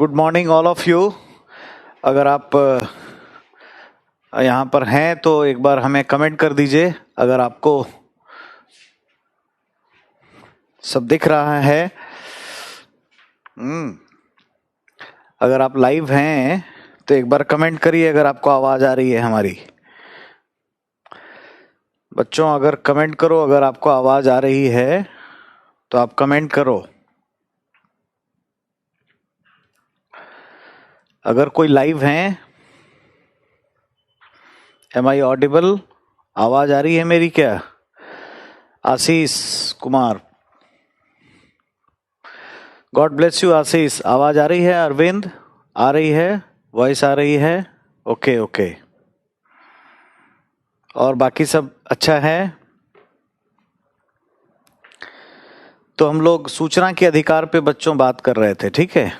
Good morning all of you. अगर आप यहाँ पर हैं तो एक बार हमें कमेंट कर दीजिए अगर आपको सब दिख रहा है। अगर आप लाइव हैं तो एक बार कमेंट करिए अगर आपको आवाज आ रही है हमारी। बच्चों अगर कमेंट करो, अगर आपको आवाज आ रही है तो आप कमेंट करो। अगर कोई लाइव हैं, एम आई ऑडिबल? आवाज आ रही है मेरी क्या? Ashish Kumar, God bless you आशीष। आवाज आ रही है? अरविंद आ रही है? वॉइस आ रही है? Okay okay. और बाकी सब अच्छा है? तो हम लोग सूचना के अधिकार पे बच्चों बात कर रहे थे, ठीक है।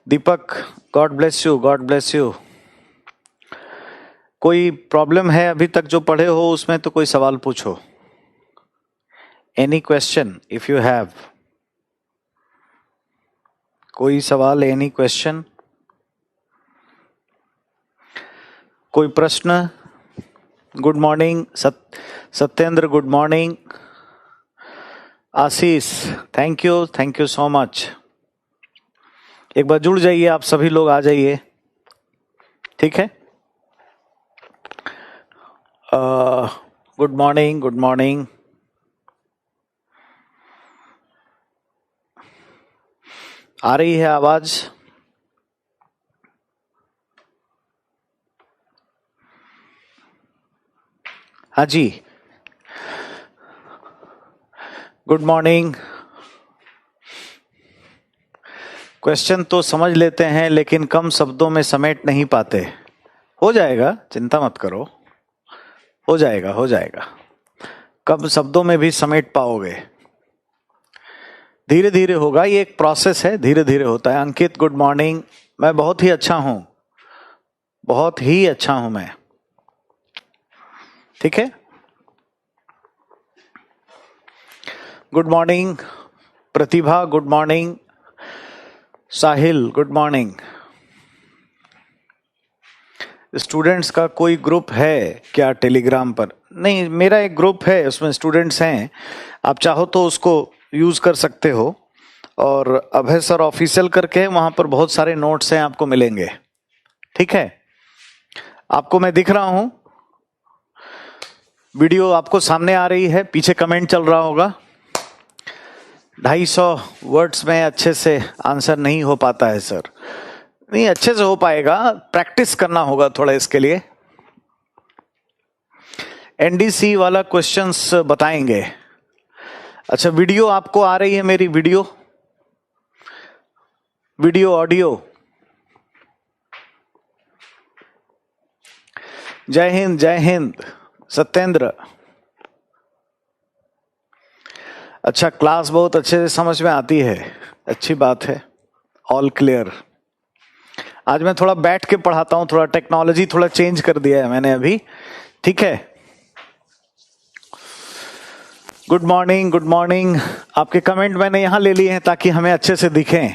Deepak, God bless you, God bless you. कोई प्रॉब्लम है अभी तक जो पढ़े हो उसमें तो कोई सवाल पूछो। Any question if you have? कोई सवाल, एनी क्वेश्चन, कोई प्रश्न? Good morning Satyendra, good morning. Ashish, thank you so much. एक बार जुड़ जाइए, आप सभी लोग आ जाइए, ठीक है। Good morning, good morning. आ रही है आवाज? हाँ जी, गुड मॉर्निंग। क्वेश्चन तो समझ लेते हैं लेकिन कम शब्दों में समेट नहीं पाते। हो जाएगा, चिंता मत करो, हो जाएगा हो जाएगा। कम शब्दों में भी समेट पाओगे, धीरे धीरे होगा। ये एक प्रोसेस है, धीरे धीरे होता है। अंकित, गुड मॉर्निंग। मैं बहुत ही अच्छा हूं, बहुत ही अच्छा हूं मैं, ठीक है। गुड मॉर्निंग प्रतिभा, गुड मॉर्निंग। साहिल, गुड मॉर्निंग। स्टूडेंट्स का कोई ग्रुप है क्या टेलीग्राम पर? नहीं, मेरा एक ग्रुप है, उसमें स्टूडेंट्स हैं। आप चाहो तो उसको यूज कर सकते हो। और अभय सर ऑफिशियल करके वहां पर बहुत सारे नोट्स हैं, आपको मिलेंगे, ठीक है। आपको मैं दिख रहा हूं, वीडियो आपको सामने आ रही है, पीछे कमेंट चल रहा होगा। 250 वर्ड्स में अच्छे से आंसर नहीं हो पाता है सर। नहीं, अच्छे से हो पाएगा, प्रैक्टिस करना होगा थोड़ा इसके लिए। एनडीसी वाला क्वेश्चंस बताएंगे। अच्छा, वीडियो आपको आ रही है मेरी? Video audio? जय हिंद सत्येंद्र। अच्छा, क्लास बहुत अच्छे से समझ में आती है, अच्छी बात है। All clear. आज मैं थोड़ा बैठ के पढ़ाता हूं, थोड़ा टेक्नोलॉजी थोड़ा चेंज कर दिया है मैंने अभी, ठीक है। Good morning, good morning. आपके कमेंट मैंने यहां ले लिए हैं ताकि हमें अच्छे से दिखें।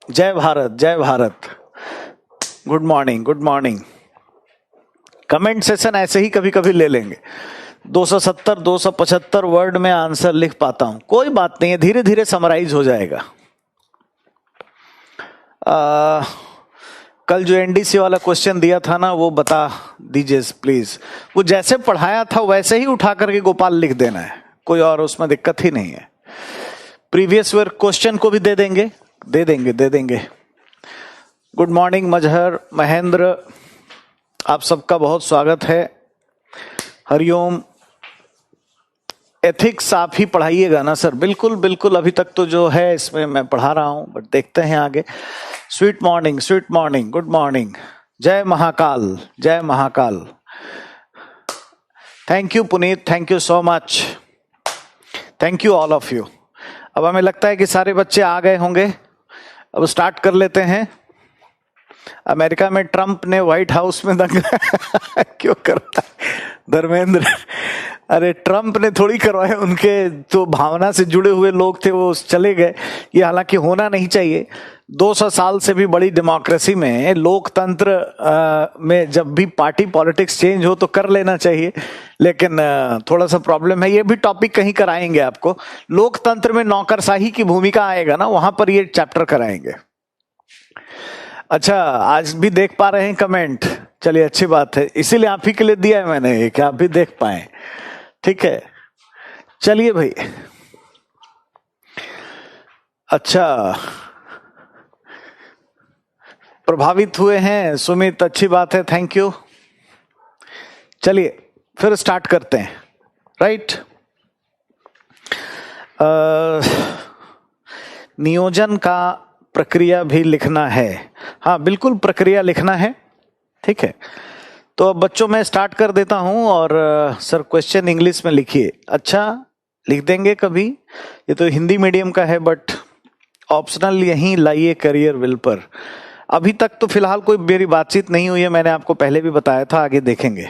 जय भारत, जय Bharat. Good morning, good morning. Comment session ऐसे ही कभी कभी ले लेंगे। 270 275 वर्ड में आंसर लिख पाता हूं, कोई बात नहीं है, धीरे धीरे समराइज हो जाएगा। कल जो एनडीसी वाला क्वेश्चन दिया था ना, वो बता दीजिए प्लीज। वो जैसे पढ़ाया था वैसे ही उठा करके गोपाल लिख देना है, कोई और उसमें दिक्कत ही नहीं है। प्रीवियस ईयर क्वेश्चन को भी दे देंगे। गुड मॉर्निंग मजहर, महेंद्र, आप सबका बहुत स्वागत है। हरिओम। एथिक्स आप ही पढ़ाइएगा ना सर? बिल्कुल बिल्कुल, अभी तक तो जो है इसमें मैं पढ़ा रहा हूं, बट देखते हैं आगे। Sweet morning, good morning. जय महाकाल, जय Mahakal. Thank you Puneet, thank you so much, thank you all of you. अब हमें लगता है कि सारे बच्चे आ गए होंगे, अब स्टार्ट कर लेते हैं। अमेरिका में ट्रंप ने व्हाइट हाउस में दंगा क्यों करवाया? धर्मेंद्र, अरे ट्रंप ने थोड़ी करवाया, उनके तो भावना से जुड़े हुए लोग थे, वो चले गए। ये हालांकि होना नहीं चाहिए। 200 साल से भी बड़ी डेमोक्रेसी में, लोकतंत्र में जब भी पार्टी पॉलिटिक्स चेंज हो तो कर लेना चाहिए, लेकिन थोड़ा सा प्रॉब्लम है। ये भी टॉपिक कहीं कराएंगे आपको, लोकतंत्र में नौकरशाही की भूमिका आएगा ना, वहां पर ये चैप्टर कराएंगे। अच्छा, आज भी देख पा रहे हैं कमेंट? चलिए, अच्छी बात है, इसीलिए आप ही के लिए दिया है मैंने कि आप भी देख पाए। ठीक है, चलिए भाई। अच्छा, प्रभावित हुए हैं सुमित, अच्छी बात है, थैंक यू। चलिए फिर स्टार्ट करते हैं। राइट, नियोजन का प्रक्रिया भी लिखना है। हाँ बिल्कुल, प्रक्रिया लिखना है। ठीक है, तो अब बच्चों मैं स्टार्ट कर देता हूं, और सर क्वेश्चन इंग्लिश में लिखिए। अच्छा, लिख देंगे कभी? ये तो हिंदी मीडियम का है, बट ऑप्शनल यहीं लाइए करियर विल पर। अभी तक तो फिलहाल कोई मेरी बातचीत नहीं हुई है, मैंने आपको पहले भी बताया था, आगे देखेंगे।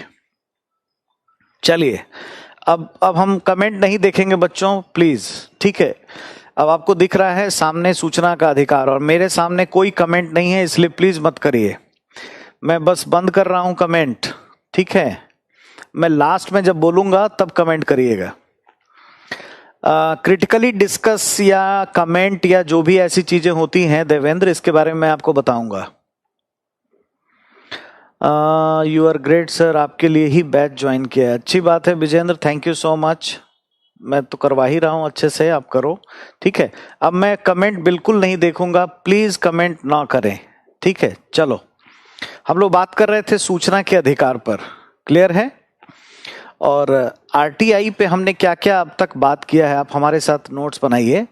चलिए, अब हम कमेंट नहीं देखेंगे बच्चों, प्लीज। ठीक है, अब आपको दिख रहा है सामने सूचना का अधिकार, और मेरे सामने कोई कमेंट नहीं है, इसलिए प्लीज मत करिए। मैं बस बंद कर रहा हूं कमेंट। ठीक है, मैं लास्ट में जब बोलूंगा तब कमेंट करिएगा। क्रिटिकली डिस्कस या कमेंट या जो भी ऐसी चीजें होती हैं देवेंद्र, इसके बारे में मैं आपको बताऊंगा। यू आर ग्रेट सर, आपके लिए ही बैच ज्वाइन किया है। अच्छी बात है Vijender, thank you so much. मैं तो करवा ही रहा हूं अच्छे से, आप करो। ठीक है, अब मैं कमेंट बिल्कुल नहीं देखूंगा, प्लीज कमेंट ना करें। ठीक है, चलो, हम लोग बात कर रहे थे सूचना के अधिकार पर, क्लियर है? और आरटीआई पे हमने क्या क्या अब तक बात किया है, आप हमारे साथ नोट्स बनाइए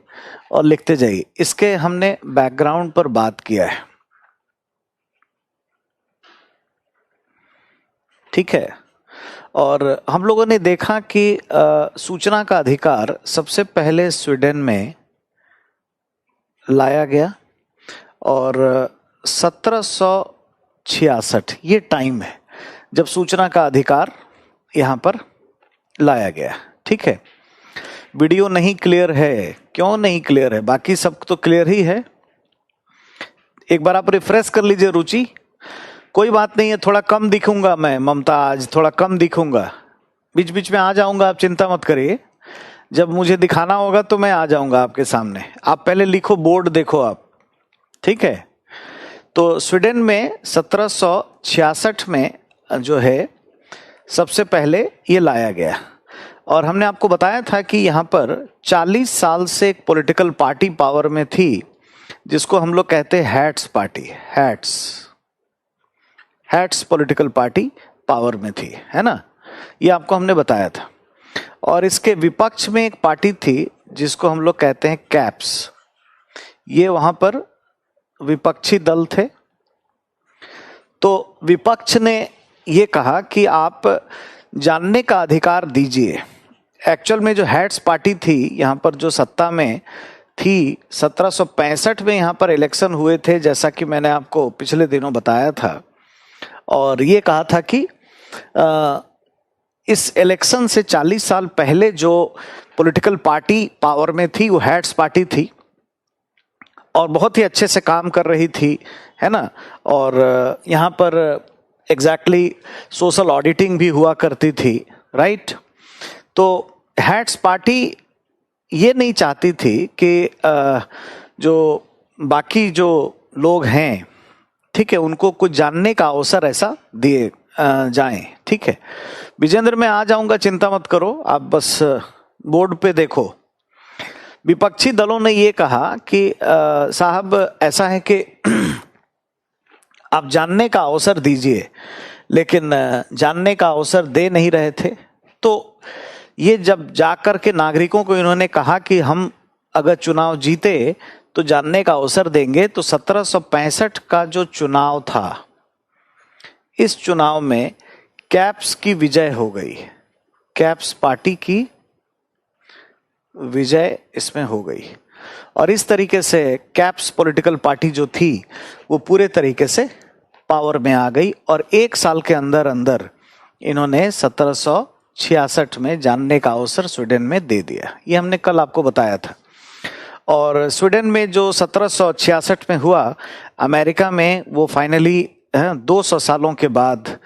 और लिखते जाइए। इसके हमने बैकग्राउंड पर बात किया है। ठीक है, और हम लोगों ने देखा कि सूचना का अधिकार सबसे पहले स्वीडन में लाया गया, और 1766 ये टाइम है जब सूचना का अधिकार यहां पर लाया गया। ठीक है, वीडियो नहीं क्लियर है, क्यों नहीं क्लियर है? बाकी सब तो क्लियर ही है। एक बार आप रिफ्रेश कर लीजिए रुचि। कोई बात नहीं है, थोड़ा कम दिखूंगा मैं ममता, आज थोड़ा कम दिखूंगा, बीच बीच में आ जाऊंगा, आप चिंता मत करिए। जब मुझे दिखाना होगा तो मैं आ जाऊंगा आपके सामने। आप पहले लिखो, बोर्ड देखो आप। ठीक है, तो स्वीडन में 1766 में जो है सबसे पहले ये लाया गया, और हमने आपको बताया था कि यहाँ पर 40 साल से एक पॉलिटिकल पार्टी पावर में थी, जिसको हम लोग कहते हैं hats party. Hats political party power में थी, है ना? ये आपको हमने बताया था। और इसके विपक्ष में एक पार्टी थी जिसको हम लोग कहते हैं कैप्स। ये वहां पर विपक्षी दल थे। तो विपक्ष ने ये कहा कि आप जानने का अधिकार दीजिए। एक्चुअल में जो हैट्स पार्टी थी यहाँ पर जो सत्ता में थी, 1765 में यहाँ पर इलेक्शन हुए थे, जैसा कि मैंने आपको पिछले दिनों बताया था। और ये कहा था कि इस इलेक्शन से 40 साल पहले जो पॉलिटिकल पार्टी पावर में थी वो हैट्स पार्टी थी, और बहुत ही अच्छे से काम कर रही थी, है ना? और यहाँ पर एग्जैक्टली सोशल ऑडिटिंग भी हुआ करती थी, राइट? तो हैट्स पार्टी ये नहीं चाहती थी कि जो बाकी जो लोग हैं, ठीक है, उनको कुछ जानने का अवसर ऐसा दिए जाएं। ठीक है विजेंद्र, मैं आ जाऊंगा, चिंता मत करो, आप बस बोर्ड पे देखो। विपक्षी दलों ने ये कहा कि साहब ऐसा है कि आप जानने का अवसर दीजिए, लेकिन जानने का अवसर दे नहीं रहे थे। तो ये जब जाकर के नागरिकों को इन्होंने कहा कि हम अगर चुनाव जीते तो जानने का अवसर देंगे, तो 1765 का जो चुनाव था, इस चुनाव में कैप्स की विजय हो गई। कैप्स पार्टी की विजय इसमें हो गई, और इस तरीके से कैप्स पॉलिटिकल पार्टी जो थी वो पूरे तरीके से पावर में आ गई और 1 साल के अंदर अंदर इन्होंने 1766 में जानने का अवसर स्वीडन में दे दिया। ये हमने कल आपको बताया था। और स्वीडन में जो 1766 में हुआ, अमेरिका में वो फाइनली 200 सालों के बाद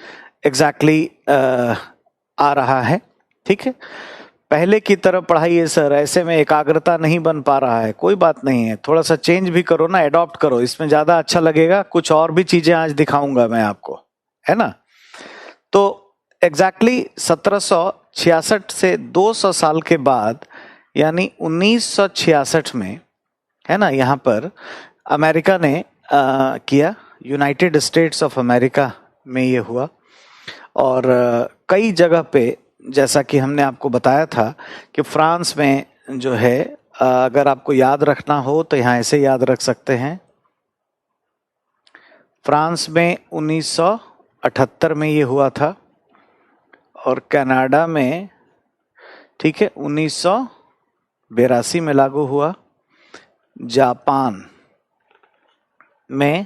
एग्जैक्टली आ रहा है। ठीक है, पहले की तरह पढ़ाइए सर, ऐसे में एकाग्रता नहीं बन पा रहा है। कोई बात नहीं है, थोड़ा सा चेंज भी करो ना, एडॉप्ट करो, इसमें ज्यादा अच्छा लगेगा। कुछ और भी चीजें आज दिखाऊंगा मैं आपको, है ना। तो एग्जैक्टली 1766 से 200 साल के बाद यानी 1966 में, है ना, यहाँ पर अमेरिका ने किया, यूनाइटेड स्टेट्स ऑफ अमेरिका में ये हुआ। और कई जगह पे, जैसा कि हमने आपको बताया था कि फ्रांस में जो है, अगर आपको याद रखना हो तो यहाँ ऐसे याद रख सकते हैं, फ्रांस में 1978 में ये हुआ था, और कनाडा में, ठीक है, 1982 में लागू हुआ, जापान में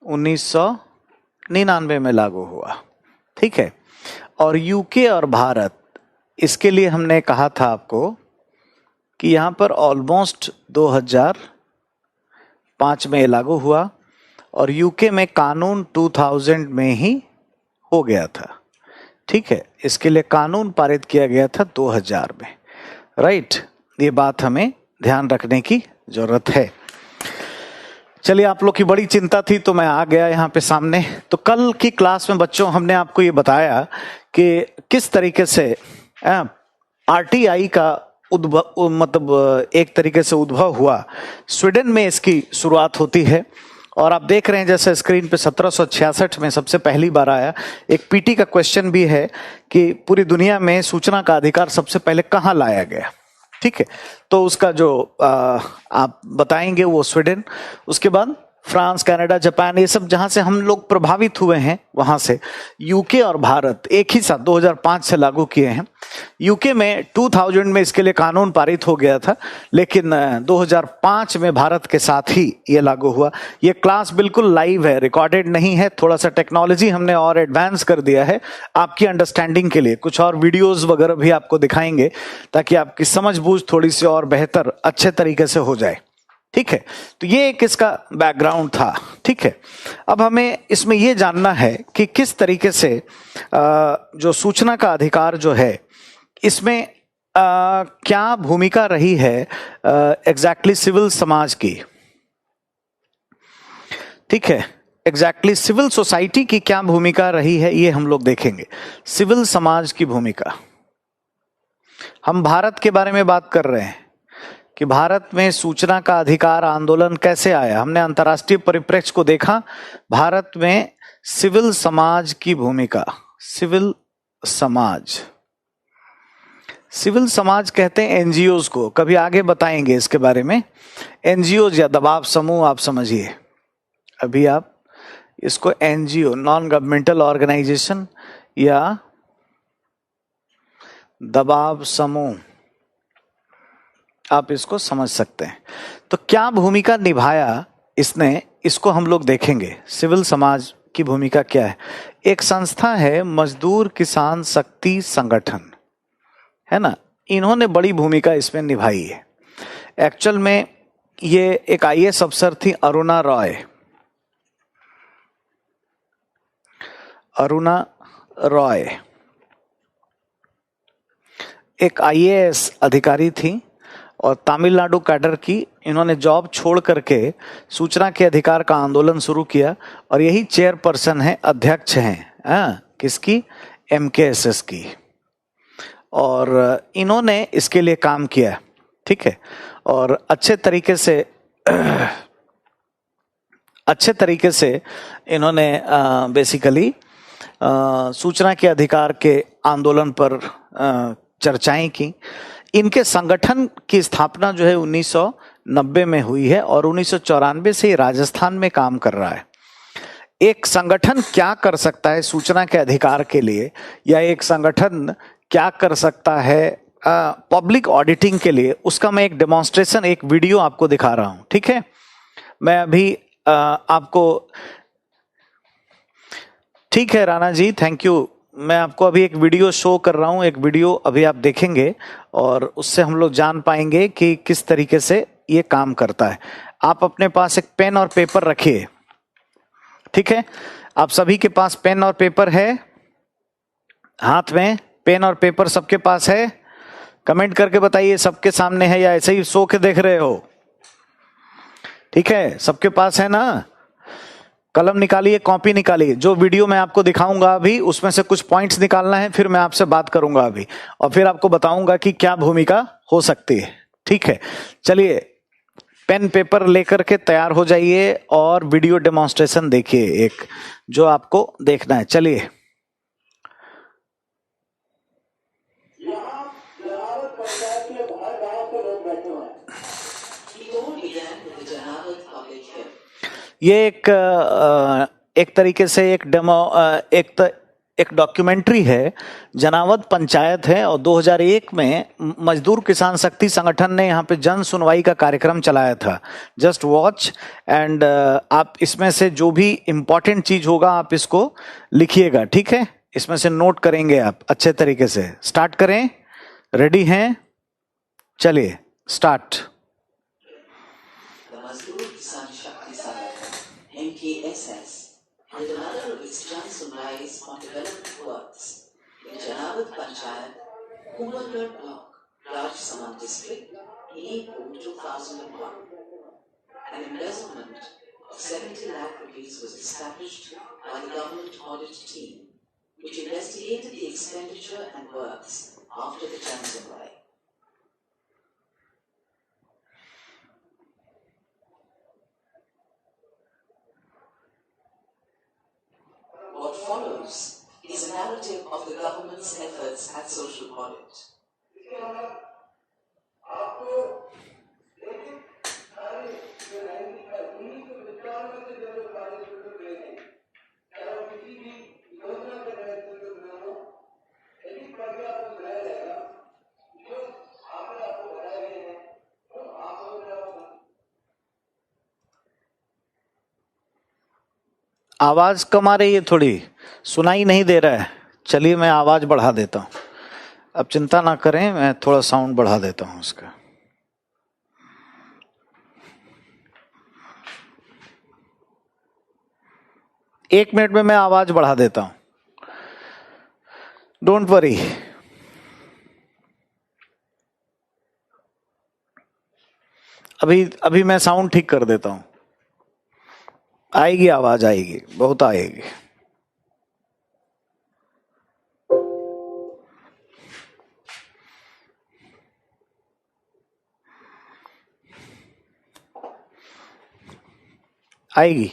1999 में लागू हुआ। ठीक है, और यूके और भारत, इसके लिए हमने कहा था आपको कि यहाँ पर ऑलमोस्ट 2005 में लागू हुआ, और यूके में कानून 2000 में ही हो गया था। ठीक है, इसके लिए कानून पारित किया गया था 2000 में, राइट। ये बात हमें ध्यान रखने की जरूरत है। चलिए, आप लोग की बड़ी चिंता थी तो मैं आ गया यहाँ पे सामने। तो कल की क्लास में बच्चों हमने आपको ये बताया कि किस तरीके से आरटीआई का उद्भव, मतलब एक तरीके से उद्भव हुआ। स्वीडन में इसकी शुरुआत होती है, और आप देख रहे हैं जैसे स्क्रीन पे 1766 में सबसे पहली बार आया। एक पीटी का क्वेश्चन भी है कि पूरी दुनिया में सूचना का अधिकार सबसे पहले कहाँ लाया गया। ठीक है, तो उसका जो आप बताएंगे वो स्वीडन, उसके बाद फ्रांस, कनाडा, जापान, ये सब जहां से हम लोग प्रभावित हुए हैं वहां से। यूके और भारत एक ही साथ 2005 से लागू किए हैं। यूके में 2000 में इसके लिए कानून पारित हो गया था, लेकिन 2005 में भारत के साथ ही ये लागू हुआ। ये क्लास बिल्कुल लाइव है, रिकॉर्डेड नहीं है। थोड़ा सा टेक्नोलॉजी हमने और एडवांस कर दिया है आपकी अंडरस्टैंडिंग के लिए। कुछ और वीडियोस वगैरह भी आपको दिखाएंगे ताकि आपकी समझ बूझ थोड़ी सी और बेहतर अच्छे तरीके से हो जाए। ठीक है, तो ये एक इसका बैकग्राउंड था। ठीक है, अब हमें इसमें ये जानना है कि किस तरीके से जो सूचना का अधिकार जो है, इसमें क्या भूमिका रही है एग्जैक्टली सिविल समाज की। ठीक है, एग्जैक्टली सिविल सोसाइटी की क्या भूमिका रही है, ये हम लोग देखेंगे। सिविल समाज की भूमिका, हम भारत के बारे में बात कर रहे हैं कि भारत में सूचना का अधिकार आंदोलन कैसे आया। हमने अंतर्राष्ट्रीय परिप्रेक्ष्य को देखा। भारत में सिविल समाज की भूमिका, सिविल समाज, सिविल समाज कहते हैं एनजीओज को। कभी आगे बताएंगे इसके बारे में। एनजीओज या दबाव समूह आप समझिए, अभी आप इसको एनजीओ, नॉन गवर्नमेंटल ऑर्गेनाइजेशन या दबाव समूह, आप इसको समझ सकते हैं। तो क्या भूमिका निभाया इसने, इसको हम लोग देखेंगे। सिविल समाज की भूमिका क्या है। एक संस्था है मजदूर किसान शक्ति संगठन, है ना, इन्होंने बड़ी भूमिका इसमें निभाई है। एक्चुअल में ये एक आईएएस अफसर थी, अरुणा रॉय। अरुणा रॉय एक आईएएस अधिकारी थी और तमिलनाडु कैडर की। इन्होंने जॉब छोड़ करके सूचना के अधिकार का आंदोलन शुरू किया, और यही चेयरपर्सन है, अध्यक्ष हैं किसकी, एमकेएसएस की। और इन्होंने इसके लिए काम किया। ठीक है, और अच्छे तरीके से इन्होंने बेसिकली सूचना के अधिकार के आंदोलन पर चर्चाएं की। इनके संगठन की स्थापना जो है 1990 में हुई है, और 1994 से राजस्थान में काम कर रहा है। एक संगठन क्या कर सकता है सूचना के अधिकार के लिए, या एक संगठन क्या कर सकता है पब्लिक ऑडिटिंग के लिए, उसका मैं एक डेमोन्स्ट्रेशन, एक वीडियो आपको दिखा रहा हूं। ठीक है, मैं अभी आपको ठीक है राणा जी, थैंक यू। मैं आपको अभी एक वीडियो शो कर रहा हूँ, एक वीडियो अभी आप देखेंगे और उससे हम लोग जान पाएंगे कि किस तरीके से ये काम करता है। आप अपने पास एक पेन और पेपर रखिए, ठीक है? आप सभी के पास पेन और पेपर है हाथ में? पेन और पेपर सबके पास है? कमेंट करके बताइए सबके सामने है या ऐसे ही सो के देख रहे हो? ठीक है, सबके पास है ना? कलम निकालिए, कॉपी निकालिए। जो वीडियो मैं आपको दिखाऊंगा अभी उसमें से कुछ पॉइंट्स निकालना है, फिर मैं आपसे बात करूंगा अभी और फिर आपको बताऊंगा कि क्या भूमिका हो सकती है। ठीक है, चलिए पेन पेपर लेकर के तैयार हो जाइए और वीडियो डेमोन्स्ट्रेशन देखिए एक जो आपको देखना है। चलिए ये एक तरीके से एक डेमो एक डॉक्यूमेंट्री है, जनावद पंचायत है और 2001 में मजदूर किसान शक्ति संगठन ने यहाँ पे जन सुनवाई का कार्यक्रम चलाया था। जस्ट वॉच एंड आप इसमें से जो भी इम्पोर्टेंट चीज होगा आप इसको लिखिएगा, ठीक है? इसमें से नोट करेंगे आप अच्छे तरीके से। स्टार्ट करें, रेडी हैं? चलिए start. MKSS and another of its Jansunais on development works in Janavad Panchayat, Kumalgarh Block, Rajsamand District, in April 2001. An embezzlement of 70 lakh rupees was established by the government audit team, which investigated the expenditure and works after the Jansunai. What follows is a narrative of the government's efforts at social audit. आवाज कम आ रही है, थोड़ी सुनाई नहीं दे रहा है। चलिए मैं आवाज बढ़ा देता हूं, अब चिंता ना करें, मैं थोड़ा साउंड बढ़ा देता हूं उसका। एक मिनट में मैं आवाज बढ़ा देता हूं, डोंट वरी। अभी मैं साउंड ठीक कर देता हूं, आएगी आवाज, आएगी, बहुत आएगी। आएगी।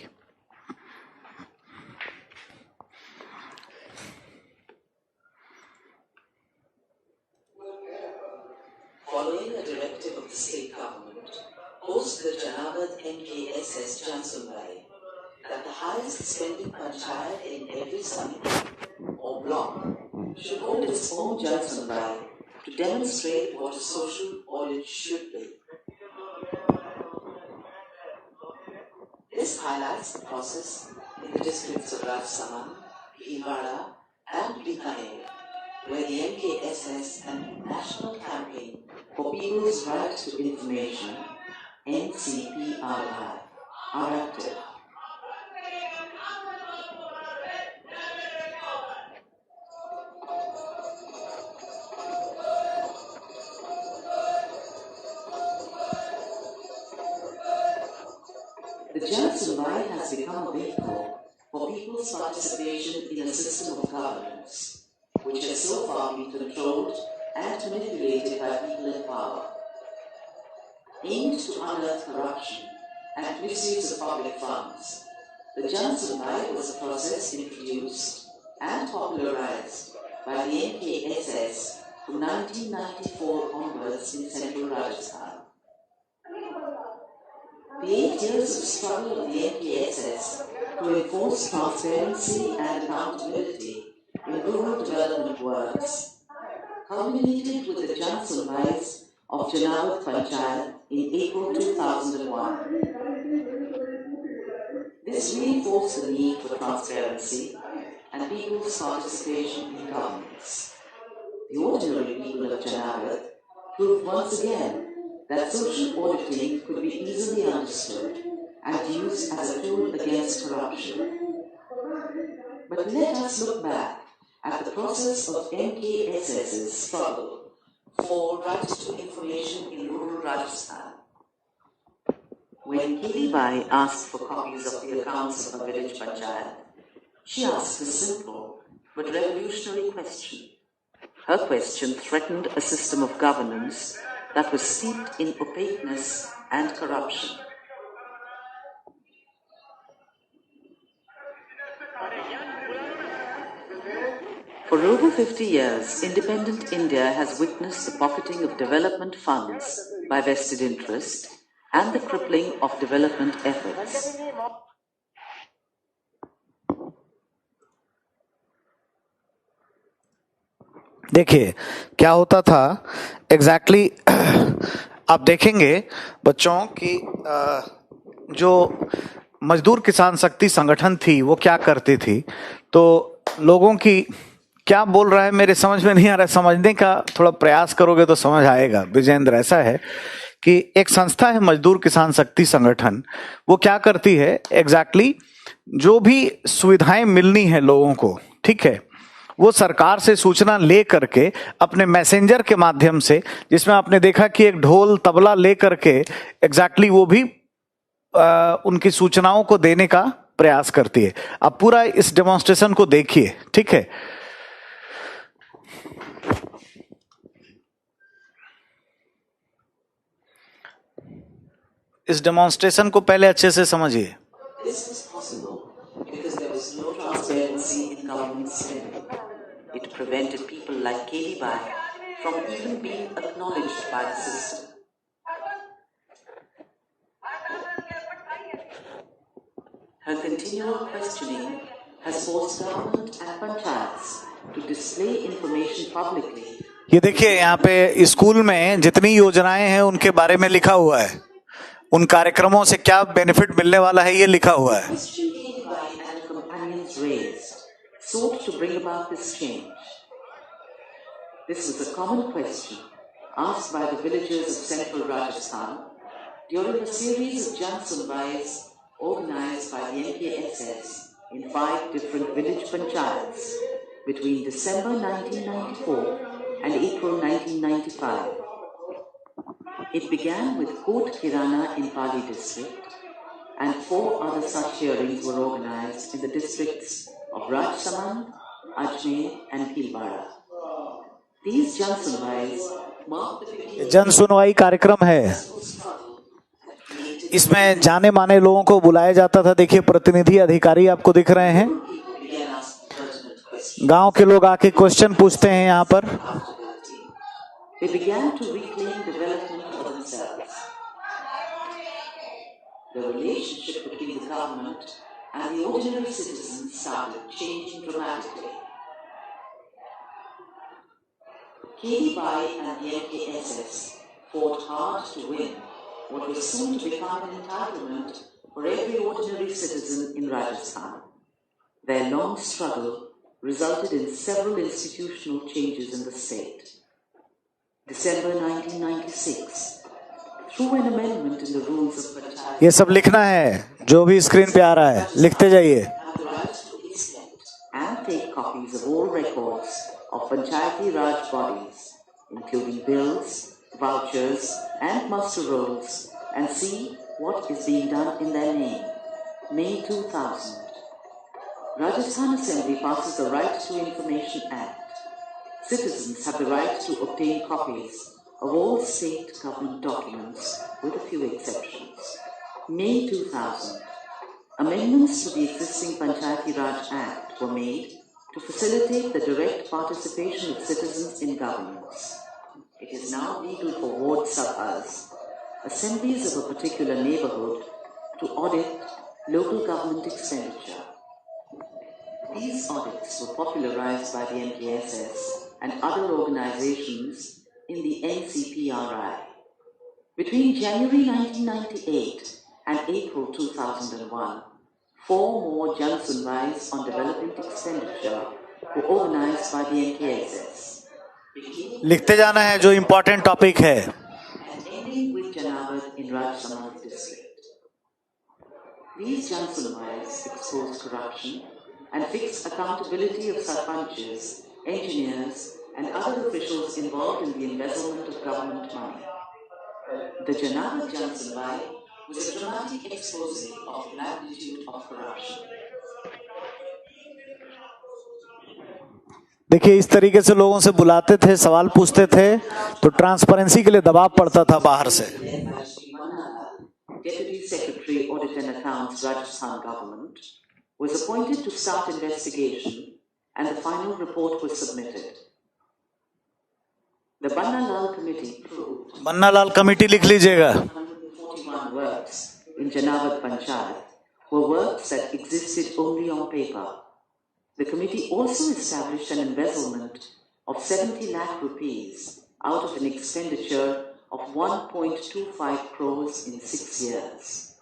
Following a directive of the state government, post the Janavad MKSS Jansunai, that the highest spending panchayat in every samiti or block should hold its own Jansunai to demonstrate what a social audit should be. This highlights the process in the districts of Rajsamand, Bhilwara and Bikaner, where the MKSS and National Campaign for People's Right to Information, NCPRI, are active. The Jansunai has become a vehicle for people's participation in a system of governance, which has so far been controlled and manipulated by people in power. Aimed to unearth corruption and misuse of public funds, the Jansunai was a process introduced and popularized by the MKSS from 1994 onwards in central Rajasthan. The 8 years of struggle of the MKSS to enforce transparency and accountability in rural development works culminated with the Jansunais of Janavad Panchayat in April 2001. This reinforced the need for transparency and people's participation in governance. The ordinary people of Janagat proved once again that social auditing could be easily understood and used as a tool against corruption. But let us look back at the process of MKSS's struggle for right to information in rural Rajasthan. When Keli Bai asked for copies of the accounts of a village panchayat, she asked a simple but revolutionary question. Her question threatened a system of governance that was steeped in opaqueness and corruption. For over 50 years, independent India has witnessed the pocketing of development funds by vested interest and the crippling of development efforts. देखिए क्या होता था exactly आप देखेंगे बच्चों की जो मजदूर किसान शक्ति संगठन थी वो क्या करती थी, तो लोगों की क्या बोल रहा है मेरे समझ में नहीं आ रहा है, समझने का थोड़ा प्रयास करोगे तो समझ आएगा। विजेंद्र, ऐसा है कि एक संस्था है मजदूर किसान शक्ति संगठन, वो क्या करती है एग्जैक्टली जो भी सुविधाएं मिलनी है लोगों को, ठीक है, वो सरकार से सूचना ले करके अपने मैसेंजर के माध्यम से, जिसमें आपने देखा कि एक ढोल तबला ले करके एग्जैक्टली वो भी उनकी सूचनाओं को देने का प्रयास करती है। आप पूरा इस डेमोन्स्ट्रेशन को देखिए, ठीक है। इस डेमोन्स्ट्रेशन को पहले अच्छे से समझिए। It prevented people like Keli Bai from even being acknowledged by the system. Her continual questioning has forced government and panchayats to display information publicly. ये देखिए यहाँ पे स्कूल में जितनी योजनाएं हैं उनके बारे में लिखा हुआ है, उन कार्यक्रमों से क्या बेनिफिट मिलने वाला है ये लिखा हुआ है। Sought to bring about this change. This was a common question asked by the villagers of central Rajasthan during a series of Jansunbais organized by the MKSS in 5 different village panchayats between December 1994 and April 1995. It began with Kot Kirana in Pali district, and 4 other such hearings were organized in the districts of Rajsamand, Ajmer and Bhilwara. These Jansunbais marked the जन सुनवाई कार्यक्रम है, इसमें जाने माने लोगों को बुलाया जाता था। देखिए प्रतिनिधि अधिकारी आपको दिख रहे हैं, गांव के लोग आके क्वेश्चन पूछते हैं यहाँ पर। They began to reclaim development for themselves. The relationship between the government and the ordinary citizens started changing dramatically. Keli Bai and the MKSS fought hard to win what was soon to become an entitlement for every ordinary citizen in Rajasthan. Their long struggle resulted in several institutional changes in the state. December 1996, through an amendment in the rules of Panchayat, ये सब लिखना है जो भी screen पे आ रहा है, लिखते जाइए। have the right to inspect and take copies of all records of Panchayati Raj bodies, including bills, vouchers, and muster rolls, and see what is being done in their name. May 2000. Rajasthan Assembly passes the Right to Information Act. Citizens have the right to obtain copies of all state government documents, with a few exceptions. May 2000. Amendments to the existing Panchayati Raj Act were made to facilitate the direct participation of citizens in governance. It is now legal for ward sabhas, assemblies of a particular neighborhood, to audit local government expenditure. These audits were popularized by the MKSS and other organizations in the NCPRI. Between January 1998 and April 2001, 4 more Jansunwais on development expenditure were organized by the NKSS. लिखते जाना है जो important topic है. And ending with Janavat in Rajsamand district. These Jansunwais exposed corruption and fixed accountability of sarpanches, engineers, and other officials involved in the embezzlement of government money. The Janavat Jansunwai was a dramatic expose of the magnitude of corruption. देखिए इस तरीके से लोगों से बुलाते थे, सवाल पूछते थे, तो ट्रांसपेरेंसी के लिए दबाव पड़ता था बाहर से. Deputy Secretary Audit and Accounts Rajasthan government was appointed to start investigation and the final report was submitted. The Banna Lal committee proved Banna Lal committee लिख लीजिएगा. 141 works in Janavat Panchayat were works that existed only on paper. The committee also established an embezzlement of 70 lakh rupees out of an expenditure of 1.25 crores in 6 years.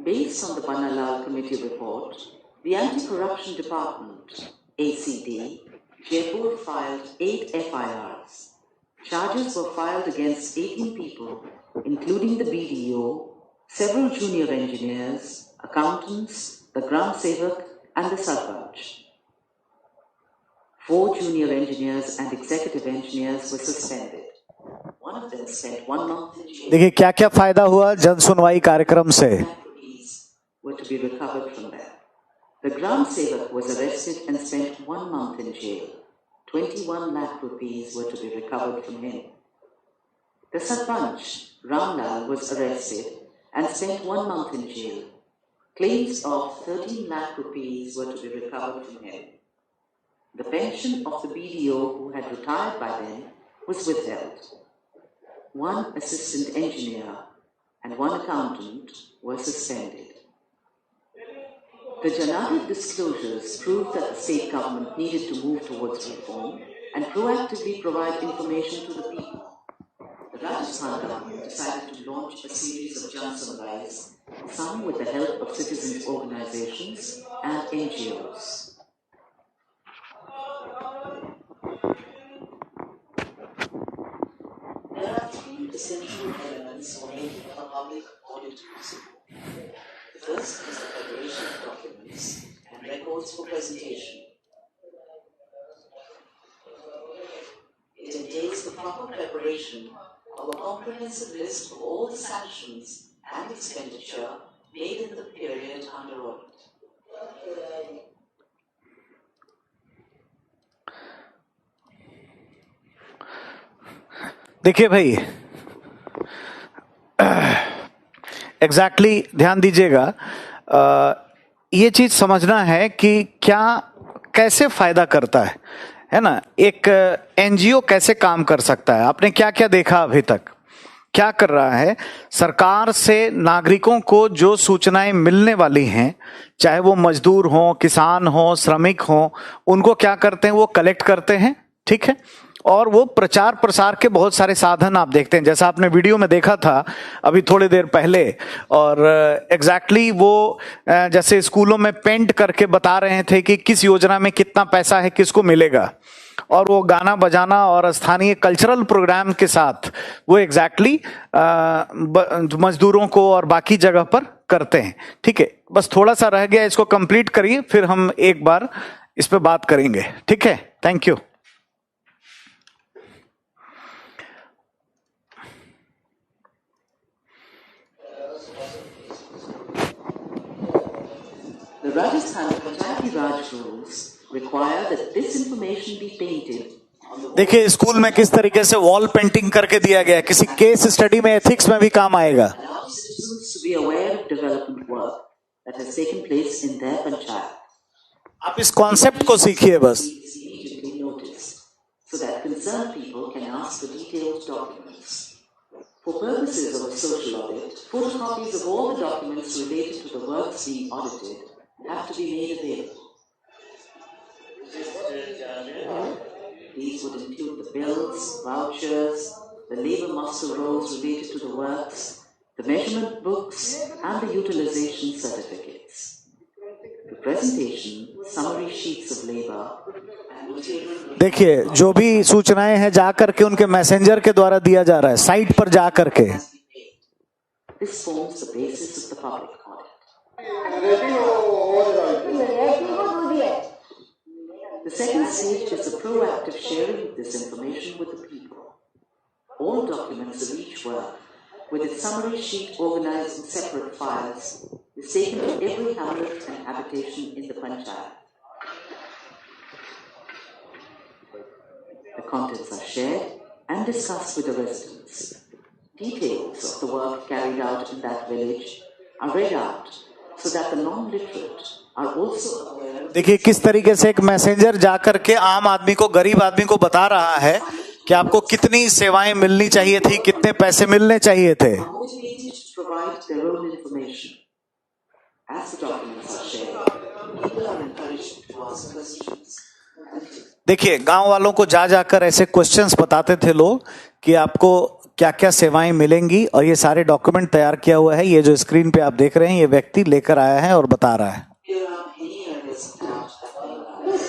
Based on the Banna Lal Committee report, the Anti-Corruption Department, ACD, Jaipur filed 8 FIRs. Charges were filed against 18 people, including the BDO, several junior engineers, accountants, the Gram Sevak, and the Sarpanch. 4 junior engineers and executive engineers were suspended. One of them spent 1 month in jail. देखिए क्या क्या फायदा हुआ जन सुनवाई कार्यक्रम से. Were to be recovered from them. The Gram Sevak was arrested and spent 1 month in jail. 21 lakh rupees were to be recovered from him. The Sarpanch, Ramlal, was arrested and spent 1 month in jail. Claims of 13 lakh rupees were to be recovered from him. The pension of the BDO who had retired by then was withheld. 1 assistant engineer and 1 accountant were suspended. The Janavat disclosures proved that the state government needed to move towards reform and proactively provide information to the people. The Rajasthan government decided to launch a series of Jansunwais, some with the help of citizens' organizations and NGOs. There are 3 essential elements for making a public audit possible. The first is the preparation of documents and records for presentation. It entails the proper preparation of a comprehensive list of all the sanctions and expenditure made in the period under audit. देखिए भाई exactly ध्यान दीजिएगा. ये चीज समझना है कि क्या कैसे फायदा करता है ना. एक एनजीओ कैसे काम कर सकता है. आपने क्या क्या देखा अभी तक. क्या कर रहा है, सरकार से नागरिकों को जो सूचनाएं मिलने वाली हैं, चाहे वो मजदूर हो, किसान हो, श्रमिक हो, उनको क्या करते हैं, वो कलेक्ट करते हैं. ठीक है. और वो प्रचार प्रसार के बहुत सारे साधन आप देखते हैं, जैसा आपने वीडियो में देखा था अभी थोड़ी देर पहले. और एग्जैक्टली वो जैसे स्कूलों में पेंट करके बता रहे थे कि किस योजना में कितना पैसा है, किसको मिलेगा. और वो गाना बजाना और स्थानीय कल्चरल प्रोग्राम के साथ वो एग्जैक्टली मजदूरों को और बाकी जगह पर करते हैं. ठीक है. बस थोड़ा सा रह गया, इसको कंप्लीट करिए, फिर हम एक बार इस पे बात करेंगे. ठीक है. Thank you. The Rajasthan Panchayati Raj rules require that this information be painted. देखिए स्कूल में किस तरीके से वॉल पेंटिंग करके दिया गया है. किसी केस स्टडी में, एथिक्स में भी काम आएगा. Allow citizens to be aware of development work that has taken place in their panchayat. आप इस कॉन्सेप्ट को सीखिए बस. Is immediately noticed so that concerned people can ask for detailed documents. For purposes of a social audit, photocopies of all the documents related to the works being audited have to be made available. These would include the bills, vouchers, the labor muster rolls related to the works, the measurement books, and the utilization certificates. The presentation, summary sheets of labor, and material. देखिए जो भी सूचनाएं हैं जा करके उनके messenger के द्वारा दिया जा रहा है साइट पर जा करके. This forms the basis of the public audit. The second stage is the proactive sharing of this information with the people. All documents of each work, with its summary sheet organized in separate files, is taken to every hamlet and habitation in the panchayat. The contents are shared and discussed with the residents. Details of the work carried out in that village are read out so that the non-literate are also aware. देखिए किस तरीके से एक messenger जाकर के आम आदमी को, गरीब आदमी को बता रहा है कि आपको कितनी सेवाएं मिलनी चाहिए थी, कितने पैसे मिलने चाहिए थे. Motivated to provide their own information. As the documents are shared, people are encouraged to ask questions. देखिए गांव वालों को जा जाकर ऐसे क्वेश्चंस बताते थे लोग कि आपको क्या क्या सेवाएं मिलेंगी, और ये सारे डॉक्यूमेंट तैयार किया हुआ है. ये जो स्क्रीन पे आप देख रहे हैं ये व्यक्ति लेकर आया है और बता रहा है. Here are many areas of doubt that may arise.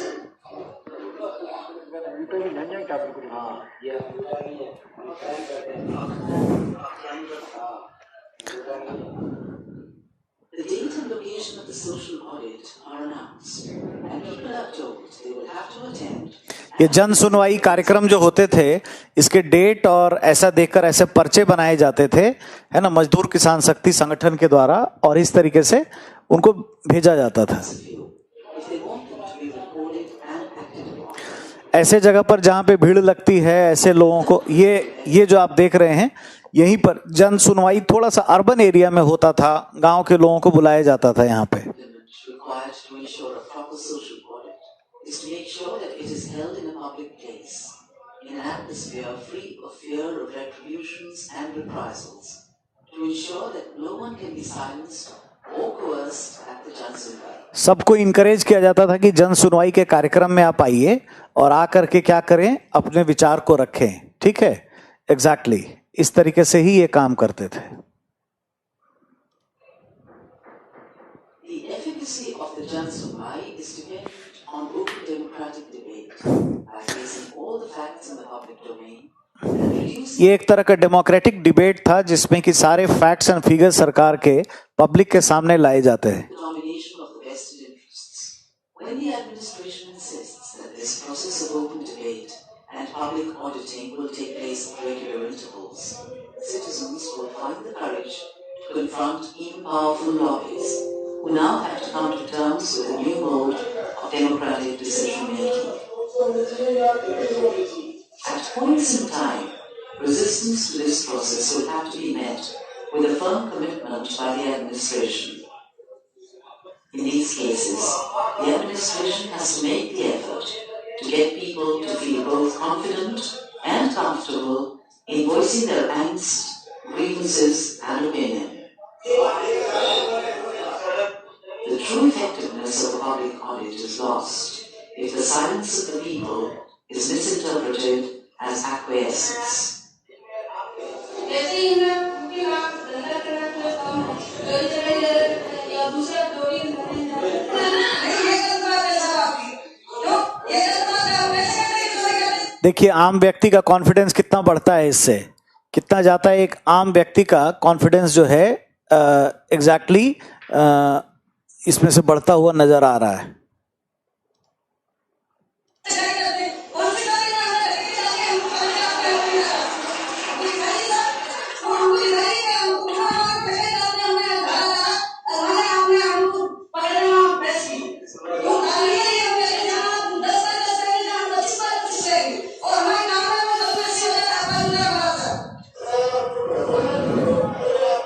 The date and location of the social audit are announced, and people are told they will have to attend. ये जन सुनवाई कार्यक्रम जो होते थे इसके डेट और ऐसा देखकर ऐसे पर्चे बनाए जाते थे, है ना, मजदूर किसान शक्ति संगठन के द्वारा, और इस तरीके से उनको भेजा जाता था. If they want them to be recorded and acted upon. ऐसे जगह पर जहां पे भीड़ लगती है ऐसे लोगों को, ये जो आप देख रहे हैं यहीं पर जन सुनवाई थोड़ा सा अर्बन एरिया में होता था, गांव के लोगों को बुलाया जाता था यहाँ पे. Required to ensure a proper social audit is to make sure that it is held in a public place, in an atmosphere free of fear of retributions and reprisals, to ensure that no one can be silenced or coerced at the Jan Sunwai. सबको encourage किया जाता था कि जन सुनवाई के कार्यक्रम में आप आइए और आकर के क्या करें, अपने विचार को रखें. ठीक है, एग्जैक्टली इस तरीके से ही ये काम करते थे. The efficacy of the Jan Sunwai is dependent on open democratic debate by placing all the facts in the public domain and reducing ये एक तरह का डेमोक्रेटिक डिबेट था जिसमें कि सारे फैक्ट्स एंड फिगर्स सरकार के पब्लिक के सामने लाए जाते हैं. the domination of the vested interests. When the administration insists that this process of open debate and public auditing will take place at regular intervals, citizens will find the courage to confront even powerful lobbies who now have to come to terms with a new mode of democratic decision making. At points in time, resistance to this process will have to be met with a firm commitment by the administration. In these cases, the administration has to make the effort to get people to feel both confident and comfortable in voicing their angst, grievances, and opinion. The true effectiveness of a public audit is lost if the silence of the people is misinterpreted as acquiescence. देखिए आम व्यक्ति का confidence कितना बढ़ता है, इससे कितना जाता है. एक आम व्यक्ति का कॉन्फिडेंस जो है एग्जैक्टली इसमें से बढ़ता हुआ नजर आ रहा है.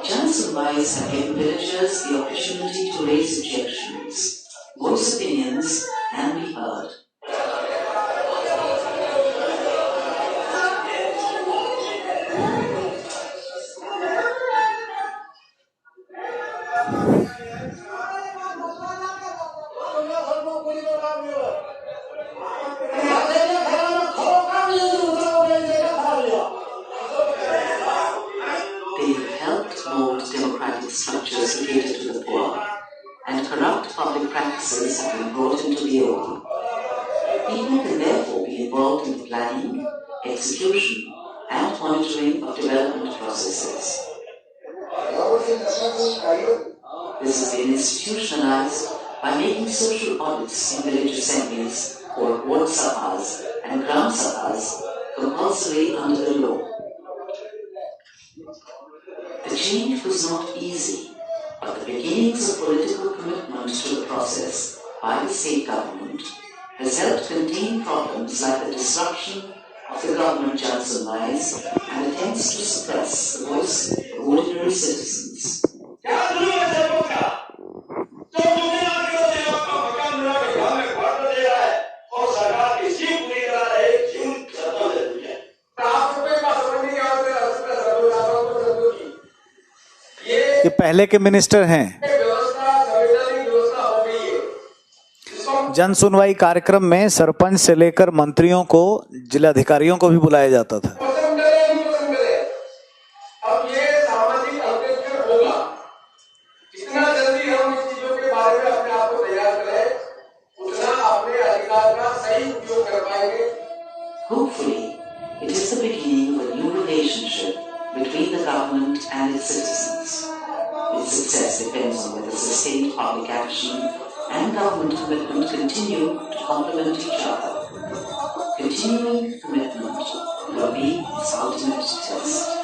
Jan Sunwais have given villagers the opportunity to raise objections, voice opinions, measures to cater to the poor, and corrupt public practices have been brought into the open. People can therefore be involved in the planning, execution, and monitoring of development processes. This has been institutionalized by making social audits in village assemblies or ward sabhas and gram sabhas compulsory under the law. The change was not easy, but the beginnings of political commitment to the process by the state government has helped contain problems like the disruption of the government Jansanwise and attempts to suppress the voice of ordinary citizens. ये पहले के minister हैं। जन सुनवाई कार्यक्रम में सरपंच से लेकर मंत्रियों को, जिलाधिकारियों को भी बुलाया जाता था। अब ये सामाजिक अंतरिक्ष होगा, जितना जल्दी हम इस चीजों के बारे में अपने आप को तैयार करें, उतना अपने अधिकार का सही उपयोग कर पाएंगे। Hopefully, it is the beginning of a new relationship between the government and its citizens. Its success depends on whether sustained public action and government commitment continue to complement each other. Continuing commitment will be its ultimate test.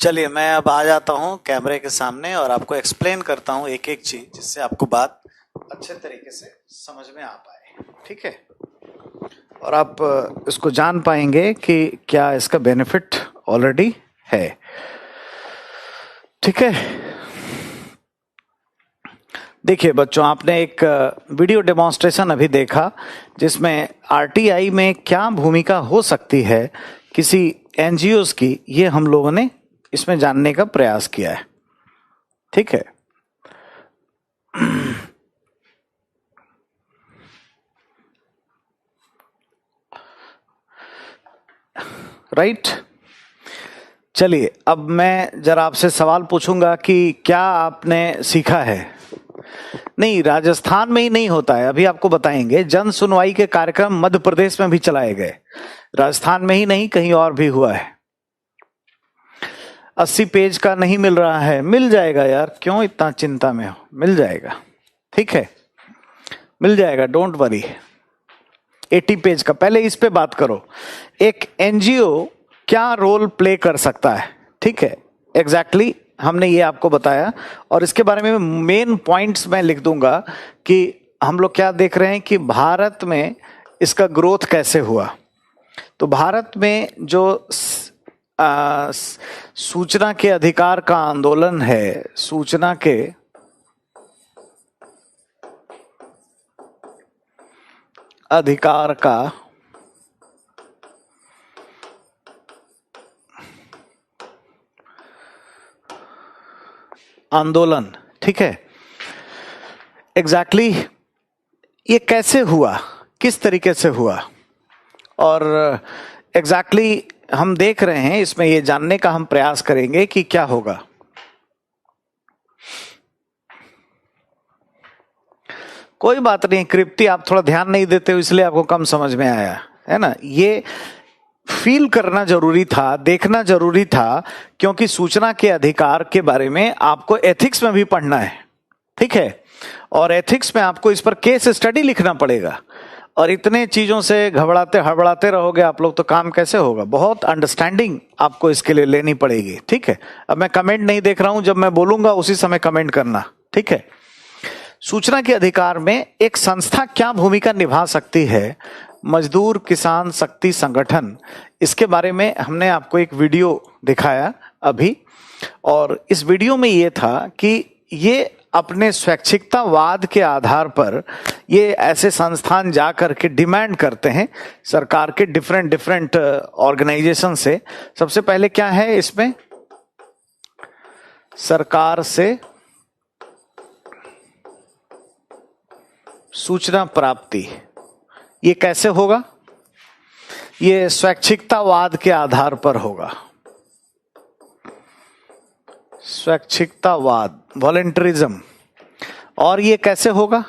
चलिए, मैं अब आ जाता हूं कैमरे के सामने और आपको एक्सप्लेन करता हूं एक एक चीज, जिससे आपको बात अच्छे तरीके से समझ में आ पाए। ठीक है, और आप इसको जान पाएंगे कि क्या इसका बेनिफिट ऑलरेडी है। ठीक है, देखिए बच्चों, आपने एक वीडियो डेमोन्स्ट्रेशन अभी देखा जिसमें आरटीआई में क्या भूमिका हो सकती है किसी एनजीओज की, ये हम लोगों ने इसमें जानने का प्रयास किया है। ठीक है, राइट। चलिए, अब मैं जरा आपसे सवाल पूछूंगा कि क्या आपने सीखा है। नहीं, राजस्थान में ही नहीं होता है, अभी आपको बताएंगे। जन सुनवाई के कार्यक्रम मध्य प्रदेश में भी चलाए गए, राजस्थान में ही नहीं, कहीं और भी हुआ है। 80 पेज का नहीं मिल रहा है, मिल जाएगा यार, क्यों इतना चिंता में हो, मिल जाएगा। ठीक है, मिल जाएगा, डोंट वरी। 80 पेज का, पहले इस पे बात करो, एक एनजीओ क्या रोल प्ले कर सकता है। ठीक है, एग्जैक्टली हमने ये आपको बताया, और इसके बारे में मेन पॉइंट्स मैं लिख दूंगा कि हम लोग क्या देख रहे हैं कि भारत में इसका ग्रोथ कैसे हुआ। तो भारत में जो सूचना के अधिकार का आंदोलन है, सूचना के अधिकार का आंदोलन, ठीक है, एग्जैक्टली ये कैसे हुआ, किस तरीके से हुआ, और एग्जैक्टली हम देख रहे हैं, इसमें ये जानने का हम प्रयास करेंगे कि क्या होगा। कोई बात नहीं, कृप्ति आप थोड़ा ध्यान नहीं देते हो इसलिए आपको कम समझ में आया है ना। ये फील करना जरूरी था, देखना जरूरी था, क्योंकि सूचना के अधिकार के बारे में आपको एथिक्स में भी पढ़ना है। ठीक है, और एथिक्स में आपको इस पर केस स्टडी लिखना पड़ेगा, और इतने चीजों से घबराते हड़बड़ाते रहोगे आप लोग तो काम कैसे होगा। बहुत अंडरस्टैंडिंग आपको इसके लिए लेनी पड़ेगी। ठीक है, अब मैं कमेंट नहीं देख रहा हूं, जब मैं बोलूंगा उसी समय कमेंट करना। ठीक है, सूचना के अधिकार में एक संस्था क्या भूमिका निभा सकती है, मजदूर किसान शक्ति संगठन, इसके बारे में हमने आपको एक वीडियो दिखाया अभी, और इस वीडियो में ये था कि ये अपने स्वैच्छिकतावाद के आधार पर ये ऐसे संस्थान जा करके डिमांड करते हैं सरकार के डिफरेंट ऑर्गेनाइजेशन से। सबसे पहले क्या है इसमें, सरकार से सूचना प्राप्ति, ये कैसे होगा? ये स्वैच्छिकतावाद के आधार पर होगा। स्वैच्छिकतावाद, वॉलंटरिज्म। और ये कैसे होगा?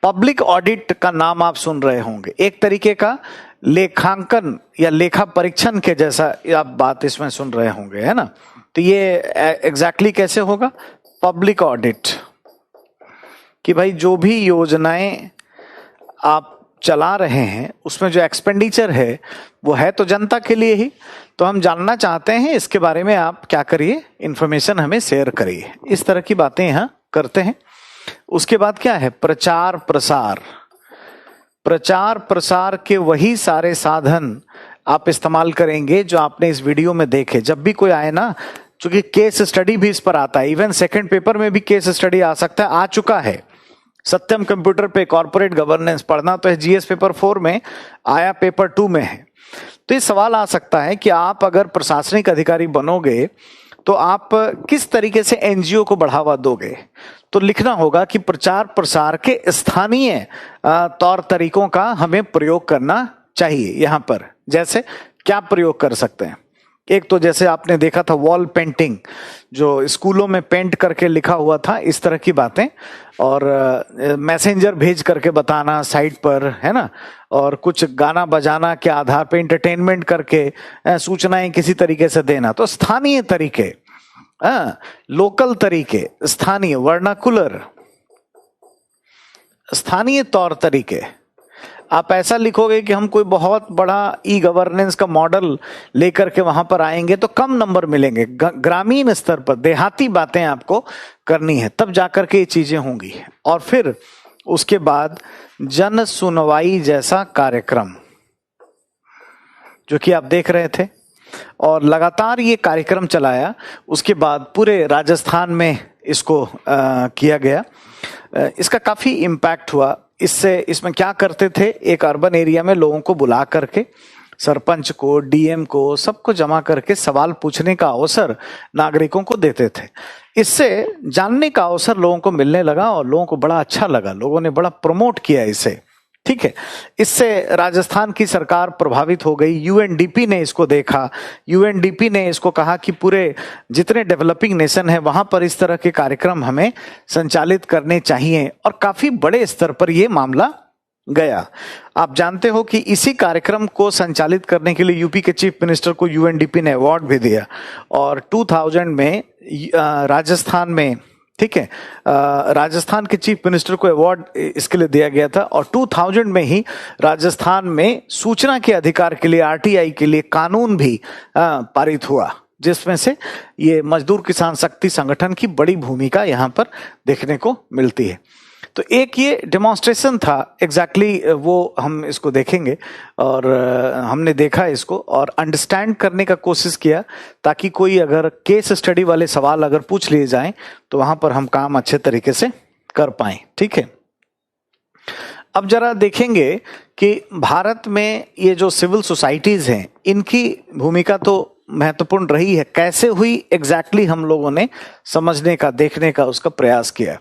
पब्लिक ऑडिट का नाम आप सुन रहे होंगे, एक तरीके का लेखांकन या लेखा परीक्षण के जैसा आप बात इसमें सुन रहे होंगे, है ना? तो ये एग्जैक्टली कैसे होगा? पब्लिक ऑडिट, कि भाई जो भी योजनाएं आप चला रहे हैं उसमें जो एक्सपेंडिचर है वो है तो जनता के लिए ही, तो हम जानना चाहते हैं इसके बारे में, आप क्या करिए, इंफॉर्मेशन हमें शेयर करिए। इस तरह की बातें यहाँ करते हैं। उसके बाद क्या है? प्रचार प्रसार। प्रचार प्रसार के वही सारे साधन आप इस्तेमाल करेंगे जो आपने इस वीडियो में देखे। जब भी कोई आए ना, चूंकि केस स्टडी भी इस पर आता है, इवन सेकंड पेपर में भी केस स्टडी आ सकता है, आ चुका है। सत्यम कंप्यूटर पे कॉर्पोरेट गवर्नेंस पढ़ना तो है, जीएस पेपर 4 में आया, पेपर 2 में है। तो ये सवाल आ सकता है कि आप अगर प्रशासनिक अधिकारी बनोगे तो आप किस तरीके से एनजीओ को बढ़ावा दोगे? तो लिखना होगा कि प्रचार प्रसार के स्थानीय तौर तरीकों का हमें प्रयोग करना चाहिए। यहाँ पर जैसे क्या प्रयोग कर सकते हैं? एक तो जैसे आपने देखा था वॉल पेंटिंग, जो स्कूलों में पेंट करके लिखा हुआ था, इस तरह की बातें, और मैसेंजर भेज करके बताना साइट पर, है ना, और कुछ गाना बजाना के आधार पे एंटरटेनमेंट करके सूचनाएं किसी तरीके से देना। तो स्थानीय तरीके, लोकल तरीके, स्थानीय वर्नाकुलर, स्थानीय तौर तरीके। आप ऐसा लिखोगे कि हम कोई बहुत बड़ा ई गवर्नेंस का मॉडल लेकर के वहां पर आएंगे तो कम नंबर मिलेंगे। ग्रामीण स्तर पर देहाती बातें आपको करनी है, तब जाकर के ये चीजें होंगी। और फिर उसके बाद जन सुनवाई जैसा कार्यक्रम, जो कि आप देख रहे थे, और लगातार ये कार्यक्रम चलाया। उसके बाद पूरे राजस्थान में इसको किया गया। इसका काफी इम्पैक्ट हुआ। इसमें क्या करते थे, एक अर्बन एरिया में लोगों को बुला करके, सरपंच को, डीएम को, सबको जमा करके सवाल पूछने का अवसर नागरिकों को देते थे। इससे जानने का अवसर लोगों को मिलने लगा और लोगों को बड़ा अच्छा लगा, लोगों ने बड़ा प्रमोट किया इसे। ठीक है, इससे राजस्थान की सरकार प्रभावित हो गई। यूएनडीपी ने इसको देखा, यूएनडीपी ने इसको कहा कि पूरे जितने डेवलपिंग नेशन है वहां पर इस तरह के कार्यक्रम हमें संचालित करने चाहिए, और काफी बड़े स्तर पर यह मामला गया। आप जानते हो कि इसी कार्यक्रम को संचालित करने के लिए यूपी के चीफ मिनिस्टर को यूएनडीपी ने अवार्ड भी दिया, और 2000 में राजस्थान में, ठीक है, राजस्थान के चीफ मिनिस्टर को अवार्ड इसके लिए दिया गया था। और 2000 में ही राजस्थान में सूचना के अधिकार के लिए, आरटीआई के लिए कानून भी पारित हुआ, जिसमें से ये मजदूर किसान शक्ति संगठन की बड़ी भूमिका यहाँ पर देखने को मिलती है। तो एक ये डेमोन्स्ट्रेशन था, एग्जैक्टली वो हम इसको देखेंगे, और हमने देखा इसको और अंडरस्टैंड करने का कोशिश किया, ताकि कोई अगर केस स्टडी वाले सवाल अगर पूछ लिए जाएं तो वहां पर हम काम अच्छे तरीके से कर पाएं। ठीक है, अब जरा देखेंगे कि भारत में ये जो सिविल सोसाइटीज हैं, इनकी भूमिका तो महत्वपूर्ण रही है। कैसे हुई एग्जैक्टली हम लोगों ने समझने का, देखने का उसका प्रयास किया।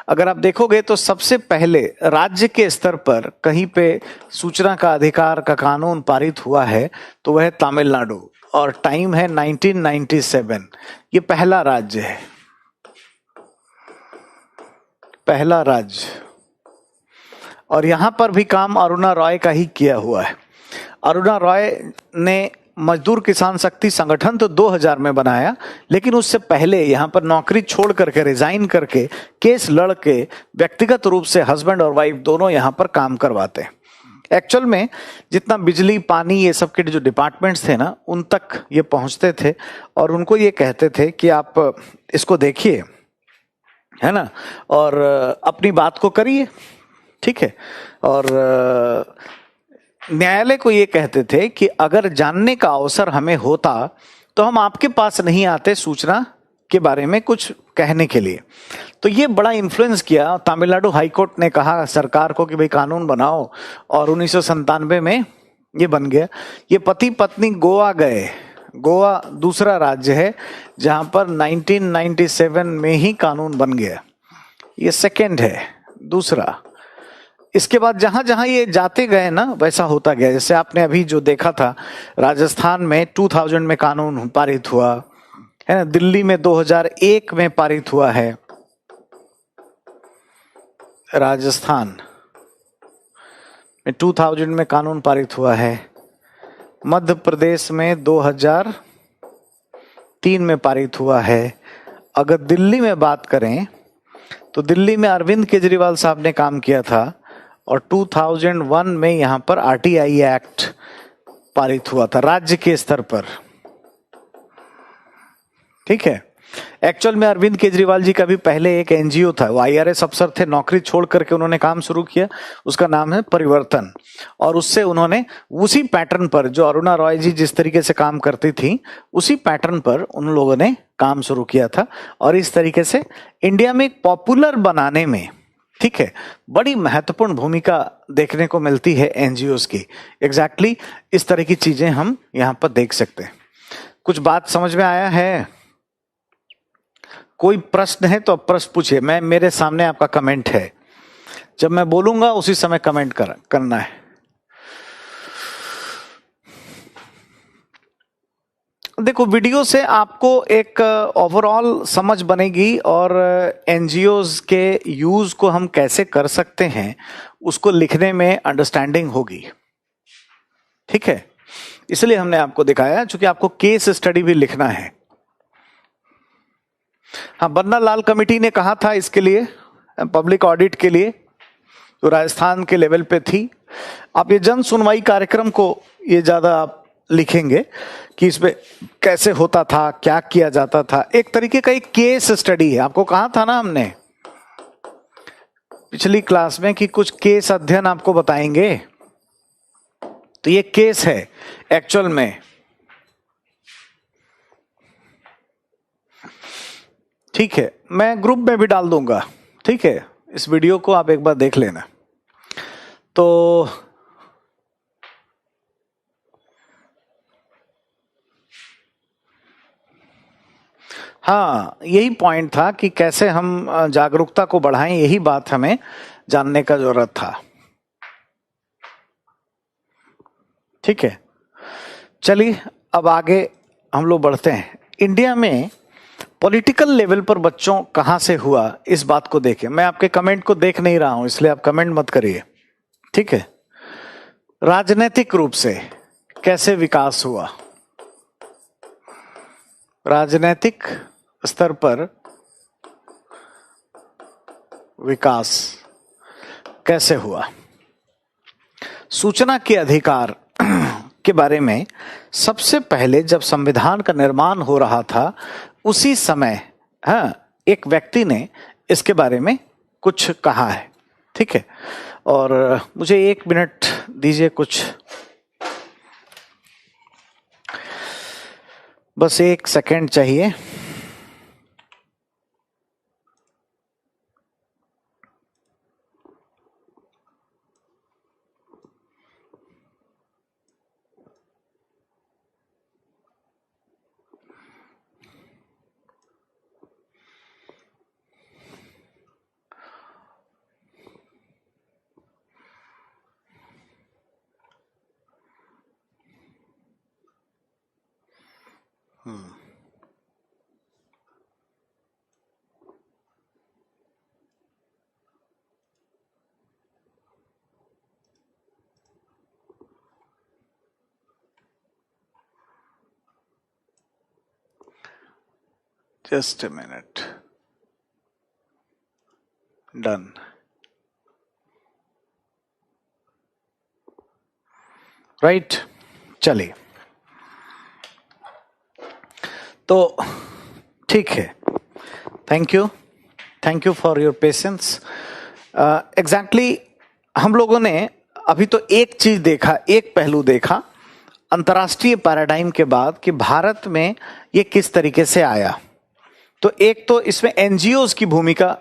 अगर आप देखोगे तो सबसे पहले राज्य के स्तर पर कहीं पे सूचना का अधिकार का कानून पारित हुआ है तो वह है तमिलनाडु, और टाइम है 1997। ये पहला राज्य है, पहला राज्य, और यहां पर भी काम अरुणा रॉय का ही किया हुआ है। अरुणा रॉय ने मजदूर किसान शक्ति संगठन तो 2000 में बनाया, लेकिन उससे पहले यहाँ पर नौकरी छोड़ करके, रिजाइन करके, केस लड़ के व्यक्तिगत रूप से हस्बैंड और वाइफ दोनों यहाँ पर काम करवाते हैं। एक्चुअल में जितना बिजली, पानी, ये सब के जो डिपार्टमेंट्स थे ना, उन तक ये पहुंचते थे और उनको ये कहते थे कि आप इसको देखिए, है ना, और अपनी बात को करिए। ठीक है, और न्यायालय को ये कहते थे कि अगर जानने का अवसर हमें होता तो हम आपके पास नहीं आते सूचना के बारे में कुछ कहने के लिए। तो ये बड़ा इन्फ्लुएंस किया। तमिलनाडु हाईकोर्ट ने कहा सरकार को कि भाई कानून बनाओ, और 1997 में ये बन गया। ये पति पत्नी गोवा गए, गोवा दूसरा राज्य है जहां पर 1997 में ही कानून बन गया, ये सेकंड है। दूसरा, इसके बाद जहां जहां ये जाते गए ना वैसा होता गया। जैसे आपने अभी जो देखा था, राजस्थान में 2000 में कानून पारित हुआ है ना, दिल्ली में 2001 में पारित हुआ है, राजस्थान में 2000 में कानून पारित हुआ है, मध्य प्रदेश में 2003 में पारित हुआ है। अगर दिल्ली में बात करें तो दिल्ली में अरविंद केजरीवाल साहब ने काम किया था और 2001 में यहां पर आरटीआई एक्ट पारित हुआ था राज्य के स्तर पर। ठीक है, एक्चुअल में अरविंद केजरीवाल जी का भी पहले एक एनजीओ था, वो आईआरएस अफसर थे, नौकरी छोड़ करके उन्होंने काम शुरू किया, उसका नाम है परिवर्तन। और उससे उन्होंने उसी पैटर्न पर, जो अरुणा रॉय जी जिस तरीके से काम करती थी उसी पैटर्न पर उन लोगों ने काम शुरू किया था। और इस तरीके से इंडिया में एक पॉपुलर बनाने में, ठीक है, बड़ी महत्वपूर्ण भूमिका देखने को मिलती है एनजीओज की। एग्जैक्टली इस तरह की चीजें हम यहां पर देख सकते हैं। कुछ बात समझ में आया है? कोई प्रश्न है तो प्रश्न पूछिए, मैं मेरे सामने आपका कमेंट है, जब मैं बोलूंगा उसी समय कमेंट करना है। देखो, वीडियो से आपको एक ओवरऑल समझ बनेगी और एनजीओज के यूज को हम कैसे कर सकते हैं उसको लिखने में अंडरस्टैंडिंग होगी। ठीक है, इसलिए हमने आपको दिखाया, क्योंकि आपको केस स्टडी भी लिखना है। हाँ, बन्ना लाल कमेटी ने कहा था इसके लिए, पब्लिक ऑडिट के लिए, जो राजस्थान के लेवल पे थी। आप ये जन सुनवाई कार्यक्रम को ये ज्यादा आप लिखेंगे कि इसमें कैसे होता था, क्या किया जाता था। एक तरीके का एक केस स्टडी है। आपको कहा था ना हमने पिछली क्लास में कि कुछ केस अध्ययन आपको बताएंगे, तो ये केस है एक्चुअल में। ठीक है, मैं ग्रुप में भी डाल दूंगा। ठीक है, इस वीडियो को आप एक बार देख लेना। तो हाँ, यही पॉइंट था कि कैसे हम जागरूकता को बढ़ाएं, यही बात हमें जानने का जरूरत था। ठीक है, चलिए अब आगे हम लोग बढ़ते हैं। इंडिया में पॉलिटिकल लेवल पर बच्चों कहां से हुआ, इस बात को देखें। मैं आपके कमेंट को देख नहीं रहा हूं, इसलिए आप कमेंट मत करिए। ठीक है, राजनीतिक रूप से कैसे विकास हुआ, राजनीतिक स्तर पर विकास कैसे हुआ। सूचना के अधिकार के बारे में सबसे पहले जब संविधान का निर्माण हो रहा था उसी समय एक व्यक्ति ने इसके बारे में कुछ कहा है। ठीक है, और मुझे 1 मिनट दीजिए, कुछ बस 1 सेकेंड चाहिए। Just a minute. Done. Right? चलिए, तो ठीक है, thank you for your patience. Exactly हम लोगों ने अभी तो एक चीज देखा, एक पहलू देखा अंतर्राष्ट्रीय पैराडाइम के बाद कि भारत में ये किस तरीके से आया। तो एक तो इसमें एनजीओज की भूमिका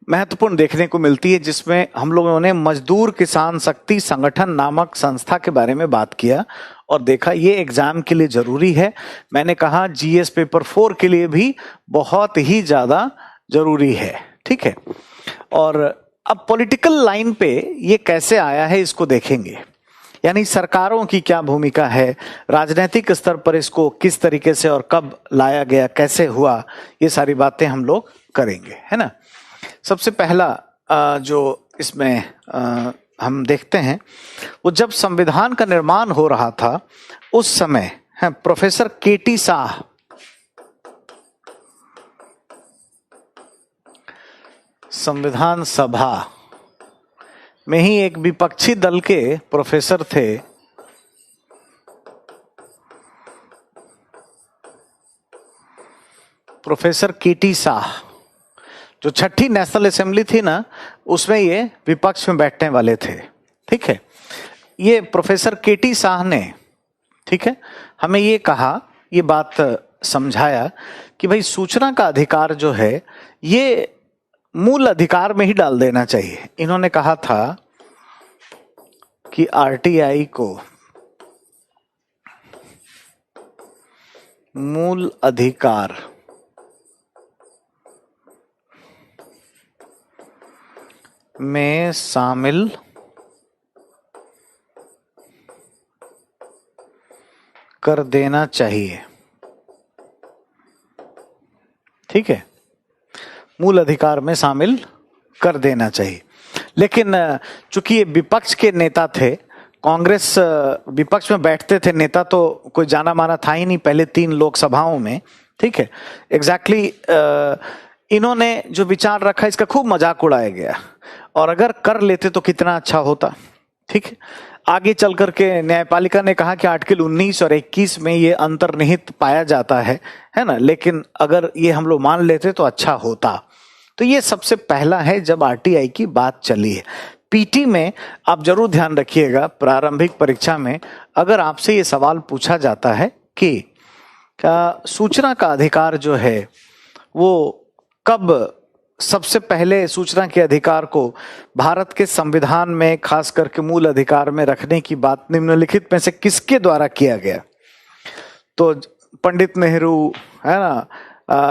महत्वपूर्ण देखने को मिलती है, जिसमें हम लोगों ने मजदूर किसान शक्ति संगठन नामक संस्था के बारे में बात किया और देखा ये एग्जाम के लिए जरूरी है। मैंने कहा जीएस पेपर 4 के लिए भी बहुत ही ज्यादा जरूरी है, ठीक है। और अब पॉलिटिकल लाइन पे ये कैसे आया है इसको देखेंगे, यानी सरकारों की क्या भूमिका है, राजनीतिक स्तर पर इसको किस तरीके से और कब लाया गया, कैसे हुआ, ये सारी बातें हम लोग करेंगे, है ना। सबसे पहला जो इसमें हम देखते हैं, वो जब संविधान का निर्माण हो रहा था उस समय है प्रोफेसर केटी शाह संविधान सभा में ही एक विपक्षी दल के प्रोफेसर थे, प्रोफेसर केटी शाह, जो छठी नेशनल असेंबली थी ना उसमें ये विपक्ष में बैठने वाले थे, ठीक है। ये प्रोफेसर केटी शाह ने, ठीक है, हमें ये कहा, ये बात समझाया कि भाई सूचना का अधिकार जो है ये मूल अधिकार में ही डाल देना चाहिए। इन्होंने कहा था कि आरटीआई को मूल अधिकार में शामिल कर देना चाहिए, ठीक है, मूल अधिकार में शामिल कर देना चाहिए। लेकिन चूंकि ये विपक्ष के नेता थे, कांग्रेस विपक्ष में बैठते थे, नेता तो कोई जाना माना था ही नहीं पहले 3 लोकसभाओं में, ठीक है। एग्जैक्टली इन्होंने जो विचार रखा इसका खूब मजाक उड़ाया गया, और अगर कर लेते तो कितना अच्छा होता, ठीक है। आगे चल करके न्यायपालिका ने कहा कि आर्टिकल 19 और 21 में ये अंतर्निहित पाया जाता है ना, लेकिन अगर ये हम लोग मान लेते तो अच्छा होता। तो ये सबसे पहला है जब आरटीआई की बात चली है। पीटी में आप जरूर ध्यान रखिएगा, प्रारंभिक परीक्षा में अगर आपसे ये सवाल पूछा जाता है कि सूचना का अधिकार जो है वो कब सबसे पहले सूचना के अधिकार को भारत के संविधान में खास करके मूल अधिकार में रखने की बात निम्नलिखित में से किसके द्वारा किया गया, तो पंडित नेहरू है ना,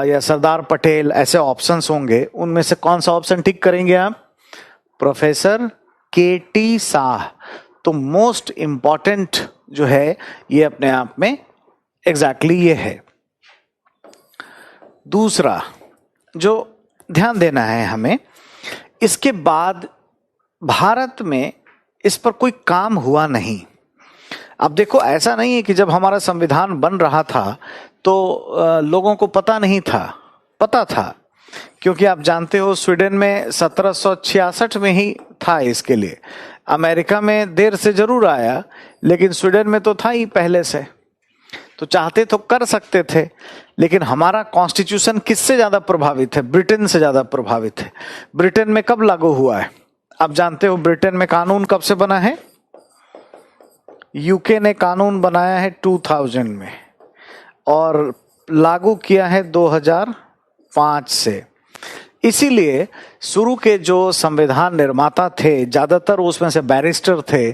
या सरदार पटेल, ऐसे ऑप्शंस होंगे, उनमें से कौन सा ऑप्शन टिक करेंगे आप? प्रोफेसर केटी शाह। तो मोस्ट इंपॉर्टेंट जो है ये अपने आप में एग्जैक्टली ये है। दूसरा जो ध्यान देना है हमें, इसके बाद भारत में इस पर कोई काम हुआ नहीं। अब देखो, ऐसा नहीं है कि जब हमारा संविधान बन रहा था तो लोगों को पता नहीं था, पता था, क्योंकि आप जानते हो स्वीडन में 1766 में ही था इसके लिए। अमेरिका में देर से जरूर आया, लेकिन स्वीडन में तो था ही पहले से, तो चाहते तो कर सकते थे। लेकिन हमारा कॉन्स्टिट्यूशन किससे ज्यादा प्रभावित है? ब्रिटेन से ज्यादा प्रभावित है। ब्रिटेन में कब लागू हुआ है? आप जानते हो ब्रिटेन में कानून कब से बना है? यूके ने कानून बनाया है 2000 में और लागू किया है 2005 से। इसीलिए शुरू के जो संविधान निर्माता थे, ज्यादातर उसमें से बैरिस्टर थे,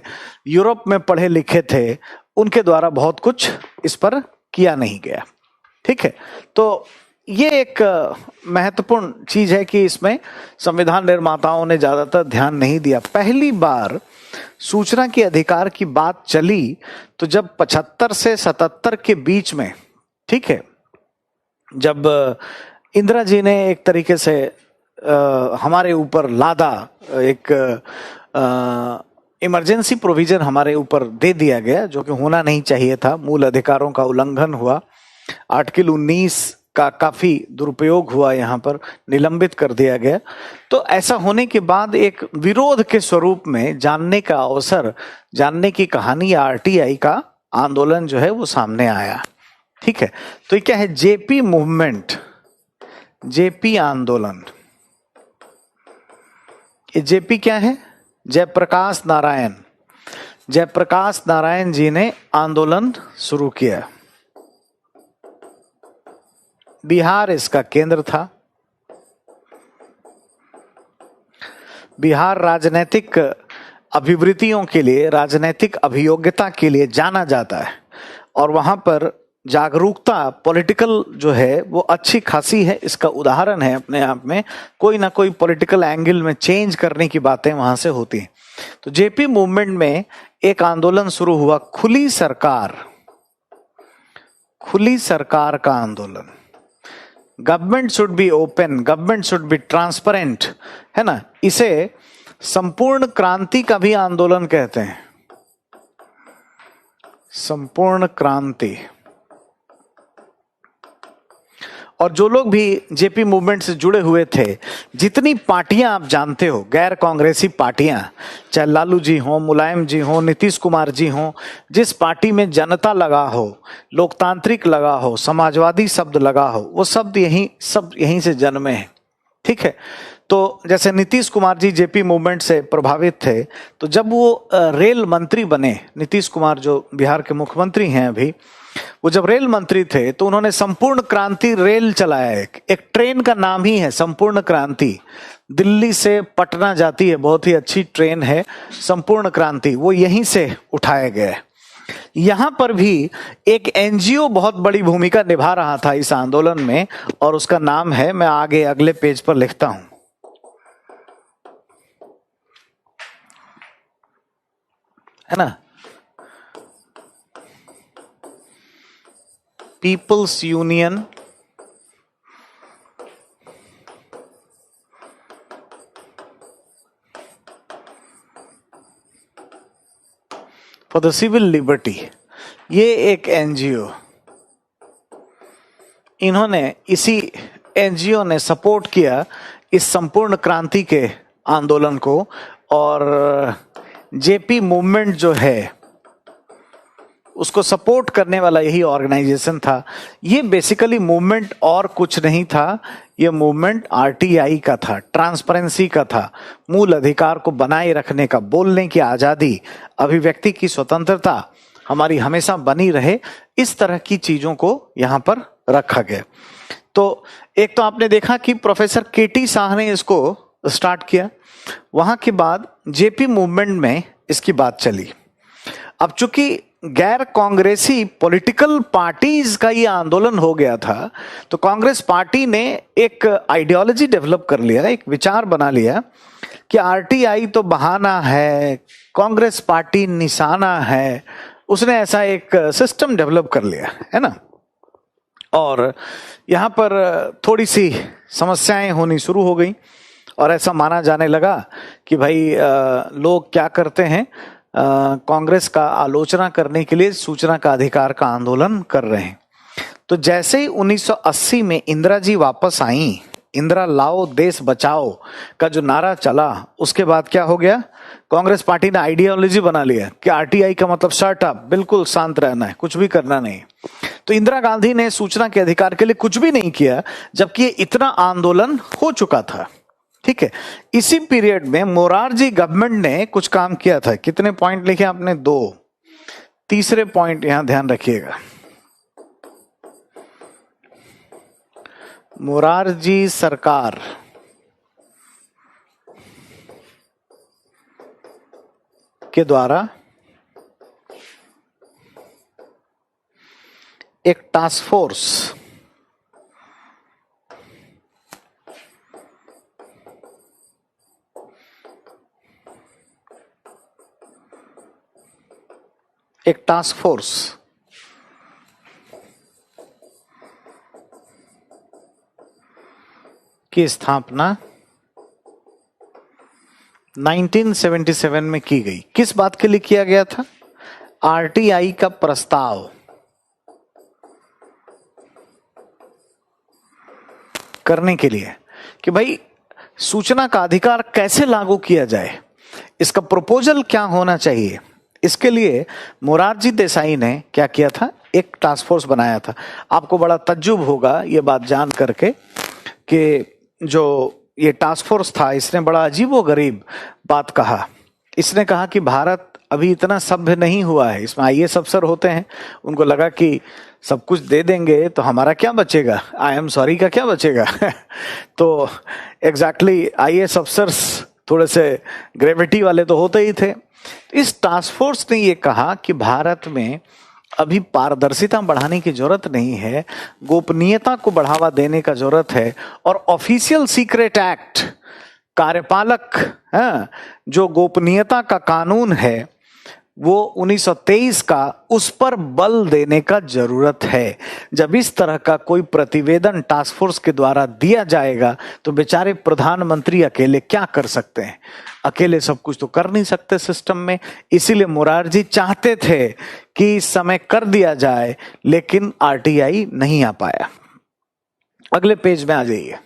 यूरोप में पढ़े लिखे थे, उनके द्वारा बहुत कुछ इस पर किया नहीं गया, ठीक है। तो ये एक महत्वपूर्ण चीज है कि इसमें संविधान निर्माताओं ने ज्यादातर ध्यान नहीं दिया। पहली बार सूचना के अधिकार की बात चली तो जब 75 से 77 के बीच में, ठीक है, जब इंदिरा जी ने एक तरीके से हमारे ऊपर लादा, एक इमरजेंसी प्रोविजन हमारे ऊपर दे दिया गया, जो कि होना नहीं चाहिए था, मूल अधिकारों का उल्लंघन हुआ, आर्टिकल 19 का काफी दुरुपयोग हुआ, यहाँ पर निलंबित कर दिया गया। तो ऐसा होने के बाद एक विरोध के स्वरूप में जानने का अवसर, जानने की कहानी, आरटीआई का आंदोलन जो है वो सामने आया, ठीक है। तो ये क्या है? जेपी मूवमेंट, जेपी आंदोलन। ये जेपी क्या है? जयप्रकाश नारायण, जयप्रकाश नारायण जी ने आंदोलन शुरू किया। बिहार इसका केंद्र था। बिहार राजनीतिक अभिवृत्तियों के लिए, राजनीतिक अभियोग्यता के लिए जाना जाता है और वहां पर जागरूकता पॉलिटिकल जो है वो अच्छी खासी है। इसका उदाहरण है अपने आप में, कोई ना कोई पॉलिटिकल एंगल में चेंज करने की बातें वहां से होती हैं। तो जेपी मूवमेंट में एक आंदोलन शुरू हुआ, खुली सरकार का आंदोलन। Government should be open, government should be transparent, है ना। इसे संपूर्ण क्रांति का भी आंदोलन कहते हैं, संपूर्ण क्रांति। और जो लोग भी जेपी मूवमेंट से जुड़े हुए थे, जितनी पार्टियां आप जानते हो, गैर कांग्रेसी पार्टियां, चाहे लालू जी हो, मुलायम जी हो, नीतीश कुमार जी हो, जिस पार्टी में जनता लगा हो, लोकतांत्रिक लगा हो, समाजवादी शब्द लगा हो, वो सब यहीं से जन्मे हैं। ठीक है। तो जैसे नीतीश कुमार जी जेपी मूवमेंट से प्रभावित थे, तो जब वो रेल मंत्री बने, नीतीश कुमार जो बिहार के मुख्यमंत्री हैं अभी, वो जब रेल मंत्री थे तो उन्होंने संपूर्ण क्रांति रेल चलाया। एक ट्रेन का नाम ही है संपूर्ण क्रांति, दिल्ली से पटना जाती है, बहुत ही अच्छी ट्रेन है संपूर्ण क्रांति, वो यहीं से उठाया गया है। यहां पर भी एक एनजीओ बहुत बड़ी भूमिका निभा रहा था इस आंदोलन में, और उसका नाम है, मैं आगे अगले पेज पर लिखता हूं, है ना, Peoples Union for the Civil Liberty. ये एक एनजीओ, इन्होंने, इसी एनजीओ ने सपोर्ट किया इस संपूर्ण क्रांति के आंदोलन को, और जेपी मूवमेंट जो है उसको सपोर्ट करने वाला यही ऑर्गेनाइजेशन था। ये बेसिकली मूवमेंट और कुछ नहीं था, ये मूवमेंट आरटीआई का था, ट्रांसपेरेंसी का था, मूल अधिकार को बनाए रखने का, बोलने की आजादी, अभिव्यक्ति की स्वतंत्रता हमारी हमेशा बनी रहे, इस तरह की चीजों को यहां पर रखा गया। तो एक तो आपने देखा कि प्रोफेसर केटी शाह ने इसको स्टार्ट किया, वहां के बाद जेपी मूवमेंट में इसकी बात चली। अब चूंकि गैर कांग्रेसी पॉलिटिकल पार्टीज का ये आंदोलन हो गया था, तो कांग्रेस पार्टी ने एक आइडियोलॉजी डेवलप कर लिया, एक विचार बना लिया कि आरटीआई तो बहाना है, कांग्रेस पार्टी निशाना है। उसने ऐसा एक सिस्टम डेवलप कर लिया, है ना। और यहाँ पर थोड़ी सी समस्याएं होनी शुरू हो गई, और ऐसा माना जाने लगा कि भाई लोग क्या करते हैं, कांग्रेस का आलोचना करने के लिए सूचना का अधिकार का आंदोलन कर रहे हैं। तो जैसे ही 1980 में इंदिरा जी वापस आई, इंदिरा लाओ देश बचाओ का जो नारा चला, उसके बाद क्या हो गया, कांग्रेस पार्टी ने आइडियोलॉजी बना लिया कि आरटीआई का मतलब शट अप, बिल्कुल शांत रहना है, कुछ भी करना नहीं। तो इंदिरा गांधी ने सूचना के अधिकार के लिए कुछ भी नहीं किया, जबकि इतना आंदोलन हो चुका था। ठीक है। इसी पीरियड में मोरारजी गवर्नमेंट ने कुछ काम किया था। कितने पॉइंट लिखे आपने? 2। तीसरे पॉइंट यहां ध्यान रखिएगा, मोरारजी सरकार के द्वारा एक टास्क फोर्स की स्थापना 1977 में की गई। किस बात के लिए किया गया था? आरटीआई का प्रस्ताव करने के लिए कि भाई सूचना का अधिकार कैसे लागू किया जाए, इसका प्रपोजल क्या होना चाहिए। इसके लिए मोरारजी देसाई ने क्या किया था, एक टास्क फोर्स बनाया था। आपको बड़ा तज्जुब होगा ये बात जान करके कि जो ये टास्क फोर्स था, इसने बड़ा अजीबोगरीब बात कहा। इसने कहा कि भारत अभी इतना सभ्य नहीं हुआ है, इसमें आईएएस अफसर होते हैं, उनको लगा कि सब कुछ दे देंगे तो हमारा क्या बचेगा, आई एम सॉरी का क्या बचेगा। तो एग्जैक्टली आईएएस अफसर्स थोड़े से ग्रेविटी वाले तो होते ही थे। इस टास्क फोर्स ने ये कहा कि भारत में अभी पारदर्शिता बढ़ाने की जरूरत नहीं है, गोपनीयता को बढ़ावा देने का जरूरत है, और ऑफिशियल सीक्रेट एक्ट, कार्यपालक जो गोपनीयता का कानून है वो 1923 का, उस पर बल देने का जरूरत है। जब इस तरह का कोई प्रतिवेदन टास्क फोर्स के द्वारा दिया जाएगा तो बेचारे प्रधानमंत्री अकेले क्या कर सकते हैं, अकेले सब कुछ तो कर नहीं सकते सिस्टम में। इसीलिए मोरारजी चाहते थे कि इस समय कर दिया जाए, लेकिन आरटीआई नहीं आ पाया। अगले पेज में आ जाइए।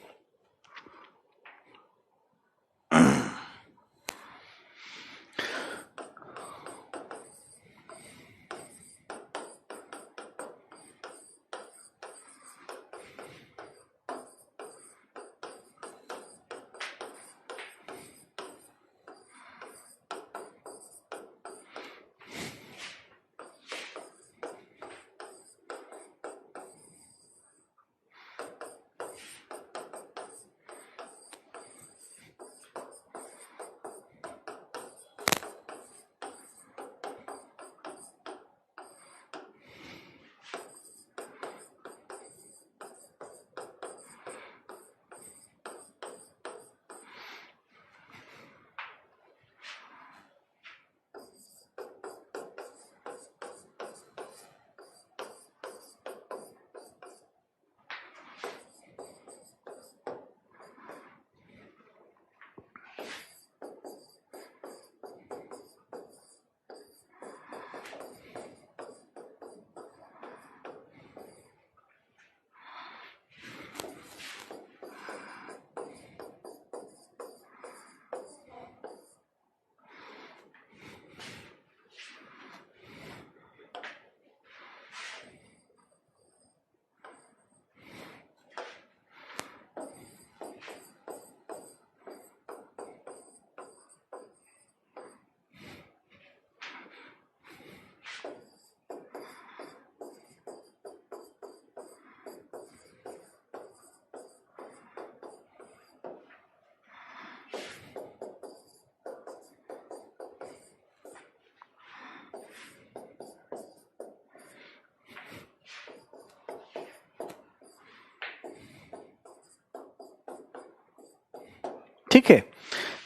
ठीक है,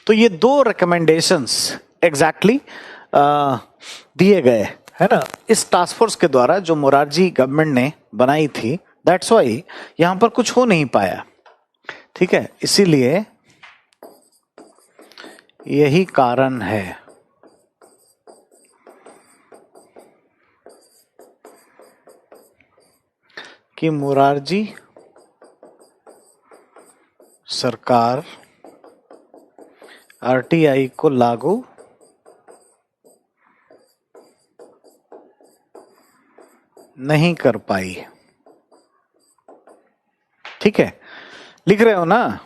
तो ये दो रिकमेंडेशंस एग्जैक्टली दिए गए है ना इस टास्क फोर्स के द्वारा जो मोरारजी गवर्नमेंट ने बनाई थी। दैट्स वाई यहां पर कुछ हो नहीं पाया। ठीक है, इसीलिए यही कारण है कि मोरारजी सरकार आरटीआई को लागू नहीं कर पाई। ठीक है, लिख रहे हो ना?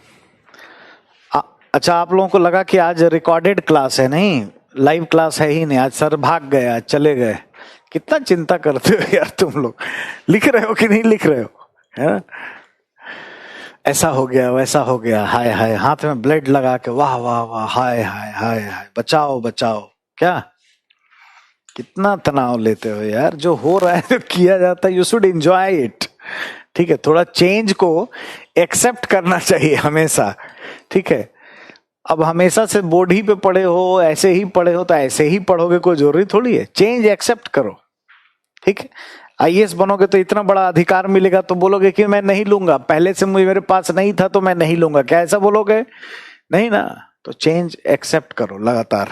अच्छा, आप लोगों को लगा कि आज रिकॉर्डेड क्लास है, नहीं लाइव क्लास है ही नहीं, आज सर भाग गए, आज चले गए। कितना चिंता करते हो यार तुम लोग, लिख रहे हो कि नहीं लिख रहे हो? है ऐसा हो गया वैसा हो गया, हाय हाय, हाथ में ब्लेड लगा के वाह वाह वाह, हाय हाय हाय हाय, बचाओ बचाओ। क्या कितना तनाव लेते हो यार, जो हो रहा है जो किया जाता है, यू शुड एंजॉय इट। ठीक है, थोड़ा चेंज को एक्सेप्ट करना चाहिए हमेशा। ठीक है, अब हमेशा से बोर्ड ही पे पढ़े हो, ऐसे ही पढ़े हो तो ऐसे ही पढ़ोगे, कोई जरूरी थोड़ी है। चेंज एक्सेप्ट करो। ठीक है, आईएएस बनोगे तो इतना बड़ा अधिकार मिलेगा तो बोलोगे कि मैं नहीं लूंगा, पहले से मेरे पास नहीं था तो मैं नहीं लूंगा, क्या ऐसा बोलोगे? नहीं ना। तो चेंज एक्सेप्ट करो लगातार।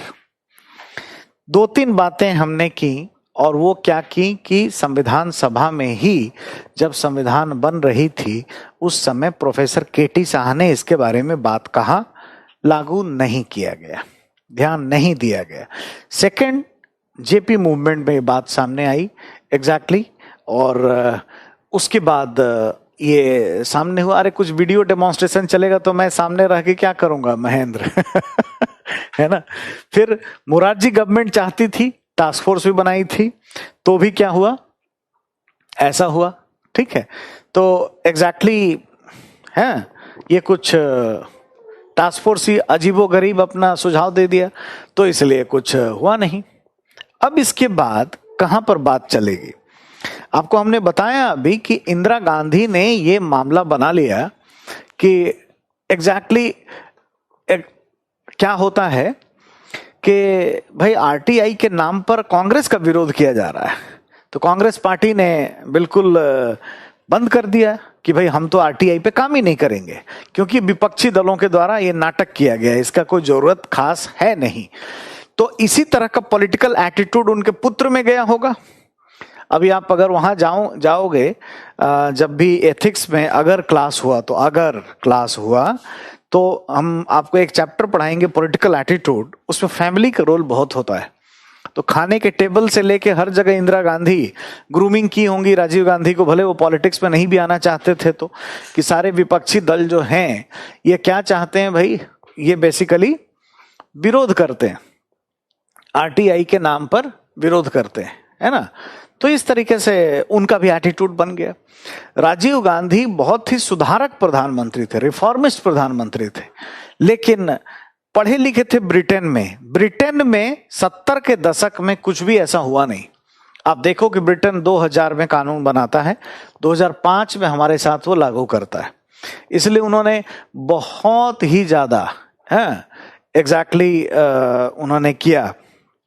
2-3 बातें हमने की, और वो क्या की कि संविधान सभा में ही जब संविधान बन रही थी उस समय प्रोफेसर केटी साहा ने इसके बारे में बात कहा, लागू नहीं किया गया, ध्यान नहीं दिया गया। सेकंड, जेपी मूवमेंट में ये बात सामने आई एग्जैक्टली, और उसके बाद ये सामने हुआ। अरे कुछ वीडियो डेमोन्स्ट्रेशन चलेगा तो मैं सामने रह के क्या करूंगा महेंद्र है ना। फिर मोरारजी गवर्नमेंट चाहती थी, टास्क फोर्स भी बनाई थी, तो भी क्या हुआ, ऐसा हुआ। ठीक है, तो एग्जैक्टली है ये कुछ टास्क फोर्स ही अजीबोगरीब अपना सुझाव दे दिया, तो इसलिए कुछ हुआ नहीं। अब इसके बाद कहां पर बात चलेगी? आपको हमने बताया अभी कि इंदिरा गांधी ने ये मामला बना लिया कि एग्जैक्टली क्या होता है कि भाई आरटीआई के नाम पर कांग्रेस का विरोध किया जा रहा है, तो कांग्रेस पार्टी ने बिल्कुल बंद कर दिया कि भाई हम तो आरटीआई पे काम ही नहीं करेंगे, क्योंकि विपक्षी दलों के द्वारा ये नाटक किया गया, इसका कोई जरूरत खास है नहीं। तो इसी तरह का पॉलिटिकल एटीट्यूड उनके पुत्र में गया होगा। अभी आप अगर वहां जाओगे, जब भी एथिक्स में अगर क्लास हुआ तो हम आपको एक चैप्टर पढ़ाएंगे पॉलिटिकल एटीट्यूड, उसमें फैमिली का रोल बहुत होता है। तो खाने के टेबल से लेके हर जगह इंदिरा गांधी ग्रूमिंग की होंगी राजीव गांधी को, भले वो पॉलिटिक्स में नहीं भी आना चाहते थे, तो कि सारे विपक्षी दल जो हैं ये क्या चाहते हैं भाई, ये बेसिकली विरोध करते हैं, आरटीआई के नाम पर विरोध करते हैं, है ना। तो इस तरीके से उनका भी एटीट्यूड बन गया। राजीव गांधी बहुत ही सुधारक प्रधानमंत्री थे, रिफॉर्मिस्ट प्रधानमंत्री थे, लेकिन पढ़े लिखे थे ब्रिटेन में 70 के दशक में कुछ भी ऐसा हुआ नहीं। आप देखो कि ब्रिटेन 2000 में कानून बनाता है, 2005 में हमारे साथ वो लागू करता है। इसलिए उन्होंने बहुत ही ज्यादा उन्होंने किया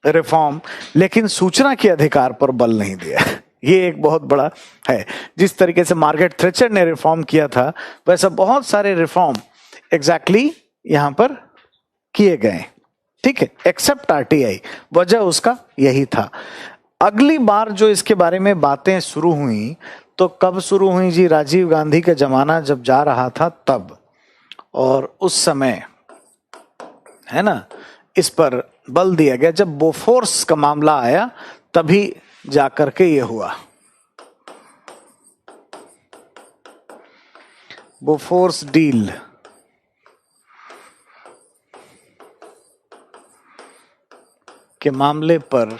रिफॉर्म, लेकिन सूचना के अधिकार पर बल नहीं दिया। ये एक बहुत बड़ा है। जिस तरीके से मार्गरेट थैचर ने रिफॉर्म किया था, वैसा बहुत सारे रिफॉर्म यहां पर किए गए, ठीक है, एक्सेप्ट आरटीआई। वजह उसका यही था। अगली बार जो इसके बारे में बातें शुरू हुई, तो कब शुरू हुई जी? राजीव गांधी का जमाना जब जा रहा था तब, और उस समय है ना इस पर बल दिया गया। जब बोफोर्स का मामला आया तभी जाकर के ये हुआ। बोफोर्स डील के मामले पर,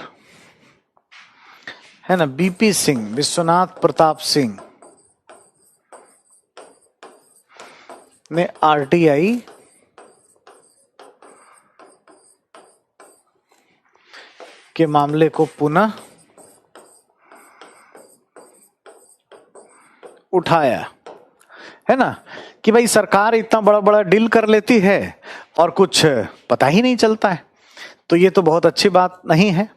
है ना, बीपी सिंह, विश्वनाथ प्रताप सिंह ने आरटीआई के मामले को पुनः उठाया, है ना, कि भाई सरकार इतना बड़ा बड़ा डील कर लेती है और कुछ पता ही नहीं चलता है, तो ये तो बहुत अच्छी बात नहीं है।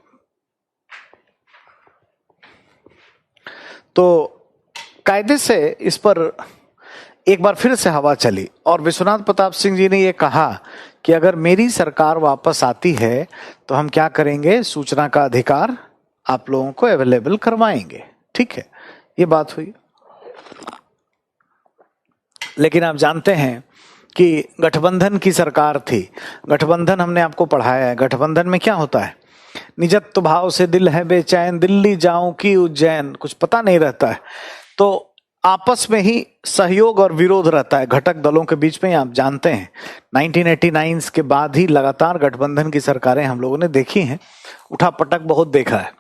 तो कायदे से इस पर एक बार फिर से हवा चली और विश्वनाथ प्रताप सिंह जी ने ये कहा कि अगर मेरी सरकार वापस आती है तो हम क्या करेंगे, सूचना का अधिकार आप लोगों को अवेलेबल करवाएंगे, ठीक है, ये बात हुई। लेकिन आप जानते हैं कि गठबंधन की सरकार थी। गठबंधन हमने आपको पढ़ाया है, गठबंधन में क्या होता है, निजत्व भाव से दिल है बेचैन, दिल्ली जाऊं कि उज्जैन, कुछ पता नहीं रहता है। तो आपस में ही सहयोग और विरोध रहता है घटक दलों के बीच में। आप जानते हैं 1989 के बाद ही लगातार गठबंधन की सरकारें हम लोगों ने देखी हैं, उठा पटक बहुत देखा है।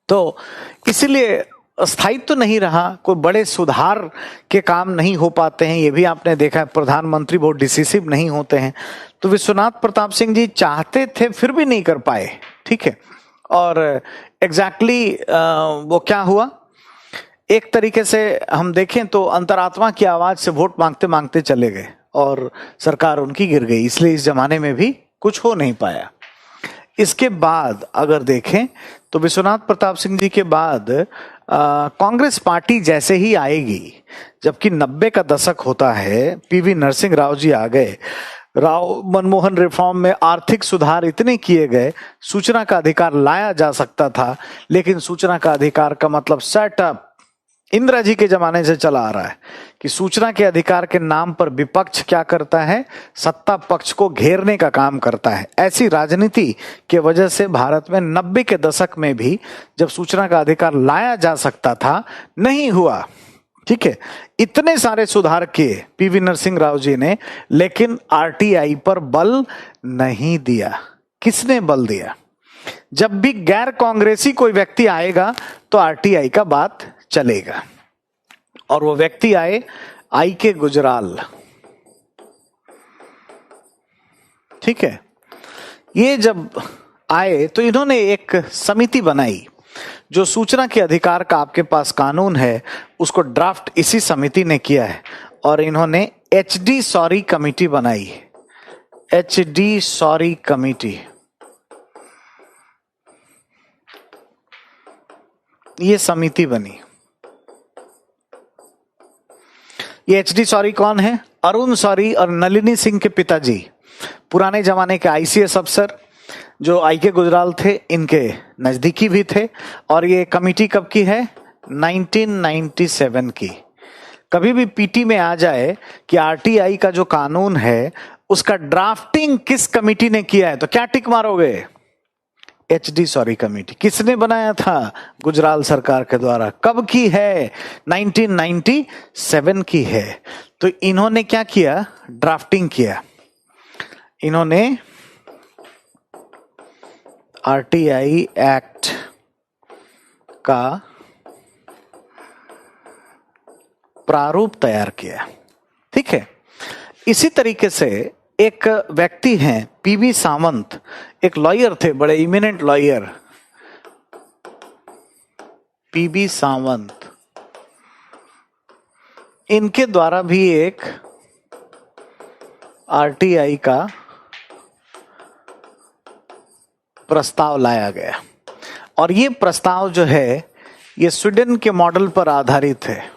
तो इसलिए स्थायित्व तो नहीं रहा, कोई बड़े सुधार के काम नहीं हो पाते हैं, ये भी आपने देखा है। प्रधानमंत्री बहुत डिसिसिव नहीं होते हैं। तो विश्वनाथ प्रताप सिंह जी चाहते थे फिर भी नहीं कर पाए, ठीक है। और एग्जैक्टली वो क्या हुआ, एक तरीके से हम देखें तो अंतरात्मा की आवाज से वोट मांगते मांगते चले गए और सरकार उनकी गिर गई। इसलिए इस जमाने में भी कुछ हो नहीं पाया। इसके बाद अगर देखें तो विश्वनाथ प्रताप सिंह जी के बाद कांग्रेस पार्टी जैसे ही आएगी, जबकि 90 का दशक होता है, पीवी नरसिंह राव जी आ गए, मनमोहन रिफॉर्म में आर्थिक सुधार इतने किए गए, सूचना का अधिकार लाया जा सकता था, लेकिन सूचना का अधिकार का मतलब सेटअप इंदिरा जी के जमाने से चला आ रहा है कि सूचना के अधिकार के नाम पर विपक्ष क्या करता है, सत्ता पक्ष को घेरने का काम करता है। ऐसी राजनीति के वजह से भारत में 90 के दशक में भी जब सूचना का अधिकार लाया जा सकता था, नहीं हुआ, ठीक है। इतने सारे सुधार किए पीवी नरसिंह राव जी ने, लेकिन आरटीआई पर बल नहीं दिया। किसने बल दिया? जब भी गैर कांग्रेसी कोई व्यक्ति आएगा तो आरटीआई का बात चलेगा। और वो व्यक्ति आए, आई के गुजराल, ठीक है, ये जब आए तो इन्होंने एक समिति बनाई। जो सूचना के अधिकार का आपके पास कानून है उसको ड्राफ्ट इसी समिति ने किया है और इन्होंने HD सॉरी कमेटी बनाई। HD सॉरी कमेटी, ये समिति बनी। ये HD सॉरी कौन है? अरुण सॉरी और नलिनी सिंह के पिताजी, पुराने जमाने के ICS अफसर जो IK गुजराल थे, इनके नजदीकी भी थे। और ये कमिटी कब की है? 1997 की। कभी भी पीटी में आ जाए कि RTI का जो कानून है उसका ड्राफ्टिंग किस कमिटी ने किया है तो क्या टिक मारोगे? HD sorry committee. किसने बनाया था? गुजराल सरकार के द्वारा। कब की है? 1997 की है। तो इन्होंने क्या किया? ड्राफ्टिंग किया। इन्होंने RTI एक्ट का प्रारूप तैयार किया। ठीक है, इसी तरीके से एक व्यक्ति हैं PV सावंत, एक लॉयर थे, बड़े इमिनेंट लॉयर PV सावंत। इनके द्वारा भी एक RTI का प्रस्ताव लाया गया और ये प्रस्ताव जो है ये स्वीडन के मॉडल पर आधारित है।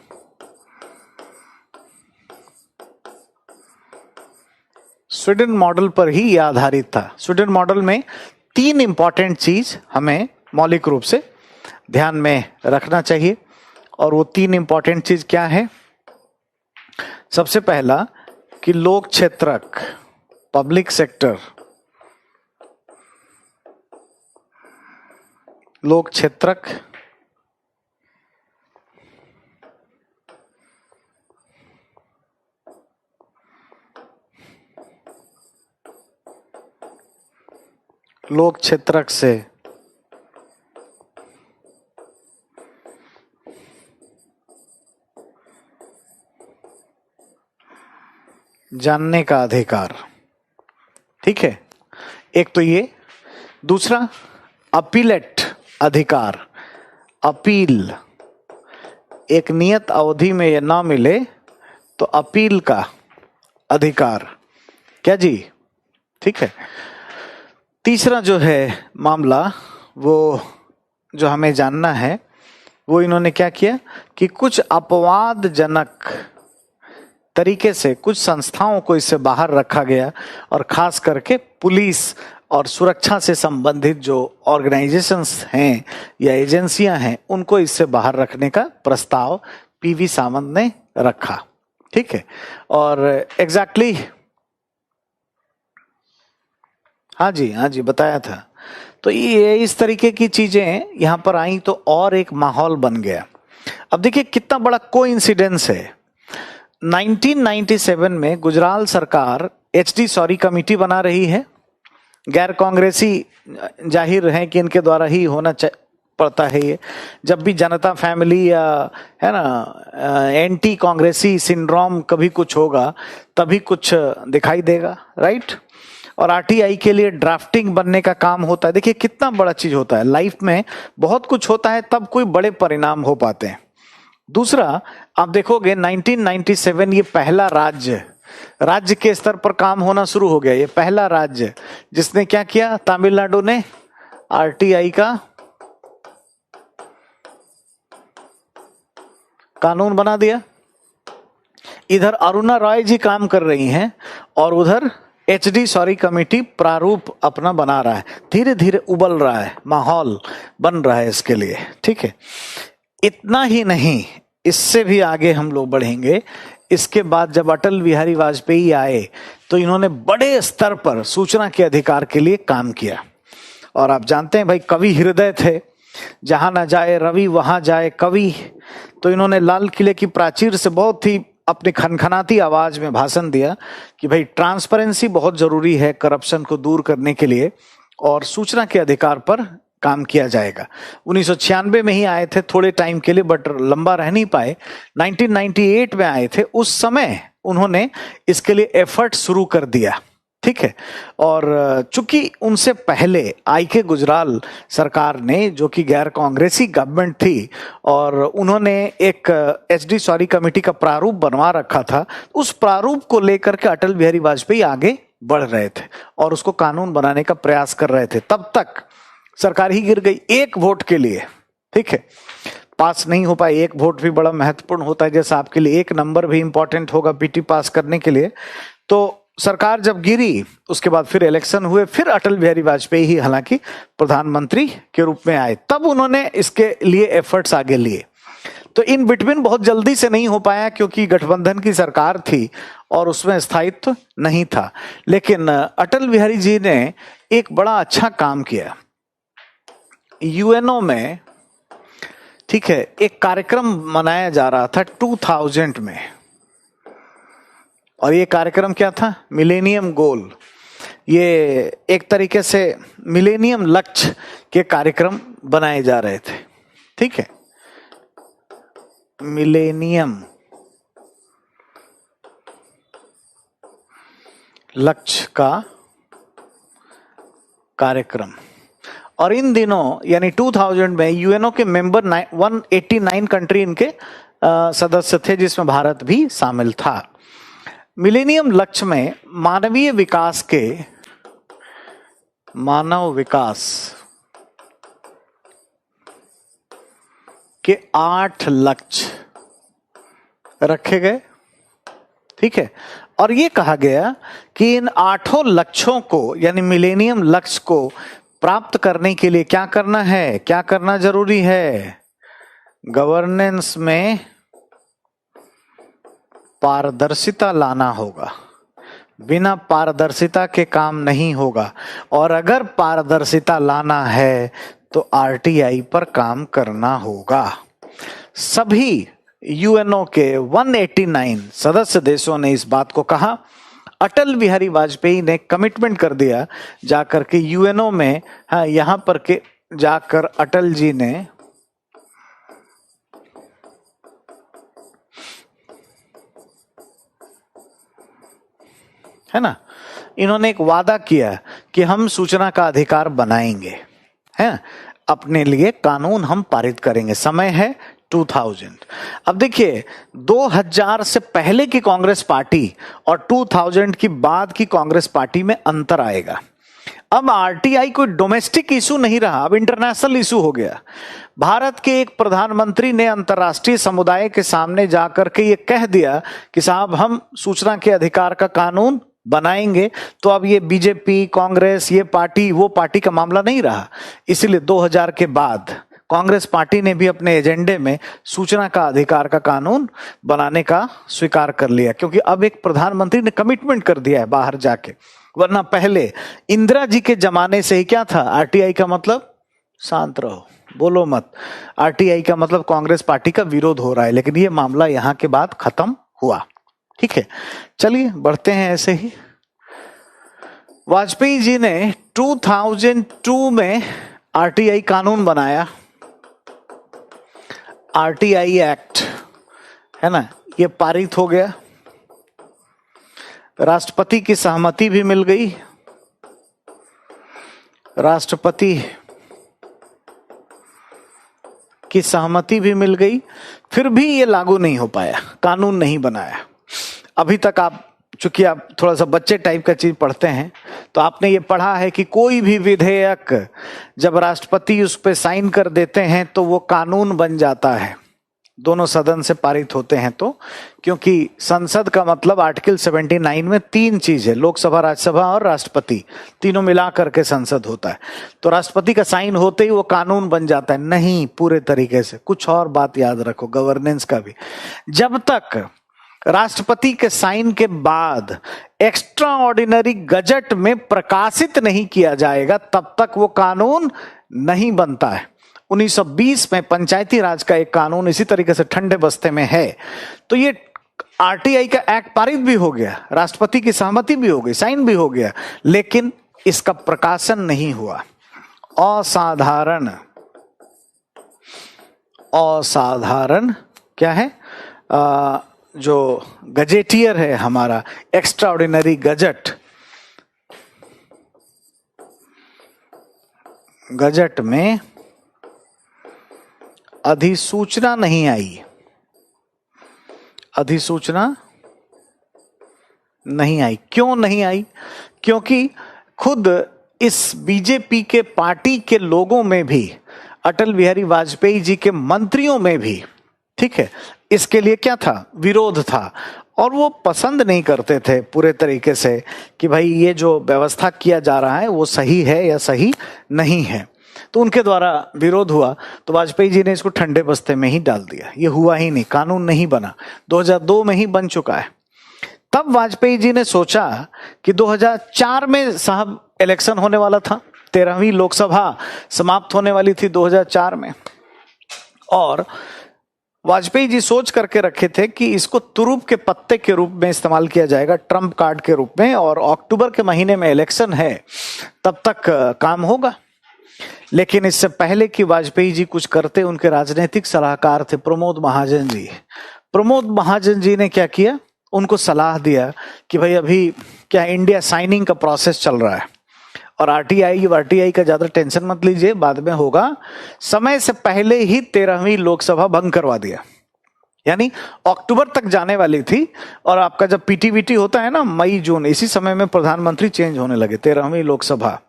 स्वीडन मॉडल पर ही यह आधारित था। स्वीडन मॉडल में 3 इंपॉर्टेंट चीज हमें मौलिक रूप से ध्यान में रखना चाहिए और वो 3 इंपॉर्टेंट चीज क्या है? सबसे पहला कि लोक क्षेत्रक, पब्लिक सेक्टर, लोक क्षेत्रक लोक क्षेत्रक से जानने का अधिकार। ठीक है, एक तो ये। दूसरा अपीलेट अधिकार, अपील। एक नियत अवधि में यह ना मिले तो अपील का अधिकार। क्या जी? ठीक है। तीसरा जो है मामला, वो जो हमें जानना है, वो इन्होंने क्या किया कि कुछ अपवादजनक तरीके से कुछ संस्थाओं को इससे बाहर रखा गया और खास करके पुलिस और सुरक्षा से संबंधित जो ऑर्गेनाइजेशंस हैं या एजेंसियां हैं उनको इससे बाहर रखने का प्रस्ताव PV सावंत ने रखा। ठीक है, और एग्जैक्टली हाँ जी बताया था। तो ये इस तरीके की चीजें यहां पर आई तो और एक माहौल बन गया। अब देखिए कितना बड़ा कोइंसिडेंस है। 1997 में गुजराल सरकार HD सॉरी कमेटी बना रही है। गैर कांग्रेसी जाहिर है कि इनके द्वारा ही होना पड़ता है। ये जब भी जनता फैमिली या है ना एंटी कांग्रेसी सिंड्रोम कभी कुछ होगा तभी कुछ दिखाई देगा, राइट। और RTI के लिए ड्राफ्टिंग बनने का काम होता है। देखिए कितना बड़ा चीज होता है, लाइफ में बहुत कुछ होता है तब कोई बड़े परिणाम हो पाते हैं। दूसरा, आप देखोगे 1997 ये पहला राज्य के स्तर पर काम होना शुरू हो गया। ये पहला राज्य जिसने क्या किया, तमिलनाडु ने RTI का कानून बना दिया। इधर अरुणा रॉय जी काम कर रही हैं और उधर HD सॉरी कमेटी प्रारूप अपना बना रहा है। धीरे धीरे उबल रहा है, माहौल बन रहा है इसके लिए। ठीक है, इतना ही नहीं, इससे भी आगे हम लोग बढ़ेंगे। इसके बाद जब अटल बिहारी वाजपेयी आए तो इन्होंने बड़े स्तर पर सूचना के अधिकार के लिए काम किया। और आप जानते हैं भाई, कवि हृदय थे, जहां ना जाए रवि वहां जाए कवि। तो इन्होंने लाल किले की प्राचीर से बहुत ही अपनी खनखनाती आवाज में भाषण दिया कि भाई ट्रांसपेरेंसी बहुत जरूरी है करप्शन को दूर करने के लिए और सूचना के अधिकार पर काम किया जाएगा। 1996 में ही आए थे थोड़े टाइम के लिए, बट लंबा रह नहीं पाए। 1998 में आए थे। उस समय उन्होंने इसके लिए एफर्ट शुरू कर दिया। ठीक है। और चूंकि उनसे पहले आई.के. गुजराल सरकार ने, जो कि गैर कांग्रेसी गवर्नमेंट थी, और उन्होंने एक एचडी सॉरी कमेटी का प्रारूप बनवा रखा था, उस प्रारूप को लेकर के अटल बिहारी वाजपेयी आगे बढ़ रहे थे और उसको कानून बनाने का प्रयास कर रहे थे। तब तक सरकार ही गिर गई एक वोट के लिए, ठीक है, पास नहीं हो पाए। एक वोट भी बड़ा महत्वपूर्ण होता है, जैसा आपके लिए एक नंबर भी इंपॉर्टेंट होगा पीटी पास करने के लिए। तो सरकार जब गिरी, उसके बाद फिर इलेक्शन हुए, फिर अटल बिहारी वाजपेयी ही हालांकि प्रधानमंत्री के रूप में आए, तब उन्होंने इसके लिए एफर्ट्स आगे लिए। तो इन बिटवीन बहुत जल्दी से नहीं हो पाया क्योंकि गठबंधन की सरकार थी और उसमें स्थायित्व नहीं था। लेकिन अटल बिहारी जी ने एक बड़ा अच्छा काम किया। यूएनओ में, ठीक है, एक कार्यक्रम मनाया जा रहा था 2000 में, और ये कार्यक्रम क्या था? मिलेनियम गोल। ये एक तरीके से मिलेनियम लक्ष्य के कार्यक्रम बनाए जा रहे थे, ठीक है, मिलेनियम लक्ष्य का कार्यक्रम। और इन दिनों यानी 2000 में यूएनओ के मेंबर 189 कंट्री इनके सदस्य थे, जिसमें भारत भी शामिल था। मिलेनियम लक्ष्य में मानव विकास के 8 लक्ष्य रखे गए, ठीक है। और ये कहा गया कि इन 8 लक्ष्यों को, यानी मिलेनियम लक्ष्य को प्राप्त करने के लिए क्या करना है, क्या करना जरूरी है? गवर्नेंस में पारदर्शिता लाना होगा। बिना पारदर्शिता के काम नहीं होगा, और अगर पारदर्शिता लाना है तो आरटीआई पर काम करना होगा। सभी यूएनओ के 189 सदस्य देशों ने इस बात को कहा। अटल बिहारी वाजपेयी ने कमिटमेंट कर दिया जाकर के यूएनओ में, हाँ, यहां पर के जाकर अटल जी ने है ना, इन्होंने एक वादा किया कि हम सूचना का अधिकार बनाएंगे, हैं, अपने लिए कानून हम पारित करेंगे। समय है 2000। अब देखिए, 2000 से पहले की कांग्रेस पार्टी और 2000 की बाद की कांग्रेस पार्टी में अंतर आएगा। अब आरटीआई कोई डोमेस्टिक इशू नहीं रहा, अब इंटरनेशनल इशू हो गया। भारत के एक प्रधानमंत्री ने अंतर्राष्ट्रीय समुदाय के सामने जाकर के ये कह दिया कि साहब हम सूचना के अधिकार का कानून बनाएंगे। तो अब ये बीजेपी, कांग्रेस, ये पार्टी वो पार्टी का मामला नहीं रहा। इसलिए 2000 के बाद कांग्रेस पार्टी ने भी अपने एजेंडे में सूचना का अधिकार का कानून बनाने का स्वीकार कर लिया, क्योंकि अब एक प्रधानमंत्री ने कमिटमेंट कर दिया है बाहर जाके। वरना पहले इंदिरा जी के जमाने से ही क्या था, आरटीआई का मतलब शांत रहो, बोलो मत। आरटीआई का मतलब कांग्रेस पार्टी का विरोध हो रहा है, लेकिन ये मामला यहां के बाद खत्म हुआ, ठीक है। चलिए बढ़ते हैं ऐसे ही। वाजपेयी जी ने 2002 में आरटीआई कानून बनाया, आरटीआई एक्ट, है ना, ये पारित हो गया। राष्ट्रपति की सहमति भी मिल गई, राष्ट्रपति की सहमति भी मिल गई, फिर भी ये लागू नहीं हो पाया, कानून नहीं बनाया। अभी तक आप, चूंकि आप थोड़ा सा बच्चे टाइप का चीज पढ़ते हैं, तो आपने ये पढ़ा है कि कोई भी विधेयक जब राष्ट्रपति उस पर साइन कर देते हैं तो वो कानून बन जाता है, दोनों सदन से पारित होते हैं तो। क्योंकि संसद का मतलब आर्टिकल 79 में 3 चीज है, लोकसभा, राज्यसभा और राष्ट्रपति, तीनों मिला करके संसद होता है। तो राष्ट्रपति का साइन होते ही वो कानून बन जाता है, नहीं पूरे तरीके से। कुछ और बात याद रखो, गवर्नेंस का भी, जब तक राष्ट्रपति के साइन के बाद एक्स्ट्रा ऑर्डिनरी गजट में प्रकाशित नहीं किया जाएगा, तब तक वो कानून नहीं बनता है। 1920 में पंचायती राज का एक कानून इसी तरीके से ठंडे बस्ते में है। तो ये आरटीआई का एक्ट पारित भी हो गया, राष्ट्रपति की सहमति भी हो गई, साइन भी हो गया, लेकिन इसका प्रकाशन नहीं हुआ। असाधारण, असाधारण क्या है, जो गजेटियर है हमारा, एक्स्ट्रा ऑर्डिनरी गजट, गजट में अधिसूचना नहीं आई, अधिसूचना नहीं आई। क्यों नहीं आई? क्योंकि खुद इस बीजेपी के पार्टी के लोगों में भी, अटल बिहारी वाजपेयी जी के मंत्रियों में भी, ठीक है, इसके लिए क्या था? विरोध था। और वो पसंद नहीं करते थे पूरे तरीके से कि भाई ये जो व्यवस्था किया जा रहा है वो सही है या सही नहीं है। तो उनके द्वारा विरोध हुआ, तो वाजपेयी जी ने इसको ठंडे बस्ते में ही डाल दिया। ये हुआ ही नहीं, कानून नहीं बना, 2002 में ही बन चुका है। तब वाजपेयी जी ने सोचा कि 2004 में साहब इलेक्शन होने वाला था, 13वीं लोकसभा समाप्त होने वाली थी 2004 में, और वाजपेयी जी सोच करके रखे थे कि इसको तुरुप के पत्ते के रूप में इस्तेमाल किया जाएगा, ट्रम्प कार्ड के रूप में, और अक्टूबर के महीने में इलेक्शन है, तब तक काम होगा। लेकिन इससे पहले कि वाजपेयी जी कुछ करते, उनके राजनीतिक सलाहकार थे प्रमोद महाजन जी। प्रमोद महाजन जी ने क्या किया? उनको सलाह दिया कि भाई अभी क्या इंडिया साइनिंग का प्रोसेस चल रहा है, और आरटीआई का ज्यादा टेंशन मत लीजिए, बाद में होगा। समय से पहले ही 13वीं लोकसभा भंग करवा दिया, यानी अक्टूबर तक जाने वाली थी, और आपका जब पीटीवीटी होता है ना, मई जून, इसी समय में प्रधानमंत्री चेंज होने लगे, 13वीं लोकसभा,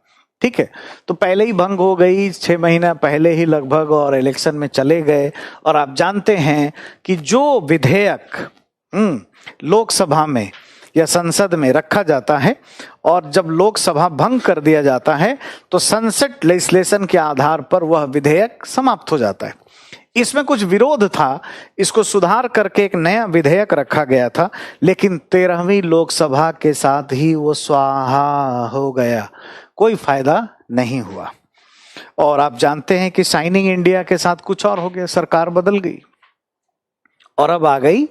ठीक है। तो पहले ही भंग हो गई, 6 महीना पहले ही लगभग, और इलेक्शन में चले गए। और आप जानते हैं कि जो विधेयक लोकसभा में या संसद में रखा जाता है, और जब लोकसभा भंग कर दिया जाता है, तो संसद लेजिस्लेशन के आधार पर वह विधेयक समाप्त हो जाता है। इसमें कुछ विरोध था, इसको सुधार करके एक नया विधेयक रखा गया था, लेकिन 13वीं लोकसभा के साथ ही वो स्वाहा हो गया, कोई फायदा नहीं हुआ। और आप जानते हैं कि साइनिंग इंडिया के साथ कुछ और हो गया, सरकार बदल गई, और अब आ गई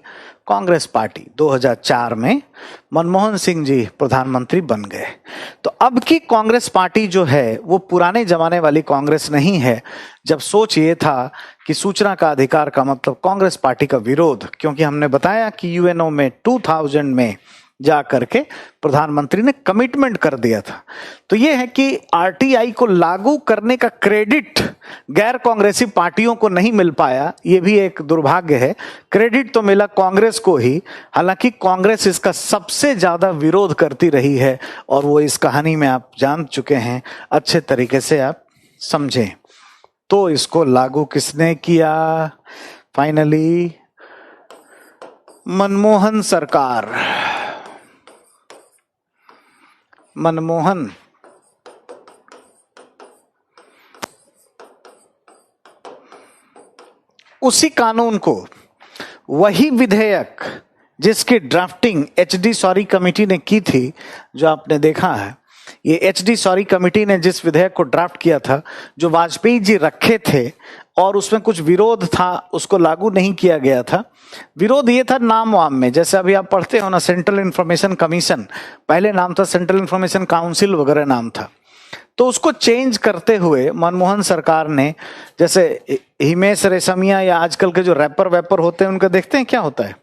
कांग्रेस पार्टी। 2004 में मनमोहन सिंह जी प्रधानमंत्री बन गए। तो अब की कांग्रेस पार्टी जो है वो पुराने जमाने वाली कांग्रेस नहीं है, जब सोच ये था कि सूचना का अधिकार का मतलब कांग्रेस पार्टी का विरोध, क्योंकि हमने बताया कि यूएनओ में 2000 में जा करके प्रधानमंत्री ने कमिटमेंट कर दिया था। तो ये है कि आरटीआई को लागू करने का क्रेडिट गैर कांग्रेसी पार्टियों को नहीं मिल पाया, ये भी एक दुर्भाग्य है। क्रेडिट तो मिला कांग्रेस को ही, हालांकि कांग्रेस इसका सबसे ज्यादा विरोध करती रही है, और वो इस कहानी में आप जान चुके हैं, अच्छे तरीके से आप समझें। तो इसको लागू किसने किया? फाइनली मनमोहन सरकार, मनमोहन उसी कानून को, वही विधेयक जिसकी ड्राफ्टिंग एचडी सॉरी कमेटी ने की थी, जो आपने देखा है, ये एचडी सॉरी कमेटी ने जिस विधेयक को ड्राफ्ट किया था, जो वाजपेयी जी रखे थे, और उसमें कुछ विरोध था, उसको लागू नहीं किया गया था। विरोध ये था नाम वाम में, जैसे अभी आप पढ़ते हो ना, सेंट्रल इंफॉर्मेशन कमीशन, पहले नाम था सेंट्रल इंफॉर्मेशन काउंसिल वगैरह नाम था। तो उसको चेंज करते हुए मनमोहन सरकार ने, जैसे हिमेश रेशमिया या आजकल के जो रैपर वैपर होते हैं, उनका देखते हैं क्या होता है,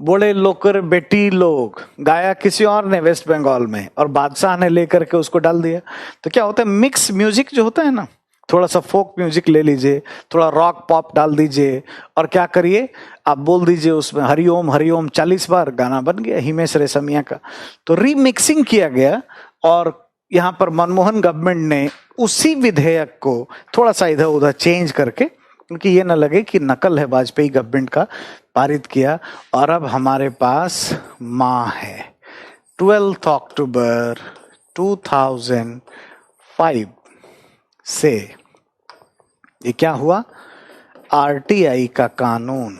बड़े लोकर बेटी लोग गाया किसी और ने वेस्ट बंगाल में, और बादशाह ने लेकर के उसको डाल दिया। तो क्या होता है, मिक्स म्यूजिक जो होता है ना, थोड़ा सा फोक म्यूजिक ले लीजिए, थोड़ा रॉक पॉप डाल दीजिए, और क्या करिए, आप बोल दीजिए उसमें हरिओम हरिओम 40 बार, गाना बन गया हिमेश रेशमिया का। तो रीमिक्सिंग किया गया, और यहाँ पर मनमोहन गवर्नमेंट ने उसी विधेयक को थोड़ा सा इधर उधर चेंज करके, क्योंकि ये न लगे कि नकल है वाजपेयी गवर्नमेंट का, पारित किया। और अब हमारे पास माँ है। 12 अक्टूबर 2005 से ये क्या हुआ, आरटीआई का कानून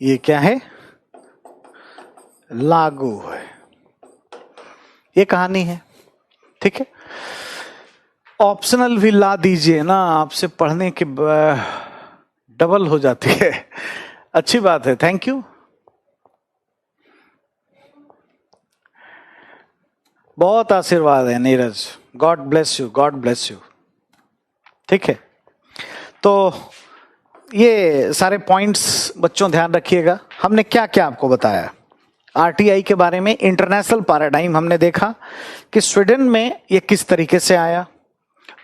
ये क्या है, लागू है। ये कहानी है, ठीक है। ऑप्शनल भी ला दीजिए ना, आपसे पढ़ने के डबल हो जाती है, अच्छी बात है, थैंक यू। बहुत आशीर्वाद है Neeraj, God bless you, God bless you, ठीक है। तो ये सारे पॉइंट्स बच्चों ध्यान रखिएगा, हमने क्या क्या आपको बताया। आरटीआई के बारे में इंटरनेशनल पैराडाइम हमने देखा कि स्वीडन में ये किस तरीके से आया।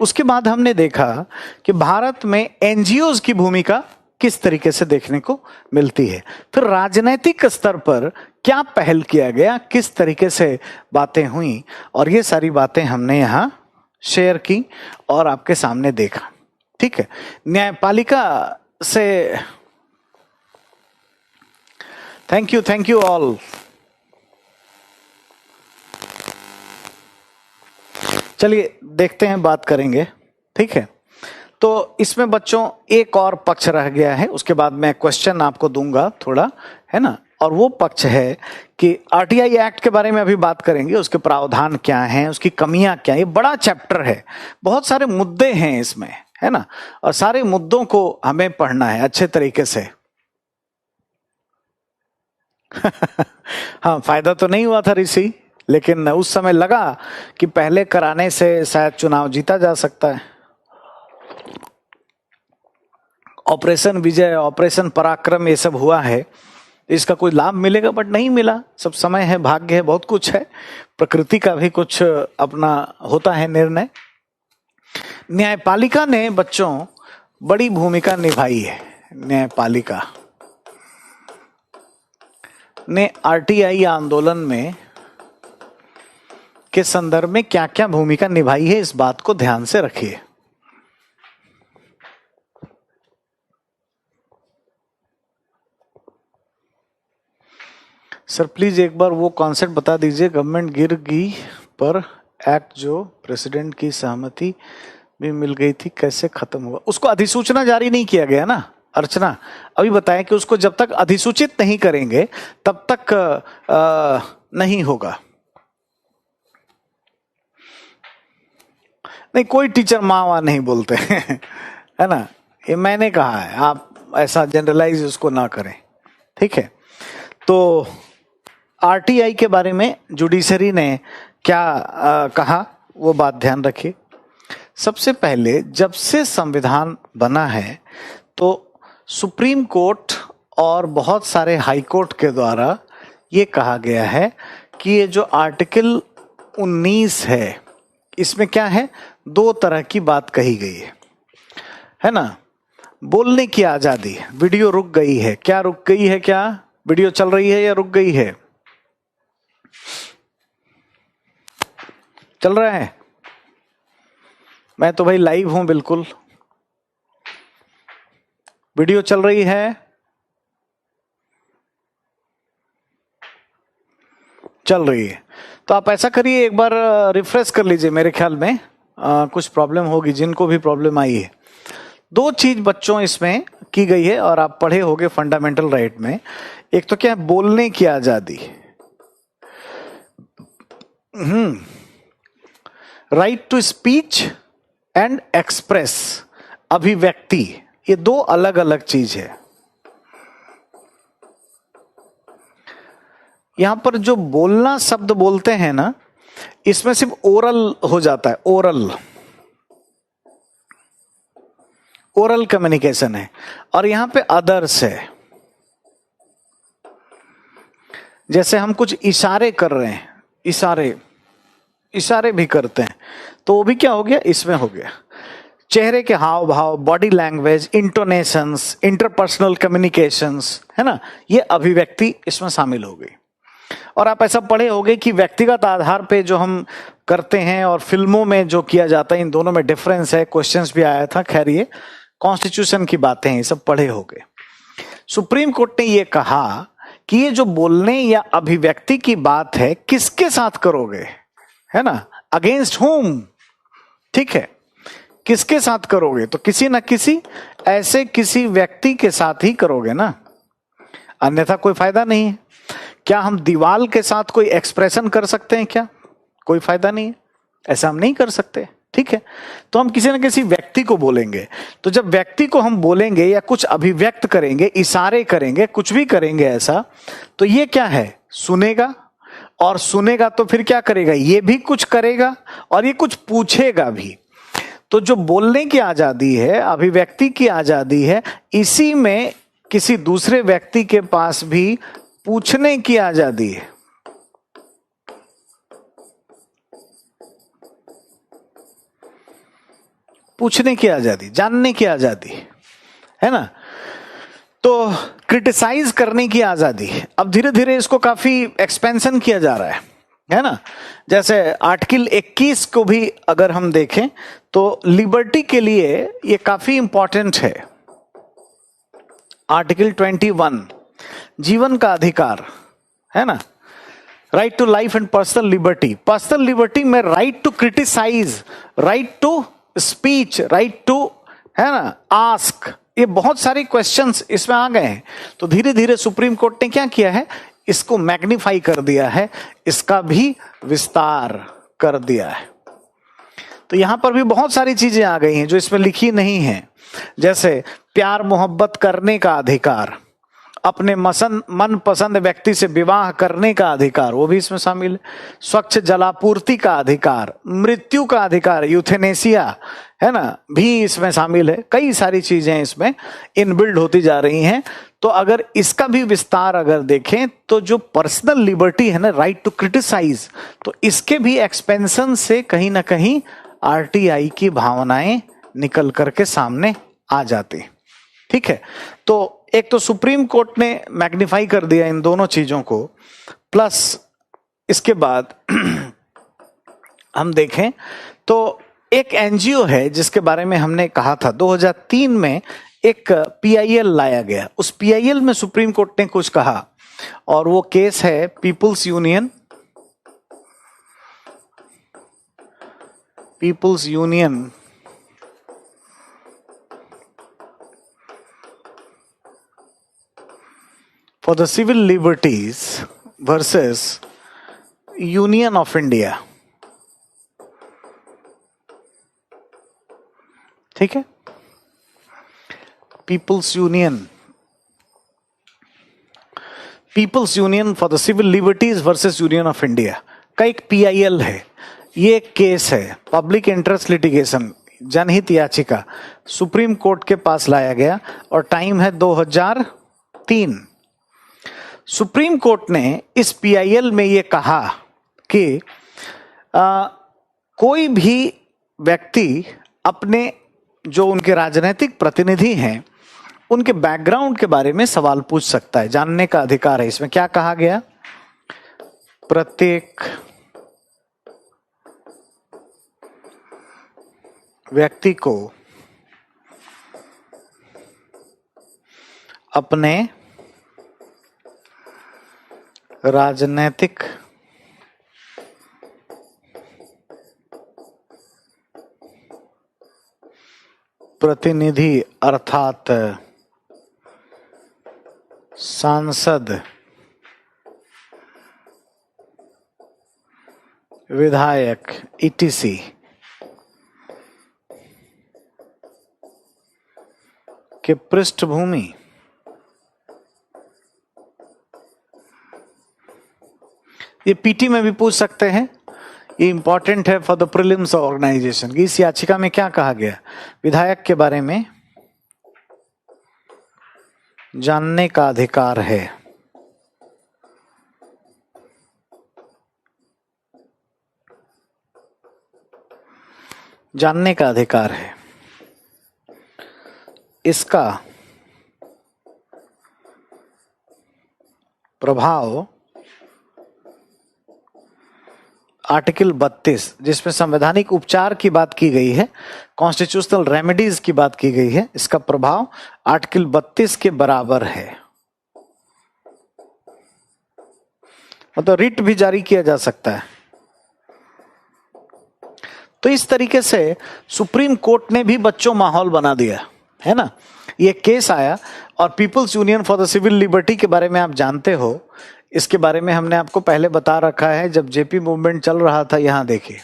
उसके बाद हमने देखा कि भारत में एनजीओज की भूमिका किस तरीके से देखने को मिलती है। फिर राजनीतिक स्तर पर क्या पहल किया गया, किस तरीके से बातें हुई, और ये सारी बातें हमने यहाँ शेयर की और आपके सामने देखा। ठीक है, न्यायपालिका से थैंक यू ऑल। चलिए देखते हैं, बात करेंगे। ठीक है, तो इसमें बच्चों एक और पक्ष रह गया है, उसके बाद मैं क्वेश्चन आपको दूंगा थोड़ा, है ना। और वो पक्ष है कि आरटीआई एक्ट के बारे में अभी बात करेंगे, उसके प्रावधान क्या हैं, उसकी कमियां क्या हैं। ये बड़ा चैप्टर है, बहुत सारे मुद्दे हैं इसमें, है ना, और सारे मुद्दों को हमें पढ़ना है अच्छे तरीके से। हाँ, फायदा तो नहीं हुआ था ऋषि, लेकिन उस समय लगा कि पहले कराने से शायद चुनाव जीता जा सकता है। ऑपरेशन विजय, ऑपरेशन पराक्रम, ये सब हुआ है, इसका कोई लाभ मिलेगा, बट नहीं मिला। सब समय है, भाग्य है, बहुत कुछ है, प्रकृति का भी कुछ अपना होता है निर्णय। न्यायपालिका ने बच्चों बड़ी भूमिका निभाई है। न्यायपालिका ने आरटीआई आंदोलन में के संदर्भ में क्या क्या भूमिका निभाई है, इस बात को ध्यान से रखिए। सर प्लीज एक बार वो कॉन्सेप्ट बता दीजिए, गवर्नमेंट गिर गई पर एक्ट जो प्रेसिडेंट की सहमति भी मिल गई थी कैसे खत्म हुआ। उसको अधिसूचना जारी नहीं किया गया ना अर्चना, अभी बताया कि उसको जब तक अधिसूचित नहीं करेंगे तब तक नहीं होगा। नहीं, कोई टीचर माँ नहीं बोलते है ना, ये मैंने कहा है, आप ऐसा जनरलाइज उसको ना करें। ठीक है, तो आरटीआई के बारे में जुडिशरी ने क्या कहा, वो बात ध्यान रखिए। सबसे पहले जब से संविधान बना है तो सुप्रीम कोर्ट और बहुत सारे हाई कोर्ट के द्वारा ये कहा गया है कि ये जो आर्टिकल 19 है, इसमें क्या है, दो तरह की बात कही गई है ना। बोलने की आजादी, वीडियो रुक गई है, क्या रुक गई है, क्या वीडियो चल रही है या रुक गई है? चल रहा है, मैं तो भाई लाइव हूं बिल्कुल। वीडियो चल रही है, चल रही है, तो आप ऐसा करिए, एक बार रिफ्रेश कर लीजिए। मेरे ख्याल में कुछ प्रॉब्लम होगी, जिनको भी प्रॉब्लम आई है। दो चीज बच्चों इसमें की गई है और आप पढ़े होंगे फंडामेंटल राइट में। एक तो क्या है, बोलने की आजादी, right to speech and express, अभिव्यक्ति, ये दो अलग अलग चीज है। यहां पर जो बोलना शब्द बोलते हैं ना, इसमें सिर्फ ओरल हो जाता है, ओरल कम्युनिकेशन है, और यहां पे अदर्स है। जैसे हम कुछ इशारे कर रहे हैं, इशारे भी करते हैं, तो वो भी क्या हो गया, इसमें हो गया। चेहरे के हाव भाव, बॉडी लैंग्वेज, इंटोनेशंस, इंटरपर्सनल कम्युनिकेशंस, है ना, ये अभिव्यक्ति इसमें शामिल हो गई। और आप ऐसा पढ़े होंगे कि व्यक्तिगत आधार पे जो हम करते हैं और फिल्मों में जो किया जाता है, इन दोनों में डिफरेंस है। क्वेश्चंस भी आया था, खैर ये कॉन्स्टिट्यूशन की बातें हैं, ये सब पढ़े होंगे। सुप्रीम कोर्ट ने ये कहा कि ये जो बोलने या अभिव्यक्ति की बात है, किसके साथ करोगे, है ना, अगेंस्ट होम, ठीक है, किसके साथ करोगे, तो किसी न किसी ऐसे किसी व्यक्ति के साथ ही करोगे ना, अन्यथा कोई फायदा नहीं है। क्या हम दीवाल के साथ कोई एक्सप्रेशन कर सकते हैं क्या? कोई फायदा नहीं है, ऐसा हम नहीं कर सकते। ठीक है, तो हम किसी न किसी व्यक्ति को बोलेंगे। तो जब व्यक्ति को हम बोलेंगे या कुछ अभिव्यक्त करेंगे, इशारे करेंगे, कुछ भी करेंगे ऐसा, तो ये क्या है, सुनेगा, और सुनेगा तो फिर क्या करेगा, ये भी कुछ करेगा और ये कुछ पूछेगा भी। तो जो बोलने की आजादी है, अभिव्यक्ति की आजादी है, इसी में किसी दूसरे व्यक्ति के पास भी पूछने की आजादी है, पूछने की आजादी, जानने की आजादी है ना। तो क्रिटिसाइज करने की आजादी। अब धीरे धीरे इसको काफी एक्सपेंशन किया जा रहा है ना। जैसे आर्टिकल 21 को भी अगर हम देखें तो लिबर्टी के लिए ये काफी इंपॉर्टेंट है। आर्टिकल 21 जीवन का अधिकार है ना, right to life and personal liberty. Personal liberty में right to criticise, right to speech, right to है ना आस्क, ये बहुत सारे क्वेश्चंस इसमें आ गए हैं। तो धीरे धीरे सुप्रीम कोर्ट ने क्या किया है, इसको मैग्नीफाई कर दिया है, इसका भी विस्तार कर दिया है। तो यहां पर भी बहुत सारी चीजें आ गई हैं जो इसमें लिखी नहीं है, जैसे प्यार मोहब्बत करने का अधिकार, अपने मन पसंद व्यक्ति से विवाह करने का अधिकार, वो भी इसमें शामिल है। स्वच्छ जलापूर्ति का अधिकार, मृत्यु का अधिकार, यूथेनेसिया है ना, भी इसमें शामिल है। कई सारी चीजें इसमें इनबिल्ड होती जा रही हैं। तो अगर इसका भी विस्तार अगर देखें तो जो पर्सनल लिबर्टी है ना, राइट टू क्रिटिसाइज, तो इसके भी एक्सपेंशन से कहीं ना कहीं आरटीआई की भावनाएं निकल करके सामने आ जाती। ठीक है, तो एक तो सुप्रीम कोर्ट ने मैग्नीफाई कर दिया इन दोनों चीजों को, प्लस इसके बाद हम देखें तो एक एनजीओ है जिसके बारे में हमने कहा था 2003 में एक पीआईएल लाया गया। उस पीआईएल में सुप्रीम कोर्ट ने कुछ कहा और वो केस है Peoples Union for the civil liberties versus Union of India। ठीक है, Peoples Union for the Civil Liberties versus Union of India का एक पीआईएल है। ये एक केस है, पब्लिक इंटरेस्ट लिटिगेशन, जनहित याचिका, सुप्रीम कोर्ट के पास लाया गया और टाइम है 2003। सुप्रीम कोर्ट ने इस पीआईएल में ये कहा कि कोई भी व्यक्ति अपने जो उनके राजनीतिक प्रतिनिधि हैं उनके बैकग्राउंड के बारे में सवाल पूछ सकता है, जानने का अधिकार है। इसमें क्या कहा गया, प्रत्येक व्यक्ति को अपने राजनीतिक प्रतिनिधि अर्थात सांसद, विधायक, ईटीसी के पृष्ठभूमि ये पीटी में भी पूछ सकते हैं। ये इंपॉर्टेंट है फॉर द प्रीलिम्स ऑर्गेनाइजेशन की। इस याचिका में क्या कहा गया, विधायक के बारे में जानने का अधिकार है। जानने का अधिकार है, इसका प्रभाव आर्टिकल 32 जिसमें संवैधानिक उपचार की बात की गई है, कॉन्स्टिट्यूशनल रेमेडीज की बात की गई है, इसका प्रभाव आर्टिकल 32 के बराबर है। मतलब रिट भी जारी किया जा सकता है। तो इस तरीके से सुप्रीम कोर्ट ने भी बच्चों माहौल बना दिया है ना। ये केस आया और Peoples Union for the Civil Liberty के बारे में आप जानते हो, इसके बारे में हमने आपको पहले बता रखा है। जब जेपी मूवमेंट चल रहा था, यहां देखिए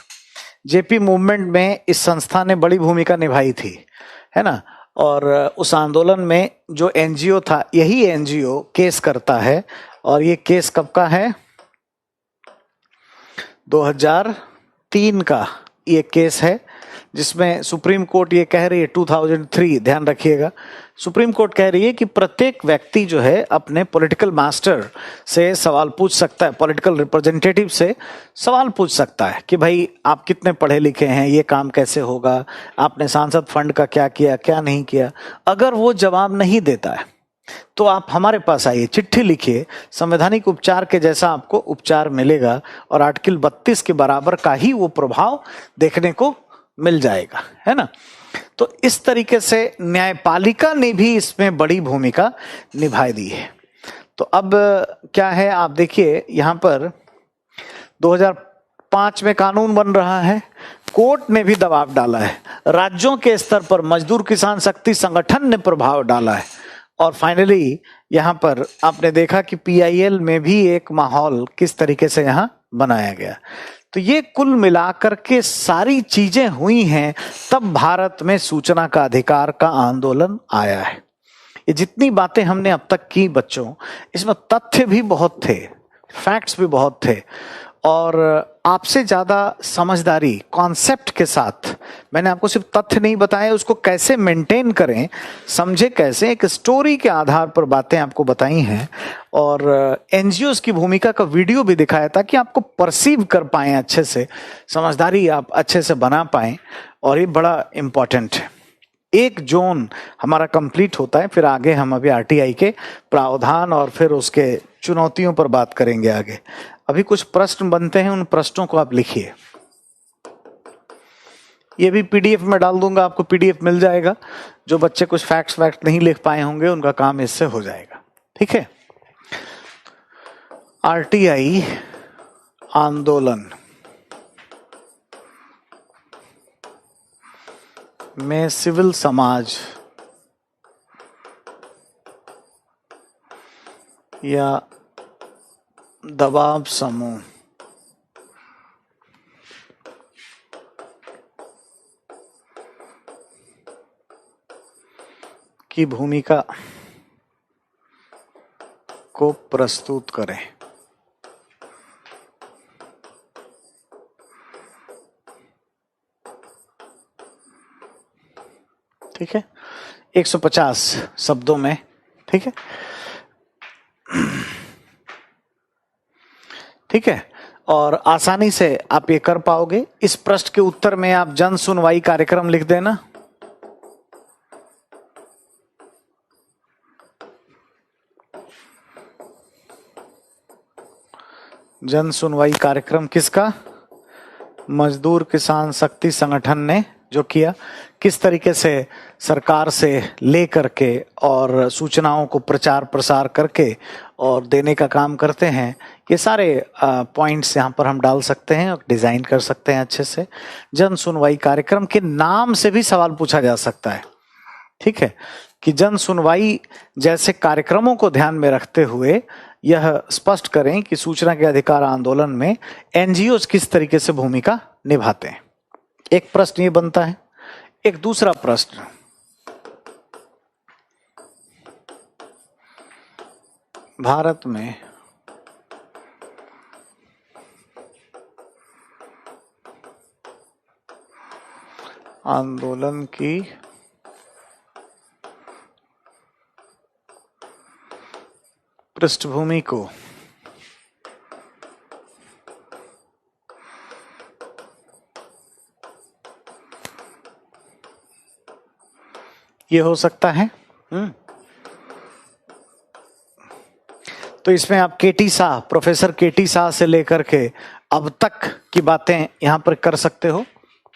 जेपी मूवमेंट में इस संस्था ने बड़ी भूमिका निभाई थी है ना। और उस आंदोलन में जो एनजीओ था, यही एनजीओ केस करता है। और ये केस कब का है, 2003 का ये केस है, जिसमें सुप्रीम कोर्ट ये कह रही है 2003, ध्यान रखिएगा, सुप्रीम कोर्ट कह रही है कि प्रत्येक व्यक्ति जो है अपने पॉलिटिकल मास्टर से सवाल पूछ सकता है, पॉलिटिकल रिप्रेजेंटेटिव से सवाल पूछ सकता है कि भाई आप कितने पढ़े लिखे हैं, ये काम कैसे होगा, आपने सांसद फंड का क्या किया क्या नहीं किया। अगर वो जवाब नहीं देता है तो आप हमारे पास आइए, चिट्ठी लिखिए, संवैधानिक उपचार के जैसा आपको उपचार मिलेगा और आर्टिकल 32 के बराबर का ही वो प्रभाव देखने को मिल जाएगा, है ना। तो इस तरीके से न्यायपालिका ने भी इसमें बड़ी भूमिका निभाई दी है। तो अब क्या है, आप देखिए यहां पर 2005 में कानून बन रहा है, कोर्ट ने भी दबाव डाला है, राज्यों के स्तर पर मजदूर किसान शक्ति संगठन ने प्रभाव डाला है, और फाइनली यहां पर आपने देखा कि पीआईएल में भी एक माहौल किस तरीके से यहां बनाया गया। तो ये कुल मिलाकर के सारी चीजें हुई हैं, तब भारत में सूचना का अधिकार का आंदोलन आया है। ये जितनी बातें हमने अब तक की बच्चों, इसमें तथ्य भी बहुत थे, फैक्ट्स भी बहुत थे, और आपसे ज्यादा समझदारी कॉन्सेप्ट के साथ मैंने आपको सिर्फ तथ्य नहीं बताए, उसको कैसे मेंटेन करें, समझे कैसे, एक स्टोरी के आधार पर बातें आपको बताई हैं, और एनजीओस की भूमिका का वीडियो भी दिखाया ताकि आपको परसीव कर पाएं अच्छे से, समझदारी आप अच्छे से बना पाएं, और ये बड़ा इंपॉर्टेंट है। एक जोन हमारा कंप्लीट होता है, फिर आगे हम अभी आरटीआई के प्रावधान और फिर उसके चुनौतियों पर बात करेंगे आगे। अभी कुछ प्रश्न बनते हैं, उन प्रश्नों को आप लिखिए। ये भी पीडीएफ में डाल दूंगा, आपको पीडीएफ मिल जाएगा। जो बच्चे कुछ फैक्ट्स नहीं लिख पाए होंगे उनका काम इससे हो जाएगा, ठीक है। आरटीआई आंदोलन में सिविल समाज या दबाव समूह की भूमिका को प्रस्तुत करें। ठीक है, 150 शब्दों में, ठीक है, ठीक है। और आसानी से आप ये कर पाओगे। इस प्रश्न के उत्तर में आप जन सुनवाई कार्यक्रम लिख देना। जन सुनवाई कार्यक्रम किसका? मजदूर किसान शक्ति संगठन ने जो किया, किस तरीके से सरकार से ले करके और सूचनाओं को प्रचार प्रसार करके और देने का काम करते हैं, ये सारे पॉइंट्स यहाँ पर हम डाल सकते हैं और डिजाइन कर सकते हैं अच्छे से। जन सुनवाई कार्यक्रम के नाम से भी सवाल पूछा जा सकता है, ठीक है, कि जन सुनवाई जैसे कार्यक्रमों को ध्यान में रखते हुए यह स्पष्ट करें कि सूचना के अधिकार आंदोलन में एनजीओ किस तरीके से भूमिका निभाते हैं। एक प्रश्न ये बनता है। एक दूसरा प्रश्न, भारत में आंदोलन की पृष्ठभूमि को ये हो सकता है। तो इसमें आप केटी शाह, प्रोफेसर केटी शाह से लेकर के अब तक की बातें यहां पर कर सकते हो,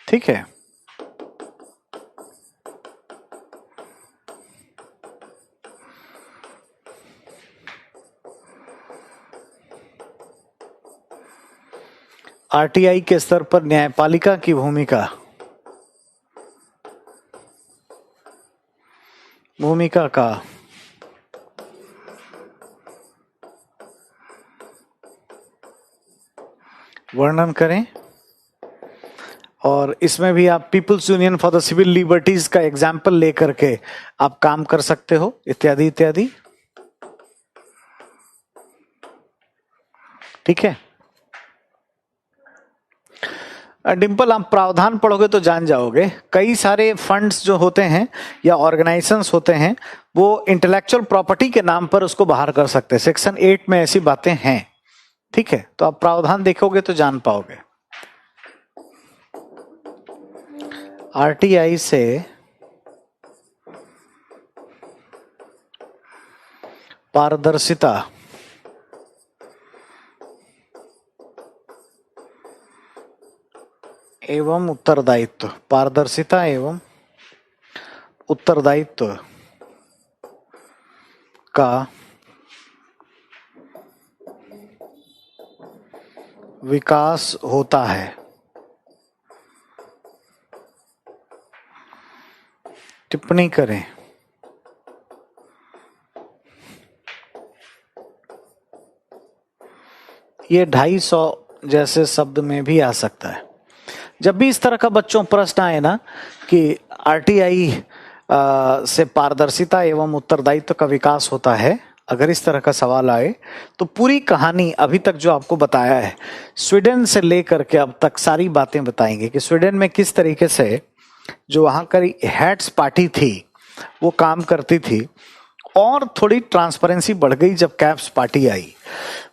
ठीक है। आरटीआई के स्तर पर न्यायपालिका की भूमिका का वर्णन करें, और इसमें भी आप Peoples Union for the Civil Liberties का एग्जाम्पल लेकर के आप काम कर सकते हो, इत्यादि इत्यादि, ठीक है। डिम्पल, आप प्रावधान पढ़ोगे तो जान जाओगे। कई सारे फंड्स जो होते हैं या ऑर्गेनाइजेशंस होते हैं वो इंटेलेक्चुअल प्रॉपर्टी के नाम पर उसको बाहर कर सकते हैं। सेक्शन 8 में ऐसी बातें हैं, ठीक है। तो आप प्रावधान देखोगे तो जान पाओगे। आरटीआई से पारदर्शिता एवं उत्तरदायित्व, पारदर्शिता एवं उत्तरदायित्व का विकास होता है। टिप्पणी करें। ये 250 जैसे शब्द में भी आ सकता है। जब भी इस तरह का बच्चों प्रश्न आए ना कि आरटीआई से पारदर्शिता एवं उत्तरदायित्व का विकास होता है, अगर इस तरह का सवाल आए तो पूरी कहानी अभी तक जो आपको बताया है, स्वीडन से लेकर के अब तक सारी बातें बताएंगे कि स्वीडन में किस तरीके से जो वहां की हैट्स पार्टी थी वो काम करती थी, और थोड़ी ट्रांसपेरेंसी बढ़ गई जब कैप्स पार्टी आई।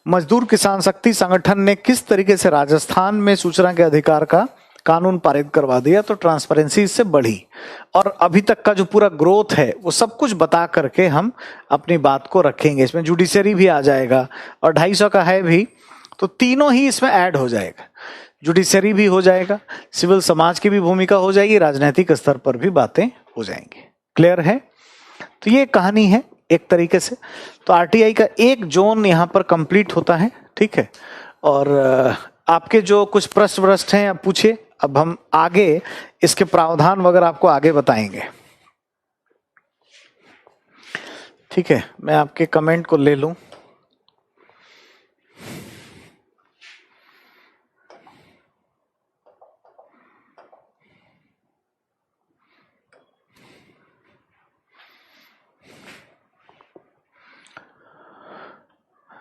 मजदूर किसान शक्ति संगठन ने किस तरीके से राजस्थान में सूचना के अधिकार का कानून पारित करवा दिया, तो ट्रांसपेरेंसी इससे बढ़ी। और अभी तक का जो पूरा ग्रोथ है वो सब कुछ बता करके हम अपनी बात को रखेंगे। इसमें जुडिशरी भी आ जाएगा और 250 का है भी, तो तीनों ही इसमें ऐड हो जाएगा। जुडिशरी भी हो जाएगा, सिविल समाज की भी भूमिका हो जाएगी, राजनीतिक स्तर पर भी बातें हो जाएंगी। क्लियर है? तो ये कहानी है एक तरीके से। तो आरटीआई का एक जोन यहाँ पर कंप्लीट होता है, ठीक है। और आपके जो कुछ प्रश्न वृष्ट हैं आप पूछिए। अब हम आगे इसके प्रावधान वगैरह आपको आगे बताएंगे, ठीक है। मैं आपके कमेंट को ले लूं।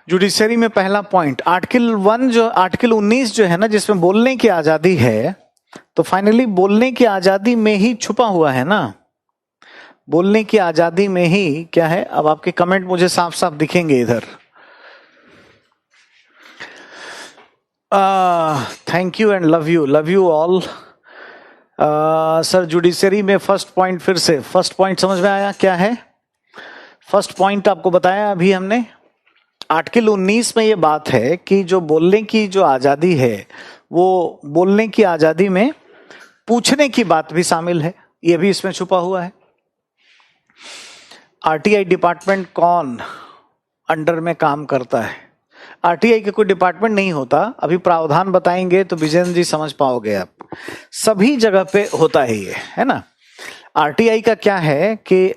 जुडिशरी में पहला पॉइंट आर्टिकल 1 जो आर्टिकल 19 जो है ना, जिसमें बोलने की आजादी है, तो फाइनली बोलने की आजादी में ही छुपा हुआ है ना। बोलने की आजादी में ही क्या है। अब आपके कमेंट मुझे साफ साफ दिखेंगे इधर। Thank you and love you all. Sir judiciary में फर्स्ट पॉइंट, फिर से फर्स्ट पॉइंट समझ में आया क्या है? फर्स्ट पॉइंट आपको बताया अभी हमने। आर्टिकल 19 में ये बात है कि जो बोलने की जो आजादी है, वो बोलने की आजादी में पूछने की बात भी शामिल है, ये भी इसमें छुपा हुआ है। आरटीआई डिपार्टमेंट कौन अंडर में काम करता है? आरटीआई के कोई डिपार्टमेंट नहीं होता। अभी प्रावधान बताएंगे तो विजयन जी समझ पाओगे आप। सभी जगह पे होता है ये, है ना। आरटीआई का क्या है कि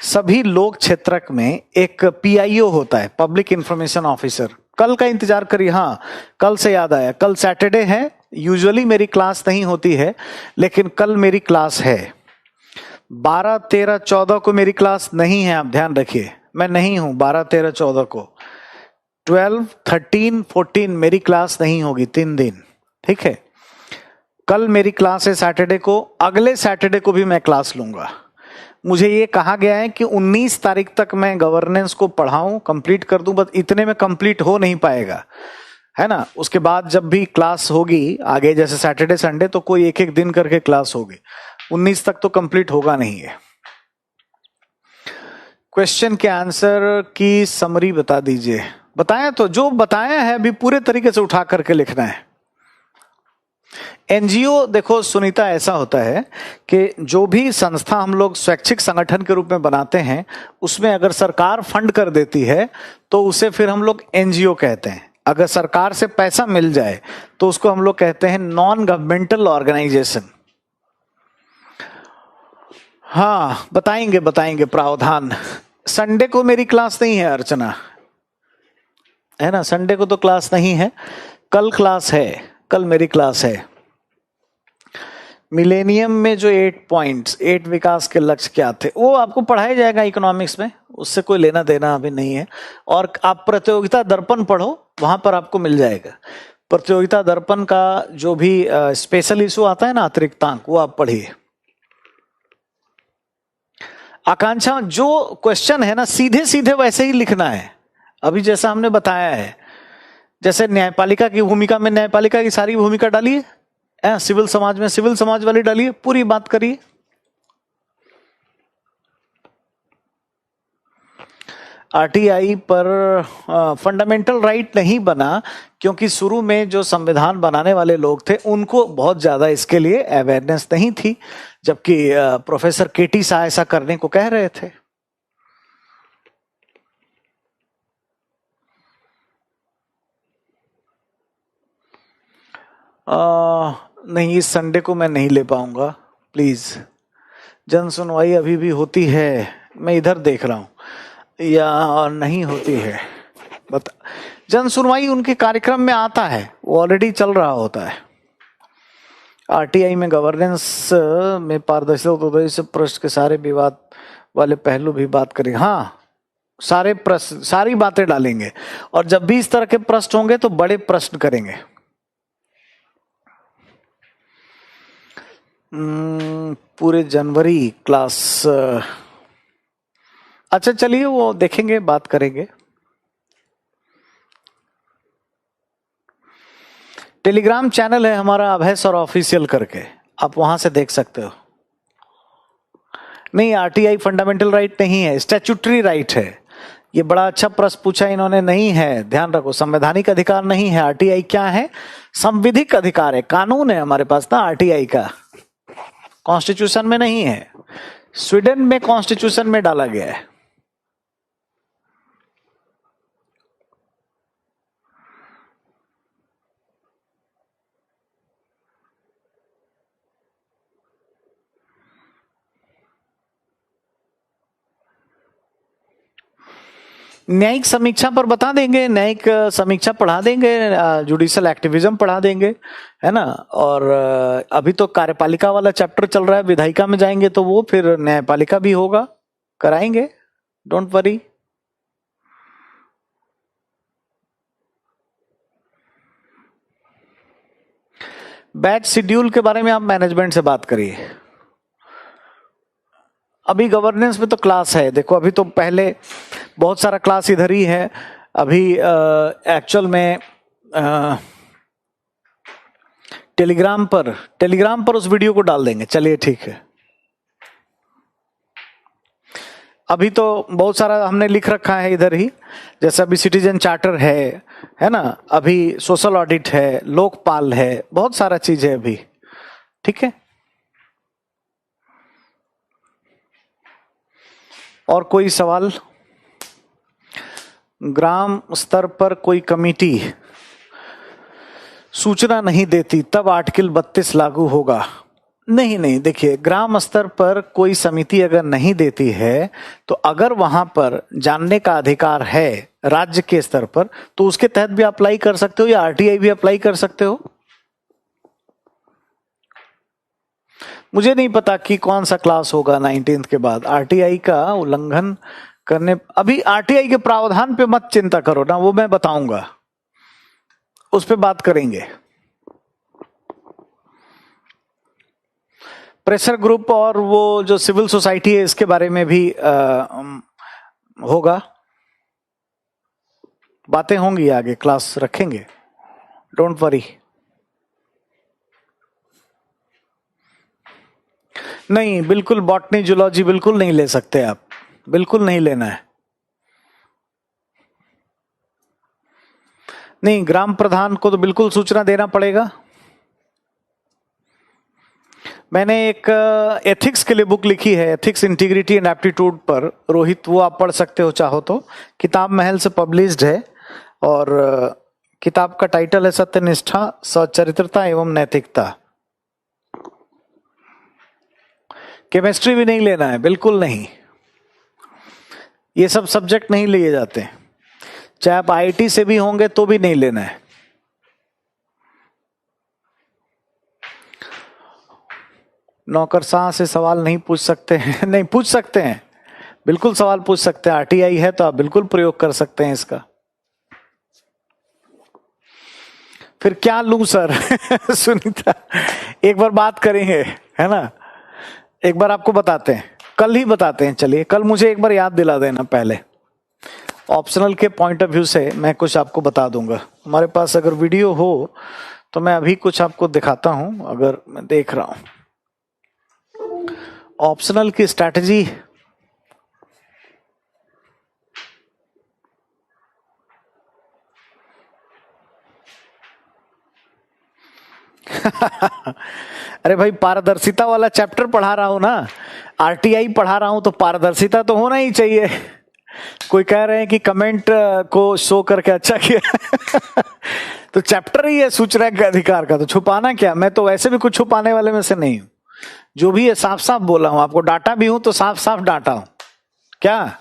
सभी लोक क्षेत्रक में एक पीआईओ होता है, पब्लिक इंफॉर्मेशन ऑफिसर। कल का इंतजार करिए। हाँ, कल से याद आया, कल सैटरडे है। यूजुअली मेरी क्लास नहीं होती है, लेकिन कल मेरी क्लास है। 12, 13, 14 को मेरी क्लास नहीं है, आप ध्यान रखिए। मैं नहीं हूं 12, 13, 14 को। 12, 13, 14 मेरी क्लास नहीं होगी, 3 दिन, ठीक है। कल मेरी क्लास है सैटरडे को। अगले सैटरडे को भी मैं क्लास लूंगा। मुझे ये कहा गया है कि 19 तारीख तक मैं गवर्नेंस को पढ़ाऊं, कंप्लीट कर दूं, बस इतने में कंप्लीट हो नहीं पाएगा, है ना। उसके बाद जब भी क्लास होगी आगे, जैसे सैटरडे संडे, तो कोई एक एक दिन करके क्लास होगी। 19 तक तो कंप्लीट होगा नहीं है। क्वेश्चन के आंसर की समरी बता दीजिए। बताया तो, जो बताया है अभी पूरे तरीके से उठा करके लिखना है। एनजीओ, देखो सुनीता, ऐसा होता है कि जो भी संस्था हम लोग स्वैच्छिक संगठन के रूप में बनाते हैं, उसमें अगर सरकार फंड कर देती है तो उसे फिर हम लोग एनजीओ कहते हैं। अगर सरकार से पैसा मिल जाए तो उसको हम लोग कहते हैं नॉन गवर्नमेंटल ऑर्गेनाइजेशन। हाँ, बताएंगे प्रावधान। संडे को मेरी क्लास नहीं है अर्चना, है ना। संडे को तो क्लास नहीं है, कल क्लास है, कल मेरी क्लास है। मिलेनियम में जो 8 पॉइंट्स, 8 विकास के लक्ष्य क्या थे, वो आपको पढ़ाया जाएगा इकोनॉमिक्स में, उससे कोई लेना देना अभी नहीं है। और आप प्रतियोगिता दर्पण पढ़ो, वहां पर आपको मिल जाएगा। प्रतियोगिता दर्पण का जो भी स्पेशल इशू आता है ना, अतिरिक्तांक, वो आप पढ़िए। आकांक्षा जो क्वेश्चन है ना, सीधे सीधे वैसे ही लिखना है, अभी जैसा हमने बताया है। जैसे न्यायपालिका की भूमिका में न्यायपालिका की सारी भूमिका डालिए, सिविल समाज में सिविल समाज वाली डालिए, पूरी बात करिए। आरटीआई पर फंडामेंटल राइट नहीं बना क्योंकि शुरू में जो संविधान बनाने वाले लोग थे उनको बहुत ज्यादा इसके लिए अवेयरनेस नहीं थी, जबकि प्रोफेसर केटी शाह ऐसा करने को कह रहे थे। नहीं, इस संडे को मैं नहीं ले पाऊंगा, प्लीज। जन सुनवाई अभी भी होती है, मैं इधर देख रहा हूं, या नहीं होती है बता। जन सुनवाई उनके कार्यक्रम में आता है, वो ऑलरेडी चल रहा होता है। आरटीआई में गवर्नेंस में पारदर्शिता से प्रश्न के सारे विवाद वाले पहलू भी बात करेंगे। हाँ, सारे प्रश्न, सारी बातें डालेंगे, और जब भी इस तरह के प्रश्न होंगे तो बड़े प्रश्न करेंगे। पूरे जनवरी क्लास, अच्छा चलिए वो देखेंगे, बात करेंगे। टेलीग्राम चैनल है हमारा अभय सर ऑफिशियल करके, आप वहां से देख सकते हो। नहीं, आरटीआई फंडामेंटल राइट नहीं है, स्टैट्यूटरी राइट है। ये बड़ा अच्छा प्रश्न पूछा इन्होंने, नहीं है, ध्यान रखो, संवैधानिक अधिकार नहीं है। आरटीआई क्या है? संविधिक अधिकार है, कानून है हमारे पास ना आरटीआई का, कॉन्स्टिट्यूशन में नहीं है। स्वीडन में कॉन्स्टिट्यूशन में डाला गया है। न्यायिक समीक्षा पर बता देंगे, न्यायिक समीक्षा पढ़ा देंगे, जुडिशियल एक्टिविज्म पढ़ा देंगे, है ना। और अभी तो कार्यपालिका वाला चैप्टर चल रहा है, विधायिका में जाएंगे तो वो फिर न्यायपालिका भी होगा, कराएंगे, डोंट वरी। बैच शेड्यूल के बारे में आप मैनेजमेंट से बात करिए। अभी गवर्नेंस में तो क्लास है, देखो अभी तो पहले बहुत सारा क्लास इधर ही है। अभी एक्चुअल में टेलीग्राम पर उस वीडियो को डाल देंगे। चलिए ठीक है। अभी तो बहुत सारा हमने लिख रखा है इधर ही, जैसे अभी सिटीजन चार्टर है ना, अभी सोशल ऑडिट है, लोकपाल है, बहुत सारा चीज है अभी, ठीक है। और कोई सवाल? ग्राम स्तर पर कोई कमेटी सूचना नहीं देती तब आर्टिकल 32 लागू होगा? नहीं, देखिए, ग्राम स्तर पर कोई समिति अगर नहीं देती है तो अगर वहां पर जानने का अधिकार है राज्य के स्तर पर तो उसके तहत भी अप्लाई कर सकते हो, या आरटीआई भी अप्लाई कर सकते हो। मुझे नहीं पता कि कौन सा क्लास होगा 19th के बाद आरटीआई का उल्लंघन करने। अभी आरटीआई के प्रावधान पे मत चिंता करो ना, वो मैं बताऊंगा, उस पे बात करेंगे। प्रेशर ग्रुप और वो जो सिविल सोसाइटी है इसके बारे में भी होगा, बातें होंगी, आगे क्लास रखेंगे, डोंट वरी। नहीं, बिल्कुल बॉटनी जूलॉजी बिल्कुल नहीं ले सकते आप, बिल्कुल नहीं लेना है। नहीं, ग्राम प्रधान को तो बिल्कुल सूचना देना पड़ेगा। मैंने एक एथिक्स के लिए बुक लिखी है, एथिक्स इंटीग्रिटी एंड एप्टीट्यूड पर, रोहित, वो आप पढ़ सकते हो चाहो तो, किताब महल से पब्लिश्ड है, और किताब का टाइटल है सत्यनिष्ठा, सच्चरित्रता एवं नैतिकता। केमिस्ट्री भी नहीं लेना है, बिल्कुल नहीं, ये सब सब्जेक्ट नहीं लिए जाते, चाहे आप आईआईटी से भी होंगे तो भी नहीं लेना है। नौकरशाह से सवाल नहीं पूछ सकते हैं? नहीं, पूछ सकते हैं, बिल्कुल सवाल पूछ सकते हैं, आरटीआई है तो आप बिल्कुल प्रयोग कर सकते हैं इसका। फिर क्या लूं सर? सुनीता, एक बार बात करेंगे, है ना? एक बार आपको बताते हैं, कल ही बताते हैं। चलिए, कल मुझे एक बार याद दिला देना। पहले ऑप्शनल के पॉइंट ऑफ व्यू से मैं कुछ आपको बता दूंगा। हमारे पास अगर वीडियो हो तो मैं अभी कुछ आपको दिखाता हूं, अगर मैं देख रहा हूं ऑप्शनल की स्ट्रैटेजी। अरे भाई, पारदर्शिता वाला चैप्टर पढ़ा रहा हूं ना, आरटीआई पढ़ा रहा हूं, तो पारदर्शिता तो होना ही चाहिए। कोई कह रहे हैं कि कमेंट को शो करके अच्छा किया। तो चैप्टर ही है सूचना के अधिकार का, तो छुपाना क्या? मैं तो वैसे भी कुछ छुपाने वाले में से नहीं हूं। जो भी है साफ साफ बोला हूं, आपको डांटा भी हूं तो साफ साफ डांटा हूं। क्या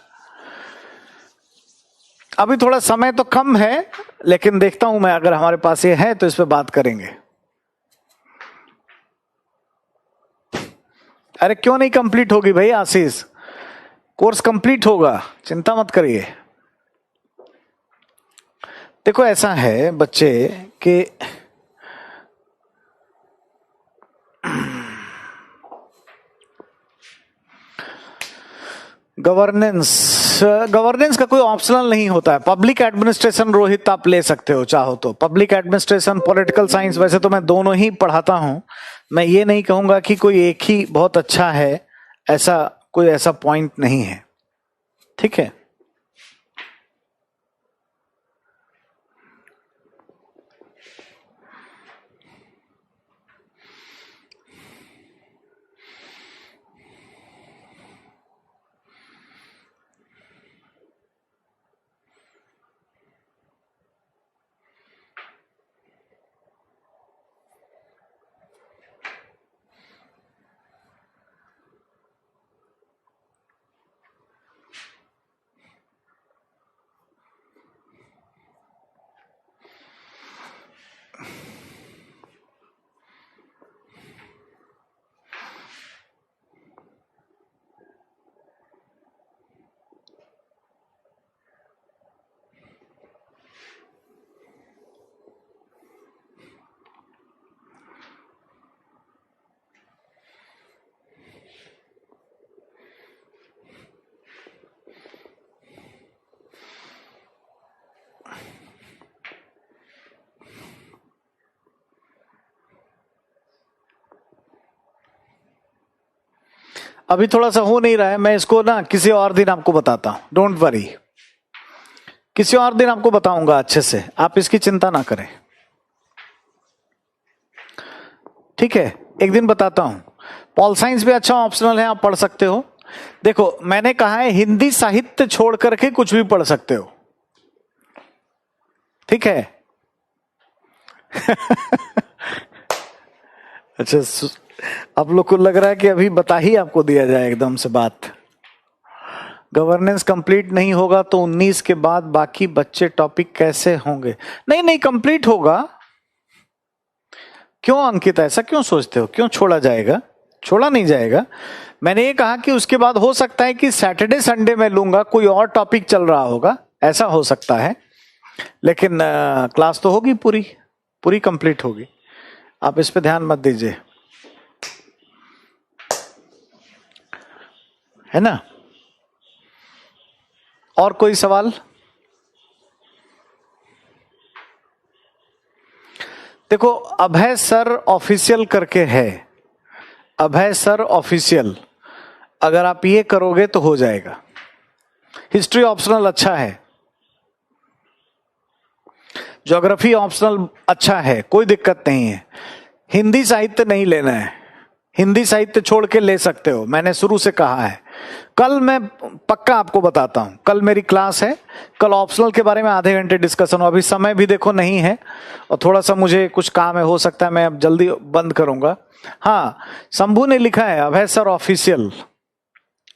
अभी थोड़ा समय तो कम है, लेकिन देखता हूं मैं, अगर हमारे पास ये है तो इस पे बात करेंगे। अरे क्यों नहीं कंप्लीट होगी भाई आशीष? कोर्स कंप्लीट होगा, चिंता मत करिए। देखो ऐसा है बच्चे कि गवर्नेंस का कोई ऑप्शनल नहीं होता है। पब्लिक एडमिनिस्ट्रेशन रोहित आप ले सकते हो चाहो तो, पब्लिक एडमिनिस्ट्रेशन, पॉलिटिकल साइंस, वैसे तो मैं दोनों ही पढ़ाता हूं। मैं ये नहीं कहूंगा कि कोई एक ही बहुत अच्छा है, ऐसा कोई ऐसा पॉइंट नहीं है। ठीक है, अभी थोड़ा सा हो नहीं रहा है, मैं इसको ना किसी और दिन आपको बताता हूं, डोंट वरी। किसी और दिन आपको बताऊंगा अच्छे से, आप इसकी चिंता ना करें। ठीक है, एक दिन बताता हूं। पॉल साइंस भी अच्छा ऑप्शनल है, आप पढ़ सकते हो। देखो मैंने कहा है हिंदी साहित्य छोड़ करके कुछ भी पढ़ सकते हो। ठीक है। अच्छा, आप लोग को लग रहा है कि अभी बता ही आपको दिया जाए एकदम से बात। गवर्नेंस कंप्लीट नहीं होगा तो 19 के बाद बाकी बच्चे टॉपिक कैसे होंगे? नहीं नहीं, कंप्लीट होगा। क्यों अंकित, ऐसा क्यों सोचते हो? क्यों छोड़ा जाएगा? छोड़ा नहीं जाएगा। मैंने ये कहा कि उसके बाद हो सकता है कि सैटरडे संडे में लूंगा, कोई और टॉपिक चल रहा होगा, ऐसा हो सकता है। लेकिन क्लास तो होगी, पूरी पूरी कंप्लीट होगी। आप इस पे ध्यान मत दीजिए, है ना? और कोई सवाल? देखो, अभय सर ऑफिशियल करके है, अभय सर ऑफिशियल, अगर आप ये करोगे तो हो जाएगा। हिस्ट्री ऑप्शनल अच्छा है, ज्योग्राफी ऑप्शनल अच्छा है, कोई दिक्कत नहीं है। हिंदी साहित्य नहीं लेना है, हिंदी साहित्य छोड़ के ले सकते हो, मैंने शुरू से कहा है। कल मैं पक्का आपको बताता हूं, कल मेरी क्लास है, कल ऑप्शनल के बारे में आधे घंटे डिस्कशन हो। अभी समय भी देखो नहीं है, और थोड़ा सा मुझे कुछ काम है, हो सकता है मैं अब जल्दी बंद करूंगा। हाँ, शंभू ने लिखा है अभय सर ऑफिशियल,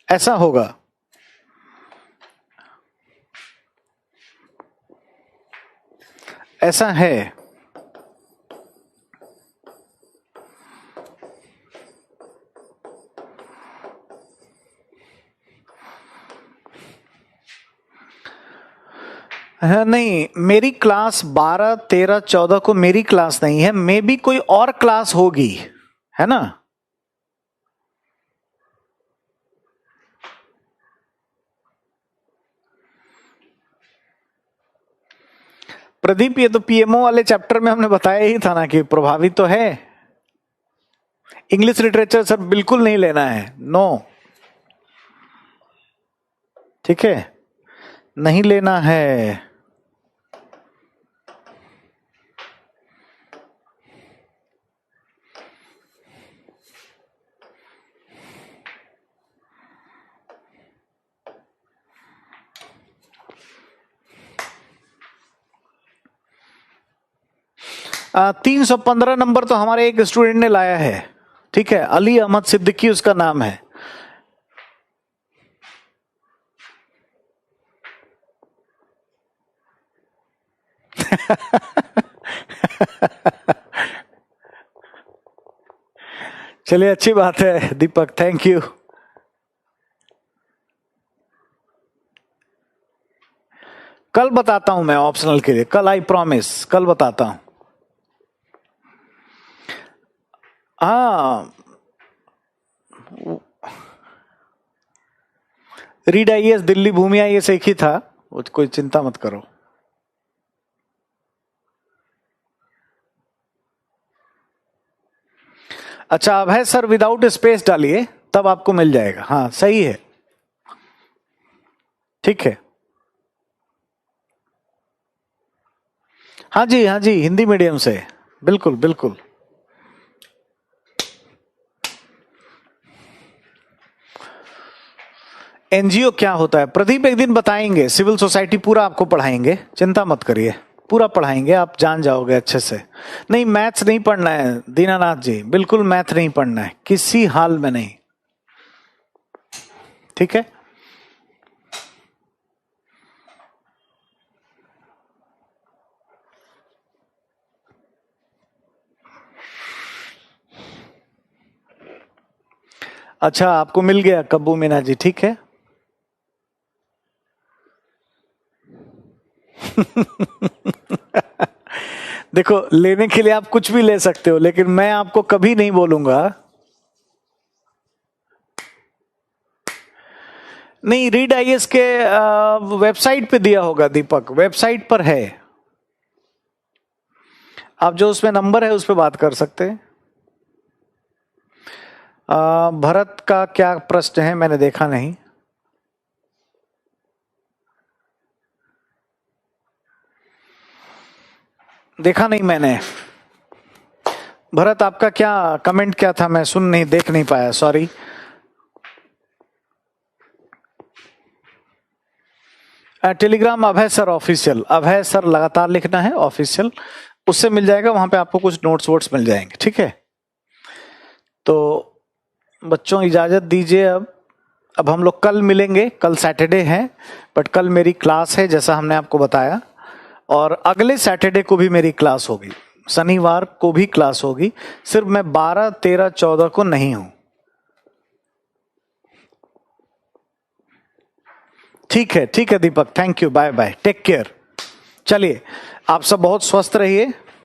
ऐसा होगा। ऐसा है। हाँ, नहीं, मेरी क्लास 12, 13, 14 को मेरी क्लास नहीं है, मे भी कोई और क्लास होगी, है ना। प्रदीप, ये तो पीएमओ वाले चैप्टर में हमने बताया ही था ना कि प्रभावित तो है। इंग्लिश लिटरेचर सर बिल्कुल नहीं लेना है, नो, ठीक है, नहीं लेना है। आ, 315 नंबर तो हमारे एक स्टूडेंट ने लाया है, ठीक है, अली अहमद सिद्दीकी उसका नाम है। चलिए, अच्छी बात है दीपक, थैंक यू। कल बताता हूं मैं ऑप्शनल के लिए, कल, आई प्रॉमिस, कल बताता हूं। हाँ, रीड आईएएस, दिल्ली भूमि आईएएस एक ही था, कोई चिंता मत करो। अच्छा, अब है सर, विदाउट स्पेस डालिए तब आपको मिल जाएगा। हाँ, सही है, ठीक है। हाँ जी, हाँ जी, हिंदी मीडियम से, बिल्कुल बिल्कुल। एनजीओ क्या होता है प्रदीप, एक दिन बताएंगे, सिविल सोसाइटी पूरा आपको पढ़ाएंगे, चिंता मत करिए, पूरा पढ़ाएंगे, आप जान जाओगे अच्छे से। नहीं, मैथ्स नहीं पढ़ना है दीनानाथ जी, बिल्कुल मैथ नहीं पढ़ना है, किसी हाल में नहीं, ठीक है। अच्छा, आपको मिल गया कब्बू मीना जी, ठीक है। देखो, लेने के लिए आप कुछ भी ले सकते हो, लेकिन मैं आपको कभी नहीं बोलूंगा। नहीं, रीड आईएएस के वेबसाइट पे दिया होगा दीपक, वेबसाइट पर है, आप जो उसमें नंबर है उस पर बात कर सकते हैं। भरत का क्या प्रश्न है, मैंने देखा नहीं। देखा नहीं मैंने। भरत, आपका क्या कमेंट क्या था, मैं सुन नहीं, देख नहीं पाया, सॉरी। टेलीग्राम अभय सर ऑफिशियल, अभय सर लगातार लिखना है ऑफिशियल, उससे मिल जाएगा, वहां पे आपको कुछ नोट्स वोट्स मिल जाएंगे, ठीक है। तो बच्चों इजाजत दीजिए, अब हम लोग कल मिलेंगे, कल सैटरडे है, बट कल मेरी क्लास है जैसा हमने आपको बताया, और अगले सैटरडे को भी मेरी क्लास होगी, शनिवार को भी क्लास होगी, सिर्फ मैं 12, 13, 14 को नहीं हूं, ठीक है, ठीक है Deepak, thank you, bye bye, take care. चलिए, आप सब बहुत स्वस्थ रहिए।